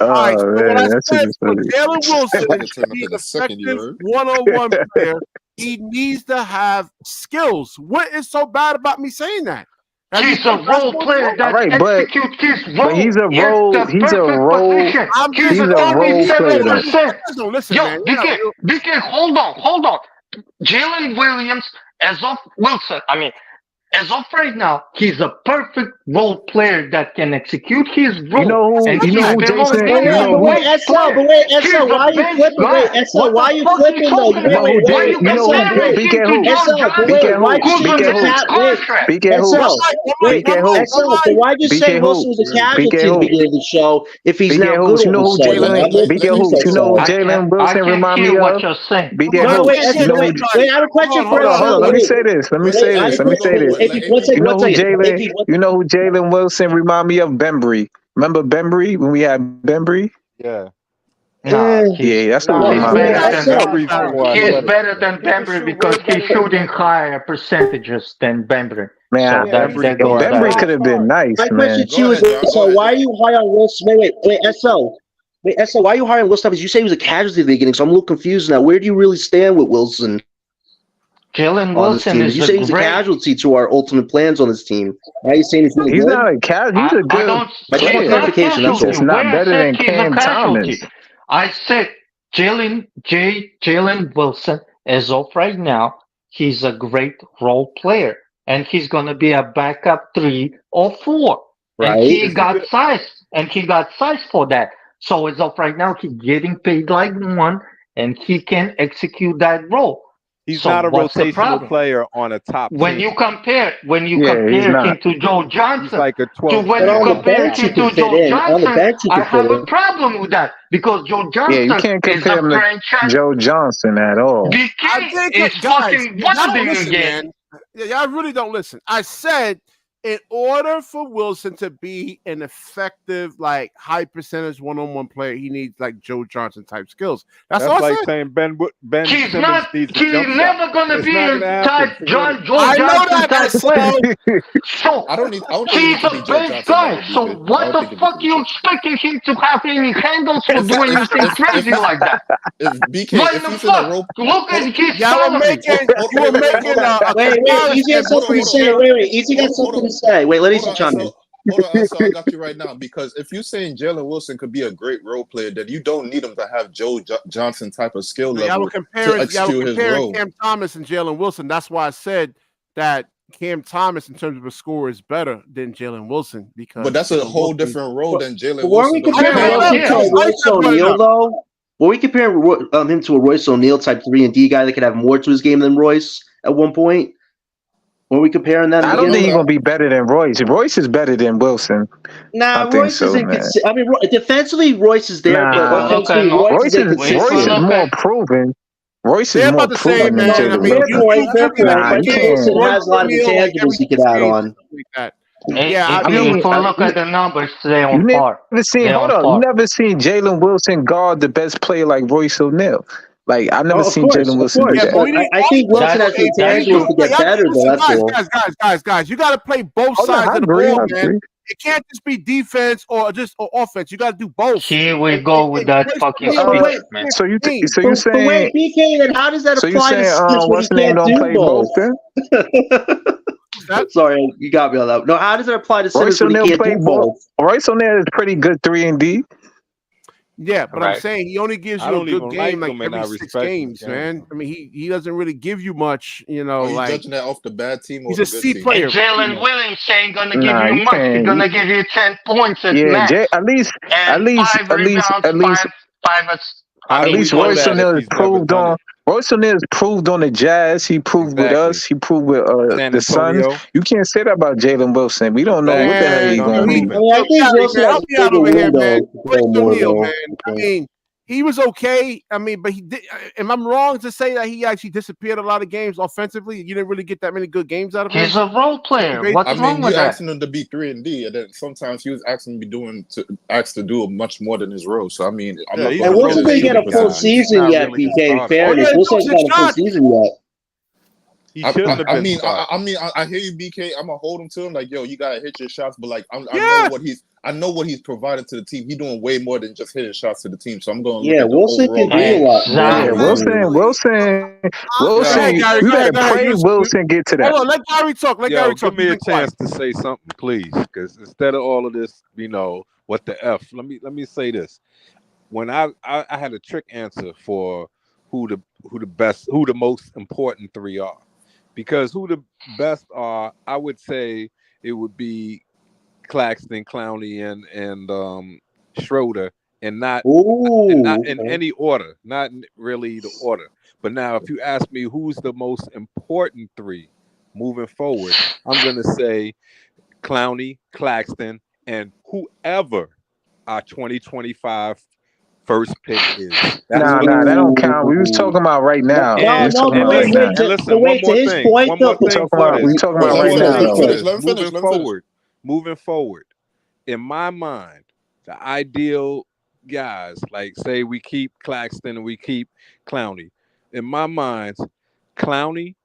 All right, so what I said for Jalen Wilson to be an effective one-on-one player, he needs to have skills. What is so bad about me saying that? He's a role player that executes his role. But he's a role player. He's a role player. Listen, man. BK, hold on. Jalen Williams, as of right now, he's a perfect role player that can execute his role. You know who Jason? Wait, SL, why are you flipping? Wait, SL, why are you flipping though? Why you say Wilson was a casualty at the beginning of the show if he's now good? You know who Jalen Wilson remind me of? Wait, I have a question for you. Hold on, let me say this. You know who Jalen Wilson remind me of? Bembry. Remember Bembry when we had Bembry? Yeah. Yeah, that's what he's better than Bembry because he's shooting higher percentages than Bembry. Man, Bembry could have been nice. My question to you is: so why are you high on Wilson? Wait, SL. Wait, SL, why are you high on Wilson? Because you say he was a casualty at the beginning, so I'm a little confused now. Where do you really stand with Wilson? Jalen Wilson is you say he's a casualty to our ultimate plans on this team. Why are you saying he's really good? Not a casualty. He's a good. I just want clarification. That's all. It's not better than Cam Thomas. I said Jalen Wilson, as of right now, he's a great role player, and he's going to be a backup 3 or 4. Right. And he got size for that. So as of right now, he's getting paid like one, and he can execute that role. He's not a rotational player on a top team. When you compare him to Joe Johnson, like a 12. When you compare him to Joe Johnson, I have a problem with that because Joe Johnson you can't compare him to Joe Johnson at all. BK is fucking wondering again. Y'all really don't listen. I said in order for Wilson to be an effective, like high percentage one-on-one player, he needs like Joe Johnson type skills. That's all like I said. saying Ben he's Simmons he's never gonna be a type Joe Johnson type player. So I don't need he's a best guy. So what the fuck you expecting him to have any handles for doing anything crazy like that? If BK, what the fuck? Look at his salary. Wait, Easy got something to say. Wait, Easy got something to say. Wait, let Easy chime in. Hold on, so I got you right now because if you're saying Jalen Wilson could be a great role player, then you don't need him to have Joe Johnson type of skill level to execute his role. Cam Thomas and Jalen Wilson. That's why I said that Cam Thomas, in terms of a score, is better than Jalen Wilson because. But that's a whole different role than Jalen Wilson. Weren't we comparing Wilson to O'Neal though? Well, we compare him to a Royce O'Neal type 3-and-D guy that could have more to his game than Royce at one point. Were we comparing that? I don't think he's gonna be better than Royce. Royce is better than Wilson. Nah, Royce isn't. I mean, defensively, Royce is there, but offensively, Royce is more proven. Royce is more proven than Jalen Fair Wilson. point. But Wilson has a lot of intangibles he could add on. Yeah, if we look at the numbers, they on par. You never seen Jalen Wilson guard the best player like Royce O'Neal. Like I never seen Jalen Wilson do that. I think Wilson has the intangibles to get better, though. That's all. Guys, you got to play both sides of the ball, man. It can't just be defense or offense. You got to do both. Here we go with that fucking speech, man. So you saying? Wait, BK, then how does that apply to skills when you can't do both? Sorry, you got me on that. No, how does it apply to Simmons when he can't do both? Royce O'Neal is pretty good 3-and-D. Yeah, but I'm saying he only gives you a good game like every 6 games, man. I mean, he doesn't really give you much, you know. He's like judging that off the bad team. He's a C player. Jalen Williams ain't gonna give you much. He's gonna give you 10 points at max. At least Royce O'Neal is proved on. Royce O'Neal is proved on the Jazz. He proved with us. He proved with the Suns. You can't say that about Jalen Wilson. We don't know what the hell he's going to be. I think Wilson has a bigger window. I mean, he was okay. I mean, but he did. Am I wrong to say that he actually disappeared a lot of games offensively? You didn't really get that many good games out of him. He's a role player. What's wrong with that? You're asking him to be 3-and-D, and then sometimes he was asking him to do much more than his role. So I mean, Wilson didn't get a full season yet. BK, fairness, Wilson's got a full season yet. I hear you, BK. I'm gonna hold him to him. Like, yo, you gotta hit your shots, but like, I know what he's providing to the team. He's doing way more than just hitting shots to the team. So I'm going. Wilson can do a lot. Wilson. You gotta pray Wilson get to that. Hold on, let Gary talk. Give me a chance to say something, please, because instead of all of this, what the F? Let me say this. When I had a trick answer for who the most important 3 are. Because who the best are, I would say it would be Claxton, Clowney, and Schroeder, and not in any order, not really the order. But now, if you ask me who's the most important 3 moving forward, I'm gonna say Clowney, Claxton, and whoever our 2025 first pick is. Nah, that don't count. We was talking about right now. Wait. To his point, we talking about right now. Moving forward, in my mind, the ideal guys, like say we keep Claxton and we keep Clowney. In my mind, Clowney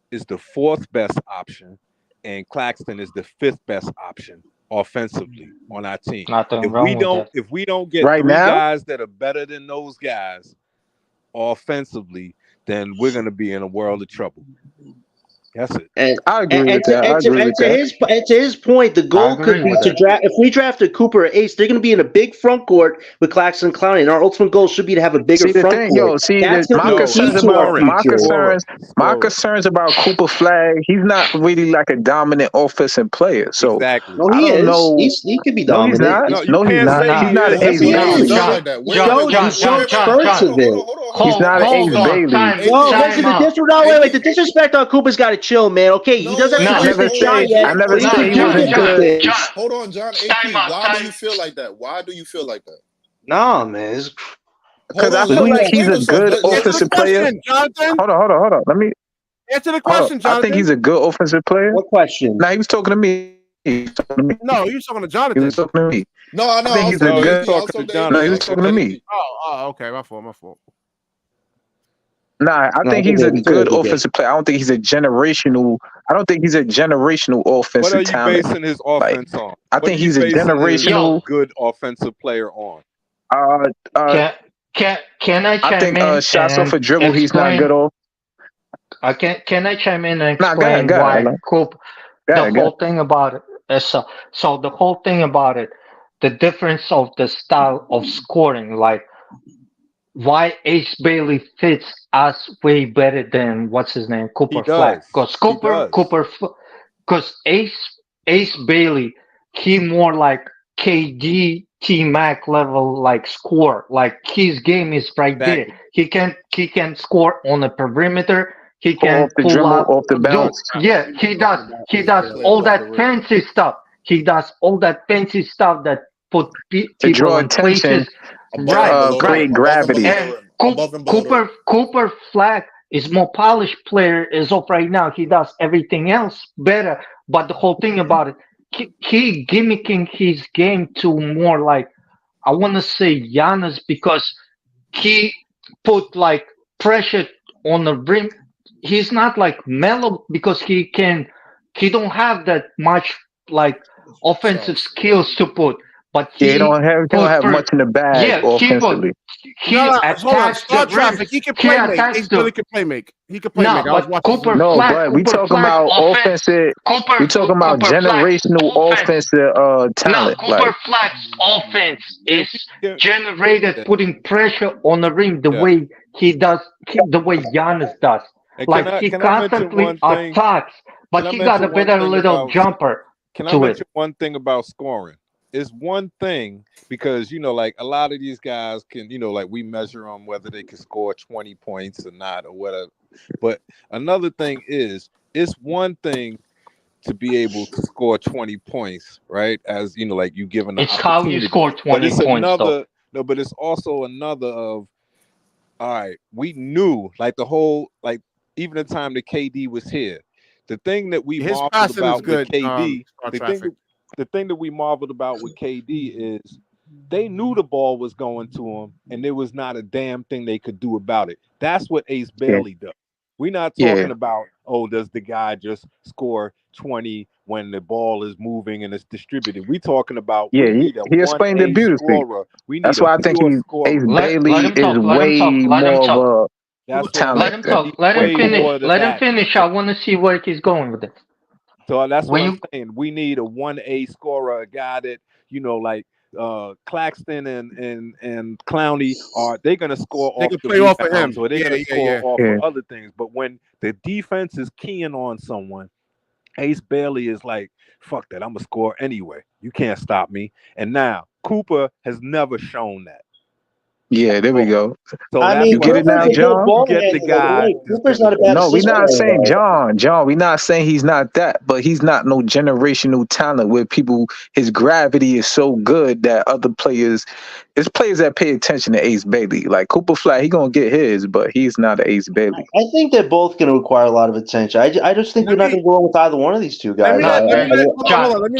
is the 4th best option, and Claxton is the 5th best option offensively on our team. If we don't get 3 guys that are better than those guys offensively, then we're going to be in a world of trouble. That's it. And I agree with that. And to his point, the goal could be to draft. If we drafted Cooper or Ace, they're going to be in a big front court with Claxton and Clowney, and our ultimate goal should be to have a bigger front court. My concerns about Cooper Flag. He's not really like a dominant offensive player. So no, he is. He could be dominant. No, he's not. He's not an Ace Bailey. He's not an Ace Bailey. No, listen, the disrespect on Cooper's got to chill, man. Okay, he doesn't have a shot yet. I never said he wasn't good. Hold on, John. Why do you feel like that? Nah, man. Because I feel like he's a good offensive player. Hold on. Let me answer the question, Jonathan. I think he's a good offensive player. What question? Nah, he was talking to me. No, he was talking to Jonathan. He was talking to me. No, I know. I think he's a good. No, he was talking to me. Oh, okay. My fault. Nah, I think he's a good offensive player. I don't think he's a generational. Offensive talent. What are you basing his offense on? I think he's a generational good offensive player on. Can I chime in? Shots off a dribble, he's not good off. Can I chime in and explain why Cooper? The whole thing about it. So the whole thing about it, the difference of the style of scoring, like why Ace Bailey fits us way better than what's his name, Cooper Flag. Because Ace Bailey, he more like KD T-Mac level like score. Like his game is right there. He can score on the perimeter. He can off the pull dribble, up. off the bounce. Yeah, he does. He does all that fancy stuff. He does all that fancy stuff that put To people draw in attention, places. Right. create gravity. And Cooper Flag is more polished player as of right now. He does everything else better. But the whole thing about it, he gimmicking his game to more like, I want to say Giannis, because he put like pressure on the rim. He's not like mellow because he don't have that much like offensive skills to put. But he don't have much in the bag offensively. He attacks Star the Traffic. rim. He can play make. He really can play make. He can play make. I was watching. But we talking about offensive. We talking about generational offensive talent. No, Cooper Flack's offense is generated putting pressure on the rim the way he does, the way Giannis does. Like he constantly attacks, but he got a better little jumper. Can I mention one thing about scoring? It's one thing because, like a lot of these guys can, like we measure them whether they can score 20 points or not or whatever. But another thing is, it's one thing to be able to score 20 points, right? As, like you given the opportunity. How you score 20 points, No, but it's also another of, all right, we knew like the whole, like even the time that KD was here, the thing that we marveled about with KD, the thing that we marveled about with KD is they knew the ball was going to him and there was not a damn thing they could do about it. That's what Ace Bailey does. We're not talking about, does the guy just score 20 when the ball is moving and it's distributed? We're talking about he explained it beautifully. That's why I think Ace Bailey is way more of a talent. Let him talk. Let him finish. I want to see where he's going with it. So that's what I'm saying. We need a 1A scorer, a guy that, like Claxton and Clowney they're gonna score off the play off of him. or they're gonna score off of other things. But when the defense is keying on someone, Ace Bailey is like, fuck that, I'm gonna score anyway. You can't stop me. And now Cooper has never shown that. Yeah, there we go. So I mean, you get it now, John. You get the guy. Cooper's not a bad No, we're not saying player. John. We're not saying he's not that, but he's not no generational talent where his gravity is so good that other players, it's players that pay attention to Ace Bailey. Like Cooper Flag, he gonna get his, but he's not an Ace Bailey. I think they're both going to require a lot of attention. I just think we're not going to go wrong with either one of these two guys. Hold on, let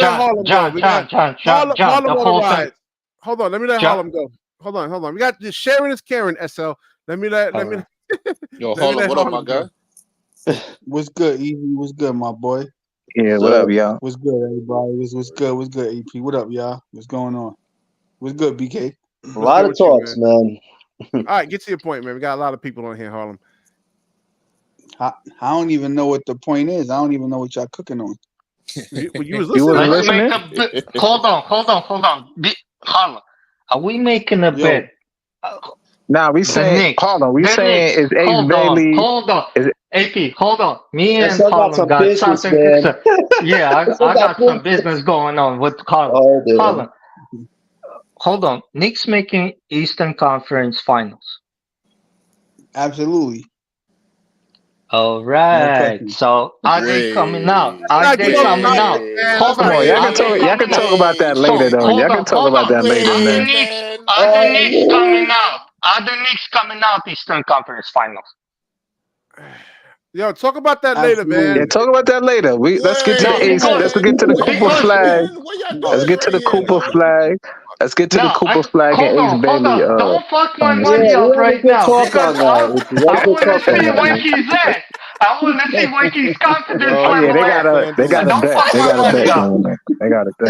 me let Harlem go. Hold on. We got just sharing is caring, SL. Let me. Yo, Harlem, what up, my guy? What's good, Easy? What's good, my boy? Yeah, what up, y'all? What's good, everybody? What's good? What's good, EP? What up, y'all? What's going on? What's good, BK? A lot of talks, man. All right, get to your point, man. We got a lot of people on here, Harlem. I don't even know what the point is. I don't even know what y'all cooking on. You was listening. Hold on. Harlem, are we making a bet? Nah, we saying, hold on. We saying is Ace Bailey. Hold on. AP, hold on. Me and Harlem got something. Yeah, I got some business going on with Harlem. Harlem, hold on. Knicks making Eastern Conference Finals. Absolutely. All right. No, so are they coming out? Are they coming out? Hold on. Y'all can talk about that later, though. Y'all can talk about that later, man. Are the Knicks coming out? Are the Knicks coming out Eastern Conference Finals? Yo, talk about that later, man. Yeah, talk about that later. Let's get to the Ace. Let's get to the Cooper Flag. Let's get to the Cooper Flag. Let's get to the Cooper Flag and Ace Bailey. Don't fuck my money up right now. I want to see where he's at. I want to see where he's confident. Oh yeah, they got a bet. They got a bet going there. They got a bet.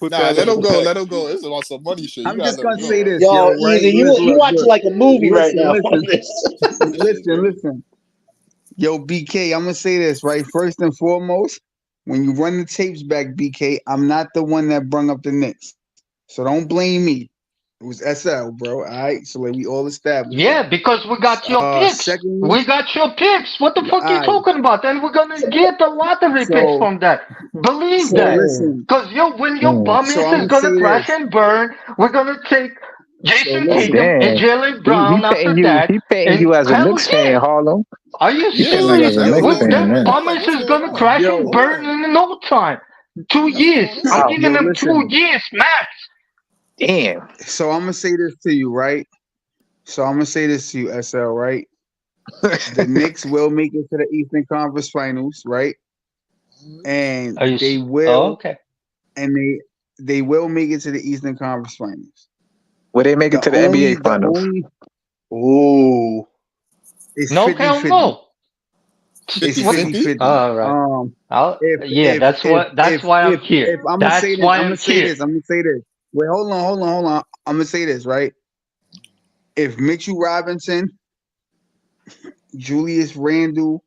Nah, let him go. Let him go. This is on some money shit. I'm just gonna say this, yo. You watching like a movie right now. Listen. Yo, BK, I'm gonna say this right. First and foremost, when you run the tapes back, BK, I'm not the one that brung up the Knicks, so don't blame me. was SL, bro. All right, so like we all established. Yeah, because we got your picks. Secondly, We got your picks. What the fuck you right. talking about? And we're gonna get the lottery picks from that. Believe that. Listen, Because when your bum so is gonna crash and burn, we're gonna take Jason Tatum and Jalen Brown after that. He paying And you as a hell Knicks yeah. fan, Harlem. Are you He paying you as serious? a Knicks fan, That man. pumice is gonna crash and burn in no time. 2 years. I'm giving them 2 years max. Damn. So I'm gonna say this to you, right? So I'm gonna say this to you, SL, right? The Knicks will make it to the Eastern Conference Finals, right? And they will. Okay. And they will make it to the Eastern Conference Finals. Will they make it to the NBA Finals? Ooh. It's No, 50-50. hell no. It's 50-50. All right. That's why I'm here. If I'm gonna say this, I'm gonna say this. Wait, hold on. I'm gonna say this, right? If Mitchell Robinson, Julius Randle,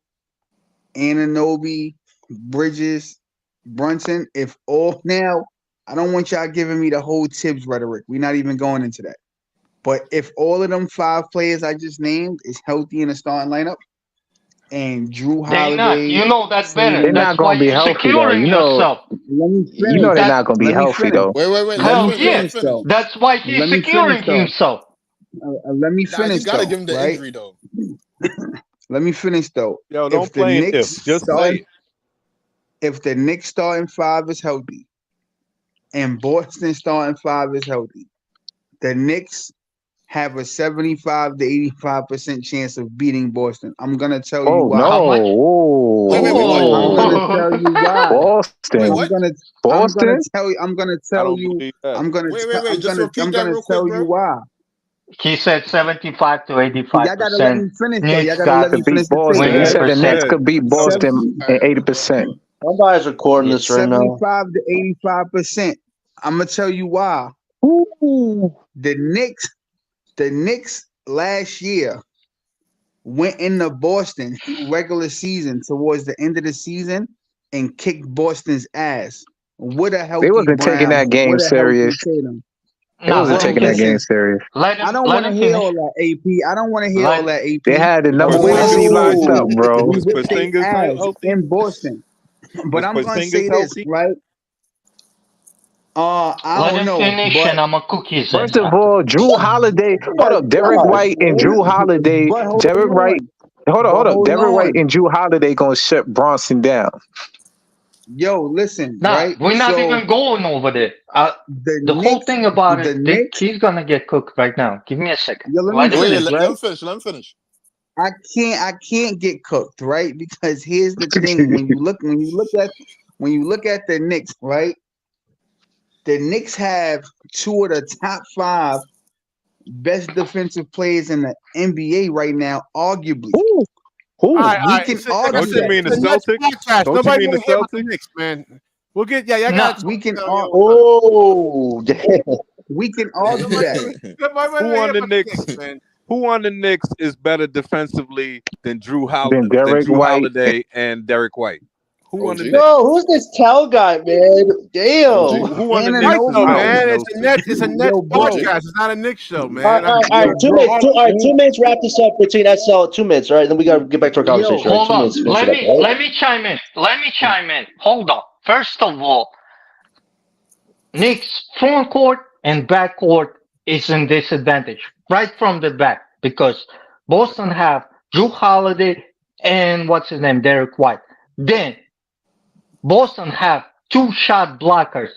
Anunoby, Bridges, Brunson, if all now, I don't want y'all giving me the whole Tibbs rhetoric. We're not even going into that. But if all of them 5 players I just named is healthy in the starting lineup, and Drew Holiday, they're not. You know that better. They're That's not why gonna be you're healthy though. securing You know, yourself. let me finish. You know they're not gonna be healthy though. Wait. Hell yeah. That's why he's securing himself. Let me finish. You gotta though, give him the right? injury though. Let me finish though. Yo, don't play it. Just say it. If the Knicks starting 5 is healthy, and Boston starting 5 is healthy, the Knicks have a 75 to 85% chance of beating Boston. I'm gonna tell you why. No. I'm gonna tell you why. Boston. I'm gonna tell you why. He said 75 to 85%. Y'all gotta let me finish though. Y'all gotta let me finish beat Boston. He said the Knicks could beat Boston at 80%. Somebody's recording this right now. 75 to 85%. I'm gonna tell you why. Ooh. The Knicks last year went into Boston regular season towards the end of the season and kicked Boston's ass. With a healthy They wasn't taking that game serious. They wasn't taking that game serious. I don't want to hear all that, AP. I don't want to hear all that, AP. They had the number 1 seed locked up, bro. We whipped their ass in Boston. But I'm going to say this, right? I don't know. Finish and I'm a cookie. First of all, Drew Holiday. Hold up, Derek White and Drew Holiday. Derek White. Hold up. Derek White and Drew Holiday gonna shut Bronson down. Yo, listen. Nah, right? we're not even going over there. The whole thing about it, he's gonna get cooked right now. Give me a second. Yo, let him finish. I can't get cooked, right? Because here's the thing: when you look at the Knicks, right? The Knicks have 2 of the top 5 best defensive players in the NBA right now, arguably. Who? We can argue. Don't you mean the Celtics? Don't you mean the Celtics? Knicks, man. We'll get got. We can. Oh, we can argue that. Who on the Knicks is better defensively than Drew Holiday? Than Derek White. Holiday and Derek White. Who on the Knicks? No, who's this Cal guy, man? Damn. Who on the Knicks? No, man. It's a Nets podcast. It's not a Knicks show, man. All right, 2 minutes. 2 minutes. Wrap this up between SL. 2 minutes, right? Then we gotta get back to our conversation. Hold on. 2 minutes. Let me chime in. Hold on. First of all, Knicks front court and back court is in disadvantage right from the back because Boston have Drew Holiday and Derek White. Then Boston have 2 shot blockers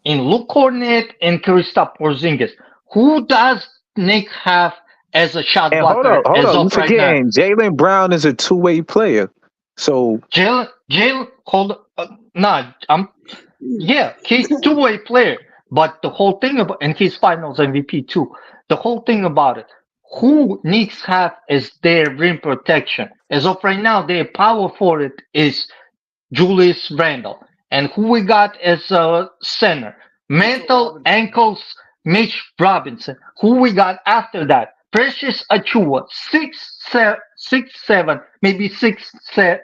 in Luke Kornet and Kristaps Porzingis. Who does Nick have as a shot blocker? Hold on. Again, Jaylen Brown is a 2-way player. So Jaylen, hold on. He's a 2-way player. But the whole thing about, and he's Finals MVP too. The whole thing about it, who Knicks have as their rim protection? As of right now, their power forward is Julius Randle. And who we got as a center? Mental ankles, Mitch Robinson. Who we got after that? Precious Achua, 6'7", maybe 6'8".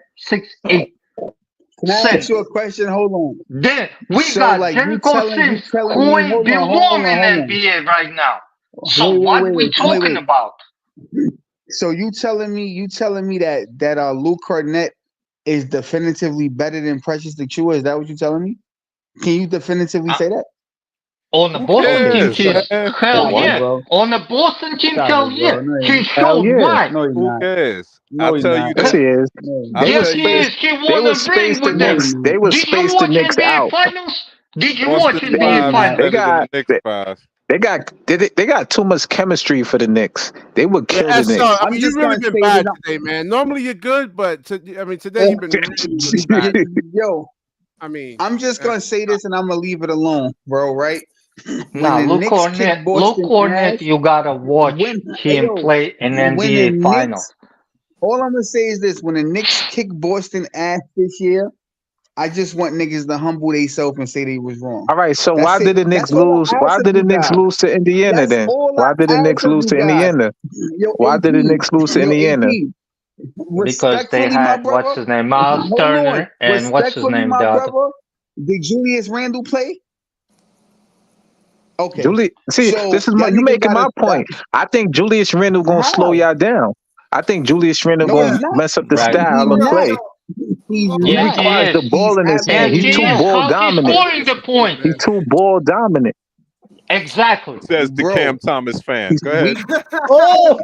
Can I ask you a question? Hold on. Then we got Jericho Sims, who ain't belong in NBA right now. So what we talking about? So you telling me that Luke Cornett is definitively better than Precious Achua? Is that what you're telling me? Can you definitively say that? On the Boston team, hell yeah. Bro. On the Boston team, Stop hell it, yeah. bro. No, He Hell showed yeah. why. No, he's Who not. cares? No, I'll he's tell not. you Yes, this. he is. No, he's They not. were Yes, he is. spaced. He They were won a ring spaced the with them. Knicks. They were Did you spaced the watch Knicks NBA out. Finals? Did you watch Boston NBA 5 is Finals? They better than got the Knicks 5. they got too much chemistry for the Knicks. They would Yeah, kill the SL, Knicks. I I'm mean, just you've really gonna been say bad this. today, man. Normally you're good, but today you've been really bad. Yo, I mean, I'm just gonna say this and I'm gonna leave it alone, bro. Right? When Now, the Knicks kick Luke Boston Cornett, ass, you gotta watch him play in when the NBA Finals. Knicks, all I'm gonna say is this: when the Knicks kick Boston ass this year, I just want niggas to humble themselves and say they was wrong. All right, so That's why it. did the Knicks That's all lose? I Why ask of did the you Knicks guys. lose to Indiana That's then? all Why did I the ask Knicks of lose you to guys. Indiana? Yo, Why did the Knicks lose to yo, Indiana? AP, Because they respectfully, my had, brother. what's his name, Miles Hold on. Turner, and what's his Respectfully, name, my the other. brother. Did Julius Randle play? Okay. Julie, see, So this is y'all you niggas making gotta my stop. point. I think Julius Randle gonna slow y'all down. I think Julius Randle No, he's gonna not. mess up the Right. style of He's not. play. He's He Yes, not. he requires the is. ball in his hand. Yes, He's he too is. ball How's he dominant. scoring the points? He's too ball dominant. Exactly. Says the Bro, Cam Thomas fan. Go ahead. Oh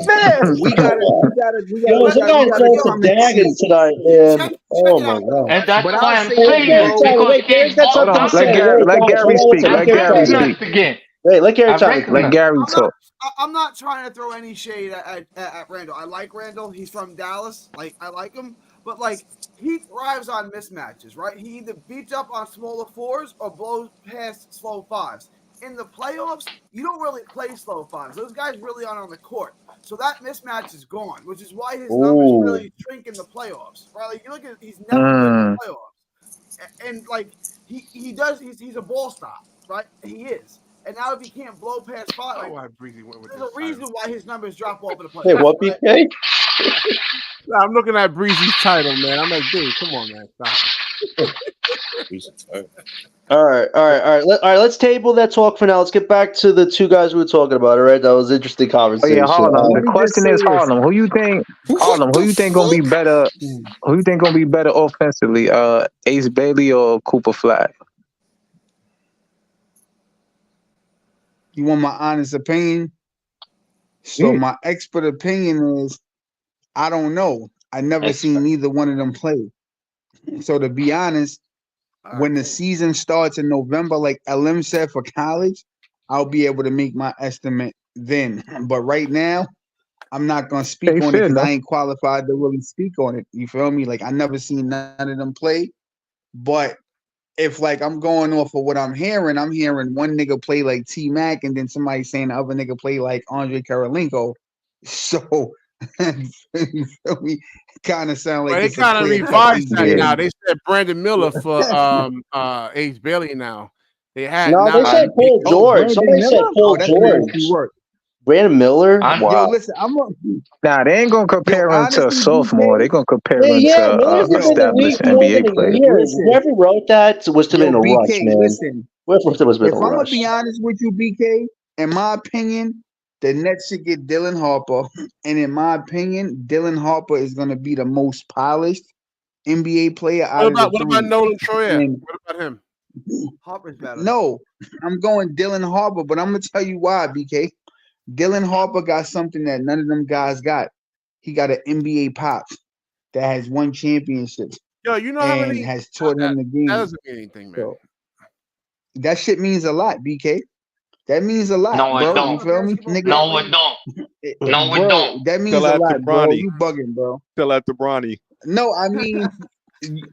man! we gotta Yo, this guy's throwing some come and daggers see. tonight, man. Oh my god. And that's But why I'll I'm say Wait, saying this, it, bro. because Gary's he's got ball Hold on, something to say. dominant. let Gary speak. I Let Gary speak. recognized again. Wait, let Gary I talk. Let recognize. Gary talk. I'm not trying to throw any shade at Randall. I like Randall. He's from Dallas. Like, I like him. But, like, he thrives on mismatches, right? He either beats up on smaller fours or blows past slow fives. In the playoffs, you don't really play slow fives. Those guys really aren't on the court. So that mismatch is gone, which is why his numbers really shrink in the playoffs. Right? Like, you look at, he's never good in the playoffs. And like, he's a ball stop, right? He is. And now if he can't blow past five, like, there's a reason why his numbers drop off in the playoffs. Hey, what, BK? I'm looking at Breezy's title, man. I'm like, dude, come on, man. All right. Let's table that talk for now. Let's get back to the two guys we were talking about. All right, that was an interesting Oh conversation. yeah, Harlem. Let The me just question say is this. Harlem. Who you think gonna be better? Who you think gonna be better offensively? Ace Bailey or Cooper Flag? You want my honest opinion? So Yeah. my expert opinion is I don't know. I never seen neither one of them play. So to be honest, when the season starts in November, like LM said for college, I'll be able to make my estimate then. But right now, I'm not gonna speak Hey, on it fair because enough. I ain't qualified to really speak on it. You feel me? Like I never seen none of them play. But if like I'm going off of what I'm hearing one nigga play like T Mac and then somebody saying the other nigga play like Andre Karolinko. So you feel me? Kind of sound like Well, they it's a kind of clear cut revised Ace that Bailey. now. They said Brandon Miller for Ace Bailey now. They had No, they said Paul George. Somebody said Paul that's George. nasty work. Brandon Miller. Wow. Yo, listen, I'm a, Nah, they ain't gonna compare him to a honestly, sophomore. BK, They gonna compare him Yeah, to Miller's been in the league established for more than NBA a player. year. listen, Whoever wrote that must have been in a rush, BK, man. listen. Whoever must have been If in a I'm gonna rush. be honest with you, BK, in my opinion, the Nets should get Dylan Harper, and in my opinion, Dylan Harper is gonna be the most polished NBA player out of the What three. about Nolan Troyer? And What about him? Harper's better. no, I'm going Dylan Harper, but I'm gonna tell you why, BK. Dylan Harper got something that none of them guys got. He got an NBA pop that has won championships Yo, you know how and many? has taught him the That game. doesn't mean anything, man. So that shit means a lot, BK. That means a lot, No, it bro. don't. You feel me, nigga? No, it don't. No, it Bro, don't. that means Tell a that to lot, bro. Bronny. You bugging, bro. Tell that to Bronny. No, I mean, you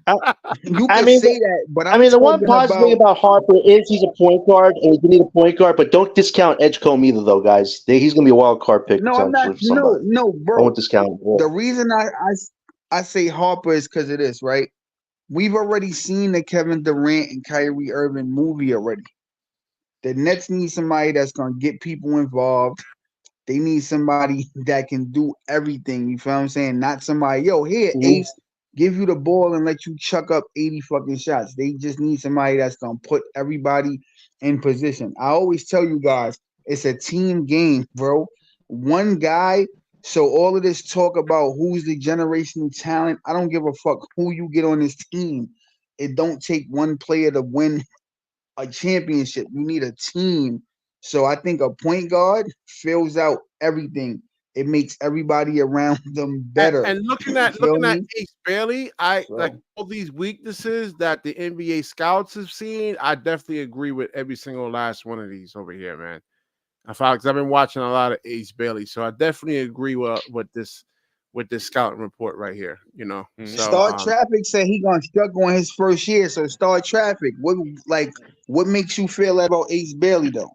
I can mean, say that, but I'm the one talking positive thing about Harper is he's a point guard, and we need a point guard. But don't discount Edgecombe either, though, guys. He's going to be a wild card pick no, I'm not. potentially for somebody. No, I bro. won't discount him. The reason I say Harper is because of this, right? We've already seen the Kevin Durant and Kyrie Irving movie already. The Nets need somebody that's gonna get people involved. They need somebody that can do everything. You feel what I'm saying? Not somebody, yo, here, Ace, give you the ball and let you chuck up 80 fucking shots. They just need somebody that's gonna put everybody in position. I always tell you guys, It's a team game, bro. One guy. So all of this talk about who's the generational talent, I don't give a fuck who you get on this team. It don't take one player to win a championship. You need a team. So I think a point guard fills out everything. It makes everybody around them better. And looking at Ace Bailey, like all these weaknesses that the NBA scouts have seen. I definitely agree with every single last one of these over here, man. I've been watching a lot of Ace Bailey, so I definitely agree with this scouting report right here. You know, so, Star Traffic said he gonna struggle on his first year. So Star Traffic, what makes you feel that about Ace Bailey though?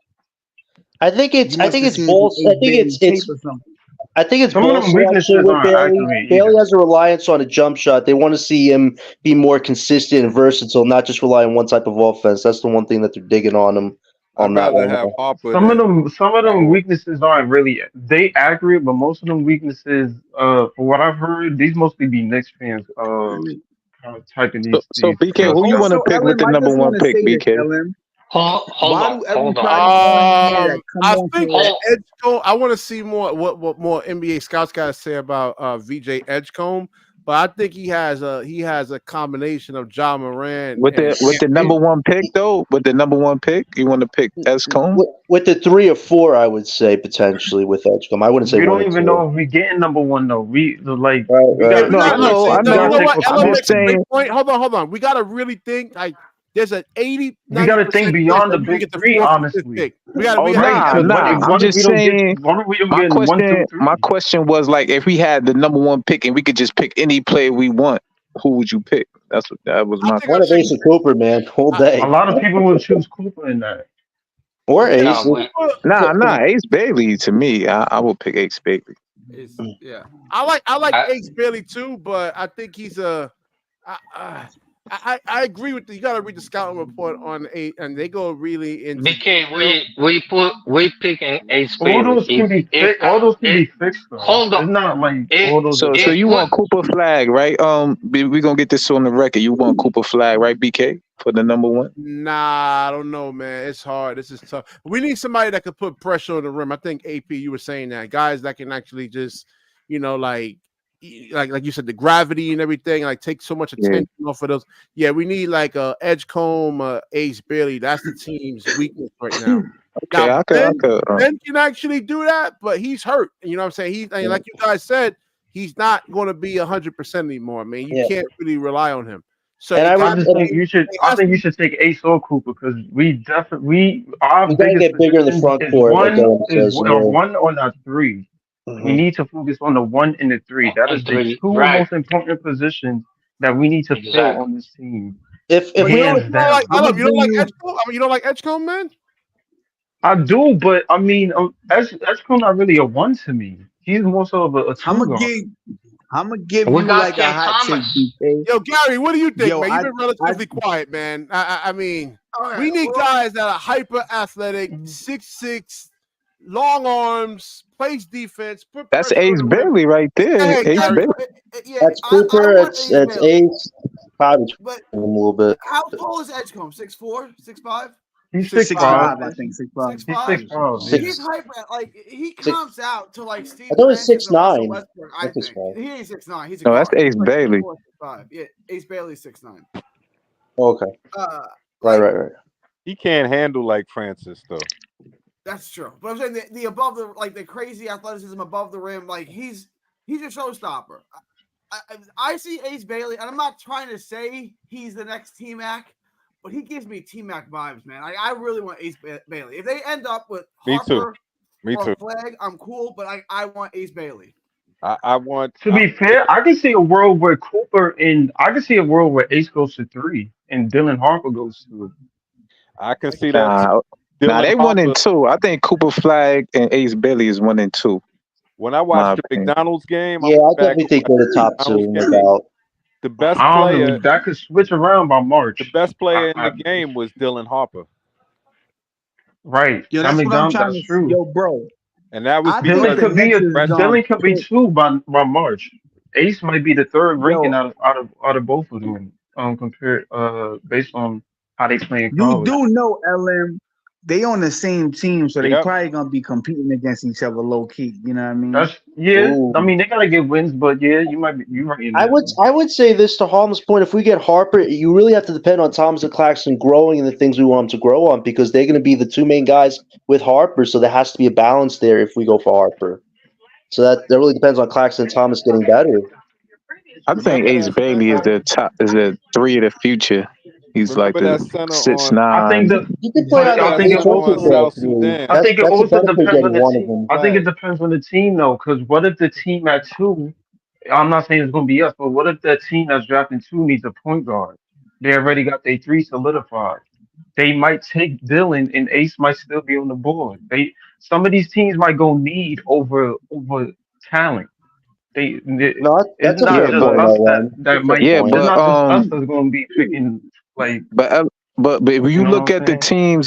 I think it's both. I think it's some of them weaknesses with aren't Bailey. accurate Bailey either. has a reliance on a jump shot. They want to see him be more consistent and versatile, not just rely on one type of offense. That's the one thing that they're digging on him on that one. Some of them weaknesses aren't really they accurate, but most of them weaknesses, for what I've heard, these mostly be Knicks fans kind of typing these. So BK, who you want to pick with the number one pick, BK? Hold on. I think Edgecombe. I want to see more what more NBA scouts got to say about VJ Edgecombe, but I think he has a combination of Ja Morant with the number one pick though. With the number one pick, you want to pick Edgecombe? With the 3 or 4, I would say potentially with Edgecombe. I wouldn't say we one don't even know if we getting number one though. We like I know. I'm just saying. Hold on. We got to really think like. There's an 80. We got to think beyond the big three, honestly. I'm just saying. My question was like, if we had the number one pick and we could just pick any player we want, who would you pick? That was my. One of Ace and Cooper, man, all day. A lot of people would choose Cooper in that. Or Ace. Nah. Ace Bailey to me, I will pick Ace Bailey. Yeah, I like Ace Bailey too, but I think he's a. I agree with you. Got to read the scouting report on 8, and they go really into. BK, we picking Ace Bailey. All those can be fixed. Though. Hold on. It's not like all those. So you want Cooper Flag, right? We're gonna get this on the record. You want Cooper Flag, right, BK, for the number one? Nah, I don't know, man. It's hard. This is tough. We need somebody that could put pressure on the rim. I think AP, you were saying that guys that can actually just, like you said, the gravity and everything, like take so much attention off of those. Yeah, we need like Edgecombe, Ace Bailey. That's the team's weakness right now. Ben can actually do that, but he's hurt. You know what I'm saying? Like you guys said, he's not going to be 100% anymore, man. You can't really rely on him. So I think you should take Ace or Cooper because we gotta get bigger in the front court. One or not 3. We need to focus on the 1 and the 3. That is the 2 most important positions that we need to fill on this team. If you don't like Edgecombe, you don't like Edgecombe, man. I do, but I mean, Edgecombe not really a 1 to me. He's more so of a 2. I'm gonna give you like a hot take. Yo, Gary, what do you think, man? You've been relatively quiet, man. I mean, we need guys that are hyper athletic, 6'6". Long arms, plays defense. That's Ace Bailey right there. Ace Bailey. That's Cooper. It's Ace. Probably a little bit. How tall is Edgecombe? 6'4", 6'5"? He's 6'5", I think 6'5". He's 6'5". He's hyper. Like he comes out to like Steve. I thought he was 6'9". I think he ain't 6'9". He's no, that's Ace Bailey. 6'5". Yeah, Ace Bailey's 6'9". Okay. Right. He can't handle like Francis though. That's true, but I'm saying the above the crazy athleticism above the rim, like he's a showstopper. I see Ace Bailey, and I'm not trying to say he's the next T-Mac, but he gives me T-Mac vibes, man. I really want Ace Bailey. If they end up with Harper or Flag, I'm cool, but I want Ace Bailey. I want to be fair. I can see a world where I can see a world where Ace goes to 3 and Dylan Harper goes to. I can see that. They 1 and 2. I think Cooper Flag and Ace Bailey is 1 and 2. When I watched the McDonald's game, I definitely think they're the top 2. The best player that could switch around by March. The best player in the game was Dylan Harper. Right. Yo, that's what I'm trying to say. Yo, bro. And that was Dylan could be 2 by March. Ace might be the 3rd ranking out of both of them. Compared based on how they play in college. You do know, LM, they on the same team, so they Yep. probably gonna be competing against each other low key. You know what I mean? I mean, they gotta get wins, but yeah, you might be right in that. I would say this to Harlem's point. If we get Harper, you really have to depend on Thomas and Claxton growing and the things we want them to grow on because they're going to be the two main guys with Harper. So there has to be a balance there if we go for Harper. So that really depends on Claxton and Thomas getting better. I think Ace Bailey is the top, is the 3 of the future. He's like the 6'9". I think You can play on I think it also South Sudan. I think it That's a also benefit depends on getting the one of team. them. I think it depends on the team though, because what if the team at 2? I'm not saying it's gonna be us, but what if the team that's drafting 2 needs a point guard? They already got their 3 solidified. They might take Dylan, and Ace might still be on the board. Some of these teams might go need over talent. No, that's It's a not fair just point, us Owen. that might. Yeah, It's but not just us that's gonna be picking like. But when you know look what I'm at the saying?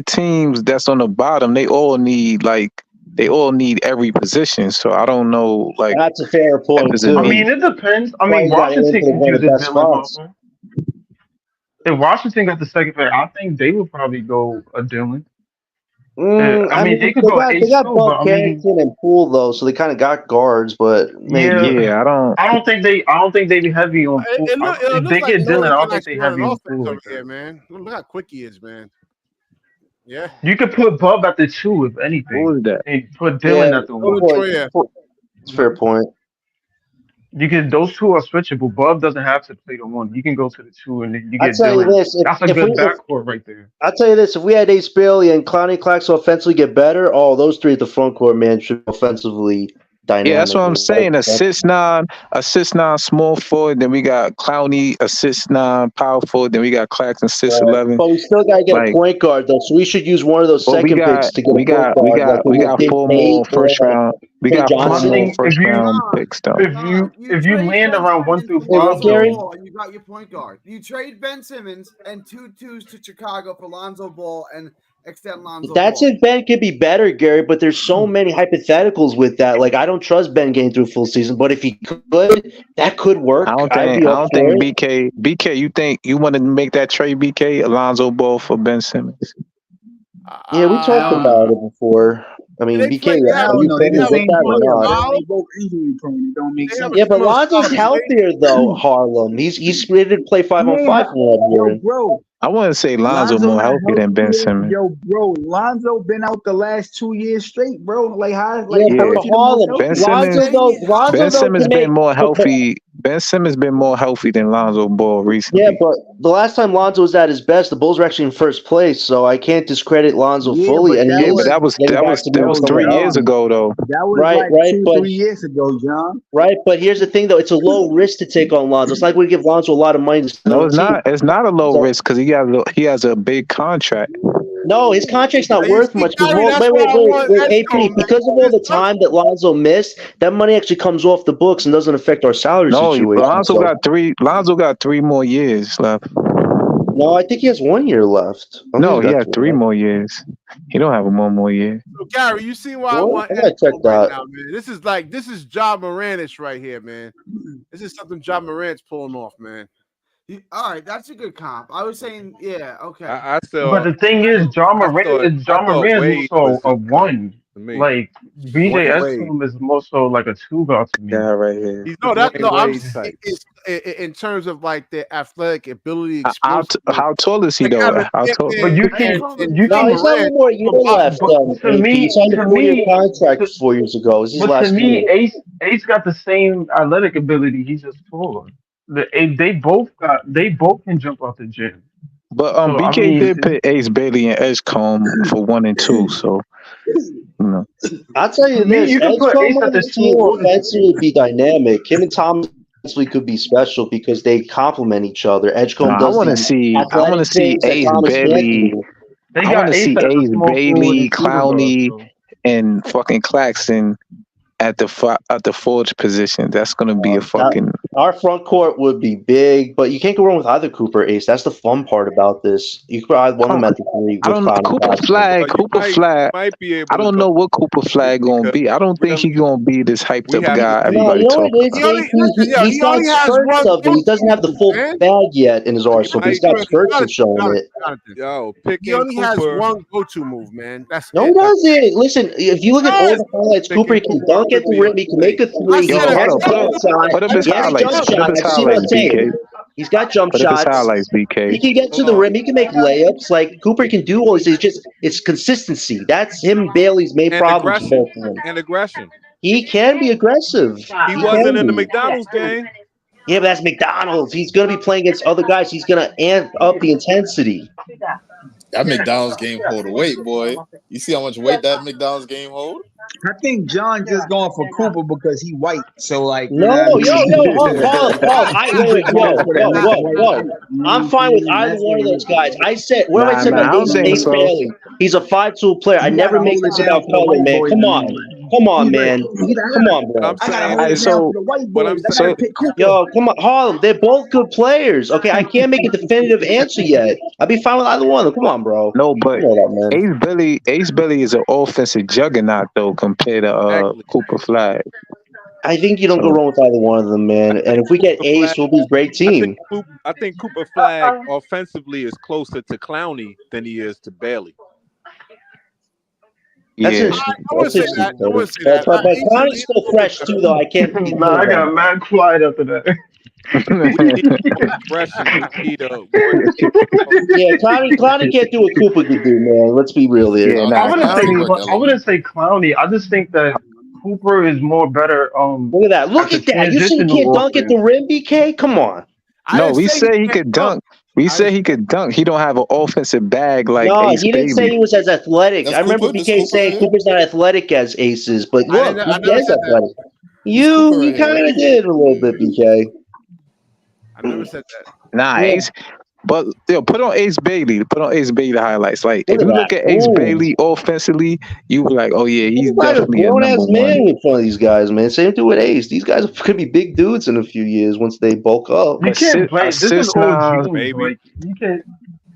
teams, that's on the bottom, they all need every position. So I don't know, like, That's a fair if point there's a too. I mean, need. it depends. I Why mean, you got Washington into could one of use the a best Dylan spots. Harper. If Washington got the second pick, I think they would probably go a Dylan. I mean, they could go they Ace got too, Bob but I mean, Carrington and Poole though, so they kind of got guards, but maybe. yeah, I don't think they be heavy on Poole. It If looks they like get Dylan, I Nolan can don't think they actually run an heavy on offense Poole over like here, that. man. Look how quick he is, man. Yeah. You could put Bub at the 2 if anything, Who is that? and put Dylan at the 1. It's a fair point. You can those 2 are switchable. Bub doesn't have to play the 1. You can go to the 2 and then you I'll get tell you Dylan. this: That's a good backcourt right there. I'll tell you this: if we had Ace Bailey and Clowney Claxton offensively get better, those 3 at the front court, man, should offensively dynamic. Yeah, that's what I'm saying. A 6'9" small forward. Then we got Clowney, a 6'9" power forward. Then we got Claxton 6'11". But we still gotta get a point guard though, so we should use one of those second picks to get a point guard. We got 4 more first round. We got 4 more first round picks though. If you land around 1 through 5, Gary, and you got your point guard. You trade Ben Simmons and 2 2s to Chicago for Lonzo Ball and extend Lonzo. That's Ball. if Ben could be better, Gary. But there's so many hypotheticals with that. Like I don't trust Ben getting through a full season, but if he could, that could work. I don't think BK. You think you want to make that trade, BK? Alonzo Ball for Ben Simmons? Yeah, we talked about it before. I mean, BK, are you playing with that or not? Yeah, but Lonzo's healthier though. Harlem, he's ready to play 5-on-5 from what I'm hearing. Bro, I wouldn't say Lonzo more healthy than Ben Simmons. Yo, bro, Lonzo been out the last 2 years straight, bro. Like how? Like Harlem. Ben Simmons been more healthy. Ben Simmons been more healthy than Lonzo Ball recently. Yeah, but the last time Lonzo was at his best, the Bulls were actually in first place, so I can't discredit Lonzo fully. But that was 3 years ago, though. That was like 3 years ago, John. Right, but here's the thing, though: it's a low risk to take on Lonzo. It's like we give Lonzo a lot of money. No, it's not. It's not a low risk because he has a big contract. No, his contract's not worth much. Wait, AP, because of all the time that Lonzo missed, that money actually comes off the books and doesn't affect our salary situation. Lonzo got 3 more years left. No, I think he has 1 year left. No, he has 3 more years. He don't have 1 more year. So Gary, you see why I want right now, man. This is Ja Morant-ish right here, man. This is something Ja Morant's pulling off, man. All right, that's a good comp. I was saying, yeah, okay. But the thing is, John Morant is also a 1. Like BJ Edson is more so like a 2 guard to me. Yeah, right here. I'm saying in terms of like the athletic ability. How tall is he though? How tall? But you can. He's got 1 more year left. To me, he signed a 4-year contract 4 years ago. But to me, Ace got the same athletic ability. He's just taller. They both can jump out the gym. But BK did put Ace Bailey and Edgecombe for 1 and 2, so I'll tell you this: Edgecombe on this team will offensively be dynamic. Him and Thomas could be special because they complement each other. Edgecombe does. I want to see Ace Bailey. I want to see Ace Bailey, Clowney, and fucking Claxton at the forge position. That's gonna be a fucking. Our front court would be big, but you can't go wrong with either Cooper or Ace. That's the fun part about this. You could put either one of them at the 3. I don't know. Cooper Flag. Might be able I don't know what Cooper Flag gonna be. I don't think he's gonna be this hyped up guy everybody talking about. He's got spurts of it. He doesn't have the full bag yet in his arsenal, but he's got spurts of showing it. Yo, he only has one go-to move, man. That's no, he doesn't. Listen, if you look at all the highlights, Cooper can dunk at the rim. He can make a 3. He has jump shot. Put up his highlights. Put up his highlights, BK. He's got jump Put up his shots. highlights, BK. He can get to the rim. He can make layups. Like Cooper can do all these. It's consistency. That's him. Bailey's main problem. And aggression. He can be aggressive. He wasn't in the McDonald's game. Yeah, but that's McDonald's. He's going to be playing against other guys. He's going to amp up the intensity. That McDonald's game hold weight, boy. You see how much weight that McDonald's game hold? I think John just going for Cooper because he white. So like, Paul. I'm fine with either one of those guys. I said, what did I say about Ace Bailey? He's a 5-tool player. I never make this about color, man. Come on, man. Come on, bro. Yo, come on, Harlem. They're both good players. Okay, I can't make a definitive answer yet. I'll be fine with either one. Come on, bro. No, but Ace Bailey is an offensive juggernaut though compared to Cooper Flag. I think you don't go wrong with either one of them, man. And if we get Ace, we'll be a great team. I think Cooper Flag offensively is closer to Clowney than he is to Bailey. That's interesting. I would say that. But Clowney's still fresh too, though. I can't. I got mad quiet after that. Yeah, Clowney can't do what Cooper could do, man. Let's be real here. I wouldn't say Clowney. I just think that Cooper is more better. Look at that! Look at that! You said he can't dunk at the rim, BK? Come on. No, we said he could dunk. We said he could dunk. He don't have an offensive bag like Ace he didn't Bailey. say he was as athletic. I remember BK saying Cooper's not athletic as Ace is, but look, he is athletic. You kind of did a little bit, BK. I never said that. Nah, Ace. But put on Ace Bailey. Put on Ace Bailey highlights. Like if you look at Ace Bailey offensively, you were like, oh yeah, he's definitely a number man with one of these guys, man. Same thing with Ace. These guys could be big dudes in a few years once they bulk up. You can't play. This is old baby. Like, you can't.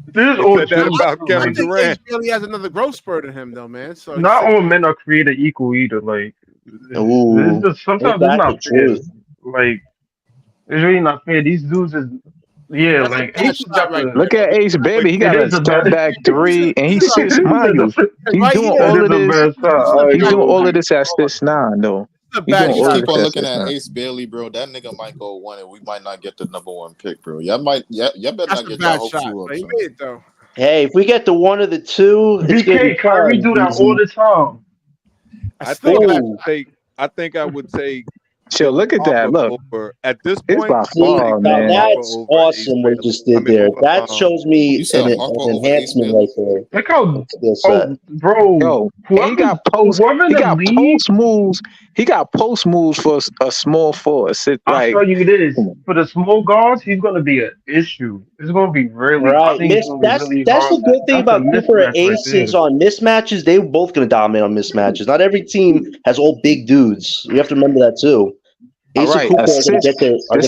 This is old about Kevin Durant. Ace Bailey has another growth spurt in him, though, man. So not all men are created equal either. Like, it's just, sometimes it's not fair. Like, it's really not fair. These dudes is. Yeah, like Ace look at Ace Bailey. He got a step back 3, and he's 6 miles. He's doing all of this. He's doing all of this at 6'9", though. You keep on looking at Ace Bailey, bro. That nigga might go 1, and we might not get the number 1 pick, bro. Y'all better not get your hopes too up. Hey, if we get the 1 or the 2, BK, Kyrie do that all the time. I think I would take. Chill, look at that. Look. At this point, man. That's awesome what you just did there. That shows me an enhancement right there. Look how, bro. Yo, he got post moves. He got post moves for a small force. I'll tell you this. For the small guards, he's going to be an issue. It's going to be really right. That's the good thing about Cooper and Ace is on mismatches. They're both going to dominate on mismatches. Not every team has all big dudes. You have to remember that too. All right, just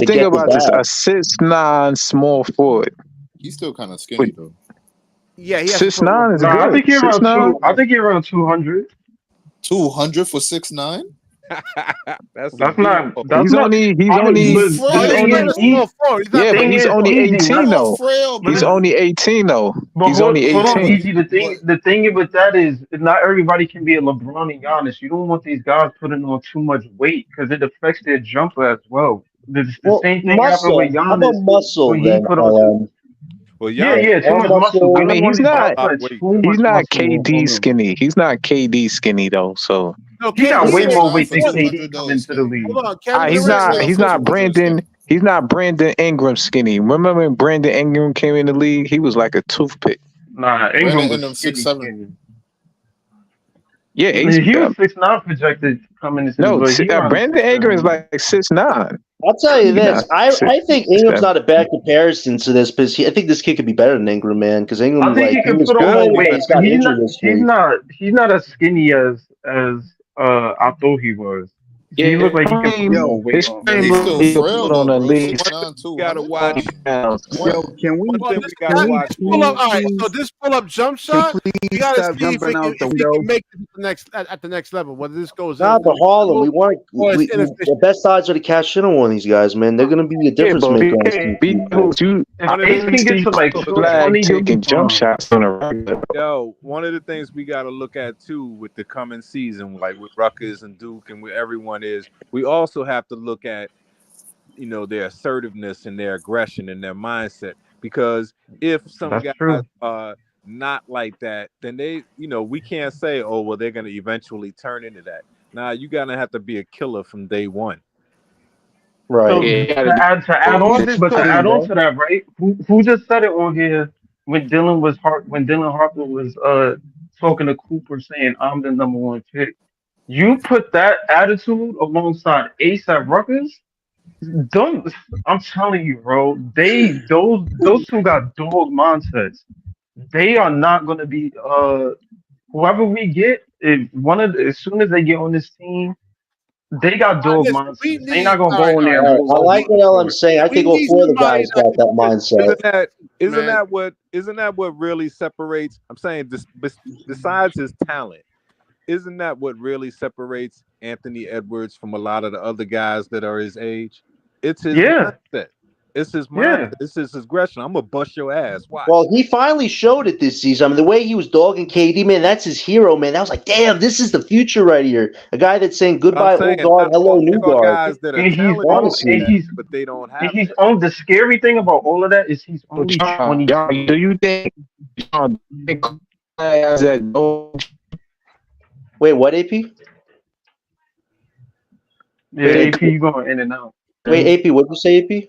think about this: a 6'9" small forward. He's still kind of skinny though. Yeah, 6'9" is good. I think you're around I think you're around 200. 200 for 6'9"? That's not. He's only 18 though. He's only 18 though. He's only 18. Easy. The thing with that is not everybody can be a LeBron and Giannis. You don't want these guys putting on too much weight because it affects their jumper as well. The same thing happened with Giannis. How about muscle then? Well, yeah, too much muscle. I mean, he's not KD skinny. He's not KD skinny though. So he got way more weight than KD coming into the league. He's not Brandon. He's not Brandon Ingram skinny. Remember when Brandon Ingram came in the league? He was like a toothpick. Nah, Ingram was 6'7". Yeah, he was 6'9" projected coming into the league. No, Brandon Ingram is like 6'9". I'll tell you this. I think Ingram's not a bad comparison to this because I think this kid could be better than Ingram, man. Because Ingram, I think he can put on weight. He's not as skinny as I thought he was. He looked like he could put yo, more weight his on. frame He's look still he could frail put on though, at bro. least 6'9", Gotta 200. watch. pounds. Yo, can we One thing we gotta can we watch. Pull up. All right. please So this pull up jump can shot, we please gotta stop see if jumping out the he can window? make it to the next at the next level. Whether this goes Nah, in but Harlem, we want or it's the inefficient. best odds are to cash in on one of these guys, man. They're going to be a difference but maker on this BK, team. you If I Ace didn't can get see to like Cooper 220, Flag he'll be taking jump fine. shots on a regular. Yo, one of the things we got to look at too with the coming season, like with Rutgers and Duke and with everyone, is we also have to look at their assertiveness and their aggression and their mindset. Because if some That's guys true. are not like that, then we can't say, oh well, they're going to eventually turn into that. Now you gotta have to be a killer from day one. Right. So Yeah, to add on, this but to talking, add on bro? to that, right? Who just said it on here when Dylan Harper was talking to Cooper saying I'm the number one pick. You put that attitude alongside Ace at Rutgers. Don't I'm telling you, bro. Those two got dog mindsets. They are not gonna be whoever we get. If as soon as they get on this team, they got dog Listen, we mindsets. They not need gonna go in there and All right. roll I over like on the what court. LM's saying. I we think all need four of the somebody guys got that mindset. Isn't that what really separates? I'm saying this, besides his talent, isn't that what really separates Anthony Edwards from a lot of the other guys that are his age? It's his Yeah. mindset. It's his Yeah. mindset. It's his aggression. I'm gonna bust your ass. Watch. Well, he finally showed it this season. I mean, the way he was dogging KD, man, that's his hero, man. That was like, damn, this is the future right here. A guy that's saying But I'm goodbye, old saying guard, not hello, all new there are guard. guys that are And he's talented on like Honestly. that, but they don't have he's that. on the scary thing about all of that is he's So only John, 22. do you think John has that no Wait, what, AP? Yeah, AP, you going in and out. Wait, AP, what did you say, AP?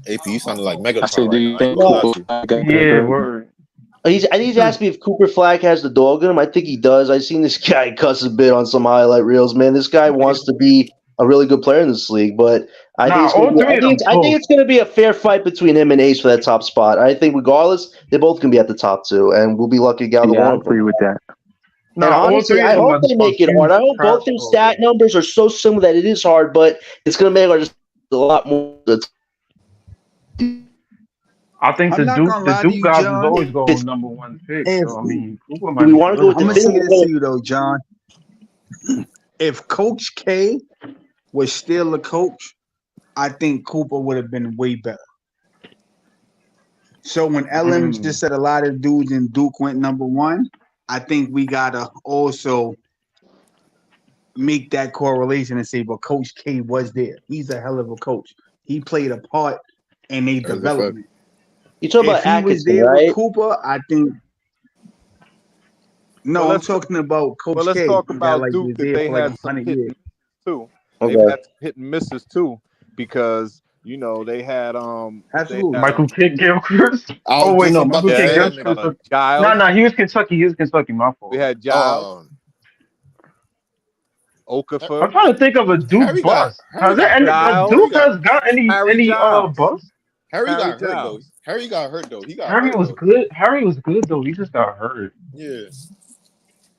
AP, you sounding like I Megatron said, do right you now. I ain't think gonna lie to Cooper you. Flag got Yeah, that? word. I think he's asked me if Cooper Flag has the dog in him. I think he does. I've seen this guy cuss a bit on some highlight reels, man. This guy wants to be a really good player in this league, but I think Nah, it's gonna all be, three of them I think talk. it's gonna be a fair fight between him and Ace for that top spot. I think regardless, they're both gonna be at the top two, and we'll be lucky to get out of Yeah, I one of them. agree with that. And Nah, all honestly, three I of them hope they are make it hard. huge I hope trash both their talkers. stat numbers are so similar that it is hard, but it's gonna make it just a lot more. I think I'm not gonna the lie to Duke you, guys is John. always going number one pick. If So I mean, Cooper Do might we be want to go with I'm the gonna fit? say this to you though, John. If Coach K was still a coach, I think Cooper would have been way better. So when LM just said a lot of dudes in Duke went number one, I think we gotta also make that correlation and say, but Coach K was there. He's a hell of a coach. He played a part in a That's a fact. You development. talking If about he was Atkinson, there with right? Cooper, I think. No, Well, I'm let's talking about Coach let's K talk that about like Duke was that there they for like had some 100 hit and years. misses too. Okay. They've had some hit and misses too because they had Absolutely. Michael Kidd Gilchrist. I Oh was wait, just no, about Michael to Kidd say that Gilchrist. nigga. Giles. Nah, he was Kentucky. He was Kentucky. My We fault. had Giles, Okafor, I'm trying to think of a Duke bus. Harry got hurt though. Duke has got Harry any Giles. bus? Harry Harry got hurt though. Giles. Harry got hurt though. He got Harry hurt was though. good. Harry was good though. He just got hurt. Yeah.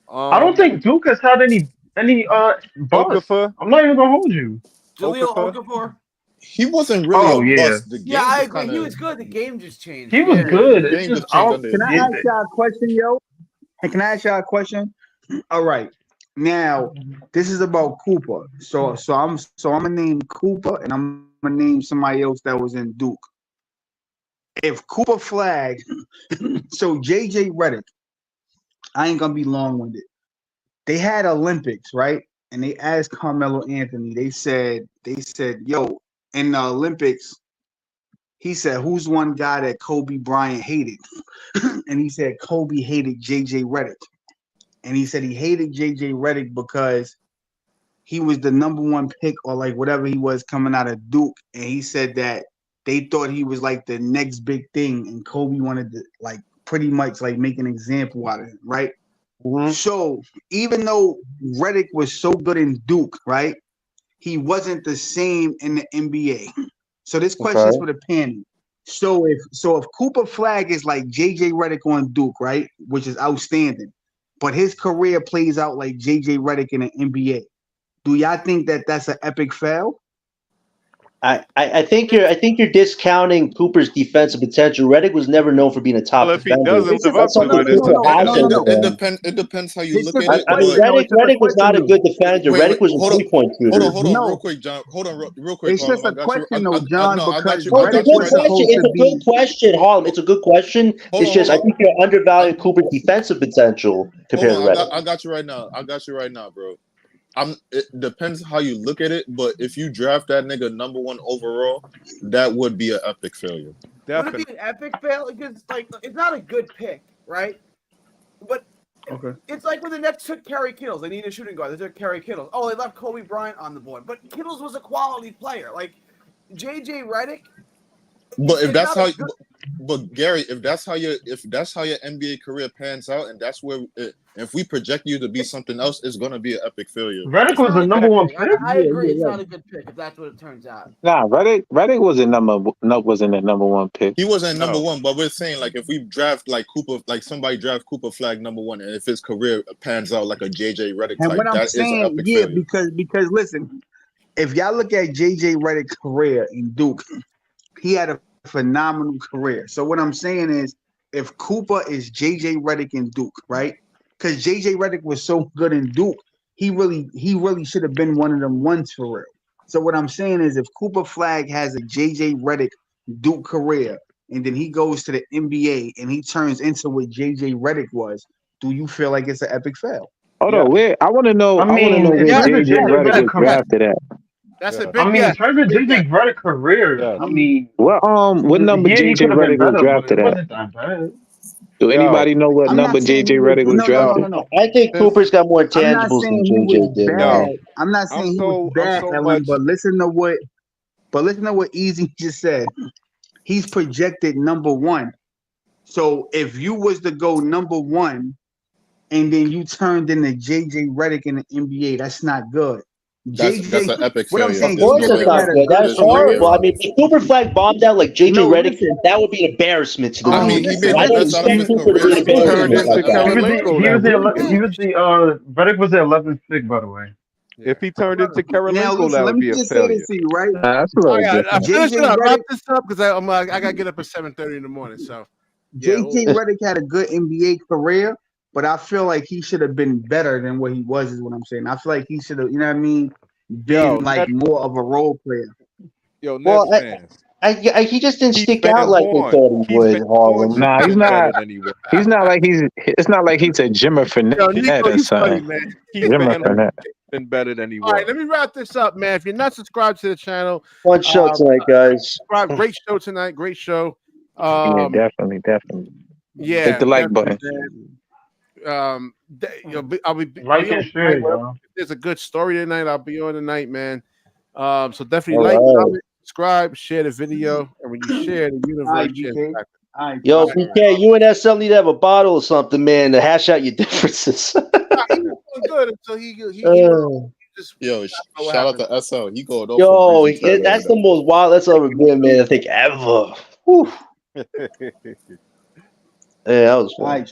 I don't think Duke has had any bus. Okafor. I'm not even gonna hold you. Jaleel Okafor. He wasn't really Oh a yeah, bust. The game Yeah, I just agree. kinda, He was good. The game just changed. he was Yeah. good. the It's game just just changed under Can his I ask y'all a question, yo? Hey, can I ask y'all a question? All right. Now, this is about Cooper. So I'm gonna name Cooper and I'm gonna name somebody else that was in Duke. If Cooper Flag, so JJ Redick, I ain't gonna be long-winded. They had Olympics, right? And they asked Carmelo Anthony, they said, yo, in the Olympics, he said, who's one guy that Kobe Bryant hated? And he said Kobe hated JJ Redick. And he said he hated JJ Redick because he was the number one pick or like whatever he was coming out of Duke. And he said that they thought he was like the next big thing. And Kobe wanted to like pretty much like make an example out of him, right? Mm-hmm. So even though Redick was so good in Duke, right? He wasn't the same in the NBA. So this question is for the panel. So if Cooper Flag is like JJ Redick on Duke, right? Which is outstanding. But his career plays out like JJ Redick in the NBA. Do y'all think that that's an epic fail? I think you're discounting Cooper's defensive potential. Redick was never known for being a top defender. That's something Cooper has been. It depends how you look at I it. mean, Redick was not a good defender. Redick was a 3-point shooter. Hold on, real quick, John. Hold on, real quick. It's just a question, though, John. Because it's a good question, Harlem. It's a good question. It's just I think you're undervaluing Cooper's defensive potential compared to Redick. I got you right now, bro. It depends how you look at it, but if you draft that nigga number 1 overall, that would be an epic failure. Would it be an epic fail? Because it's not a good pick, right? But it's like when the Nets took Kerry Kittles. They needed a shooting guard. They took Kerry Kittles. Oh, they left Kobe Bryant on the board. But Kittles was a quality player. Like JJ Redick. But if that's how, but Gary, if that's how your NBA career pans out, and that's where if we project you to be something else, it's gonna be an epic failure. Redick was the number 1 pick. I agree. It's not a good pick if that's what it turns out. Nah, Redick wasn't the number 1 pick. He wasn't number 1, but we're saying like if we draft like Cooper, like somebody draft Cooper Flag number 1, and if his career pans out like a JJ Redick type, what I'm that saying, is an epic failure. because listen, if y'all look at JJ Redick's career in Duke, he had a phenomenal career. So what I'm saying is, if Cooper is JJ Redick in Duke, right? Because JJ Redick was so good in Duke, he really should have been one of them ones for real. So what I'm saying is, if Cooper Flag has a JJ Redick Duke career, and then he goes to the NBA and he turns into what JJ Redick was, do you feel like it's an epic fail? Hold on, I want to know. I want to know where JJ Redick was drafted at. That's a big. I mean, in terms of JJ Redick career, I mean, what number JJ Redick was drafted at? Do anybody know what number JJ Redick was drafted? No. I think Cooper's got more tangibles than JJ did. I'm not saying he was bad, Ellen, but listen to what Easy just said. He's projected number 1. So if you was to go number 1 and then you turned into JJ Redick in the NBA, that's not good. That's an epic What failure. I'm saying, of course it's not good. That's horrible. I mean, if Cooper Flag bombed out like JJ Redick, that would be an embarrassment to the league. I don't expect Cooper to be an embarrassment like that. Redick was the 11th pick, by the way. If he turned into Karolinko, that let would me be a just say failure. this to you, right? That's right. Wrap this up because I gotta get up at 7:30 in the morning. So JJ Redick had a good NBA career, but I feel like he should have been better than what he was, is what I'm saying. I feel like he should have, you know what I mean, been more of a role player. Yo, Nets fans. He just didn't stick out like they thought he would. Harlem. Nah, he's not. He's not like he's. It's not like he's a Jimmer Fernette or something. Jimmer Fernette been better than he was. All right, let me wrap this up, man. If you're not subscribed to the channel, fun show tonight, guys. Great show tonight. Great show. Yeah, definitely. Yeah, hit the like button. I'll be like and share, yo. If there's a good story tonight, I'll be on tonight, man. So definitely comment, subscribe, share the video, and when you share, the universe shares back. Yo, BK, you and SL need to have a bottle or something, man, to hash out your differences. He was doing good until he just. Yo, shout out to SL. He going over. Yo, that's the most wild that's ever been, man. I think ever. Whew. Yeah, that was fun.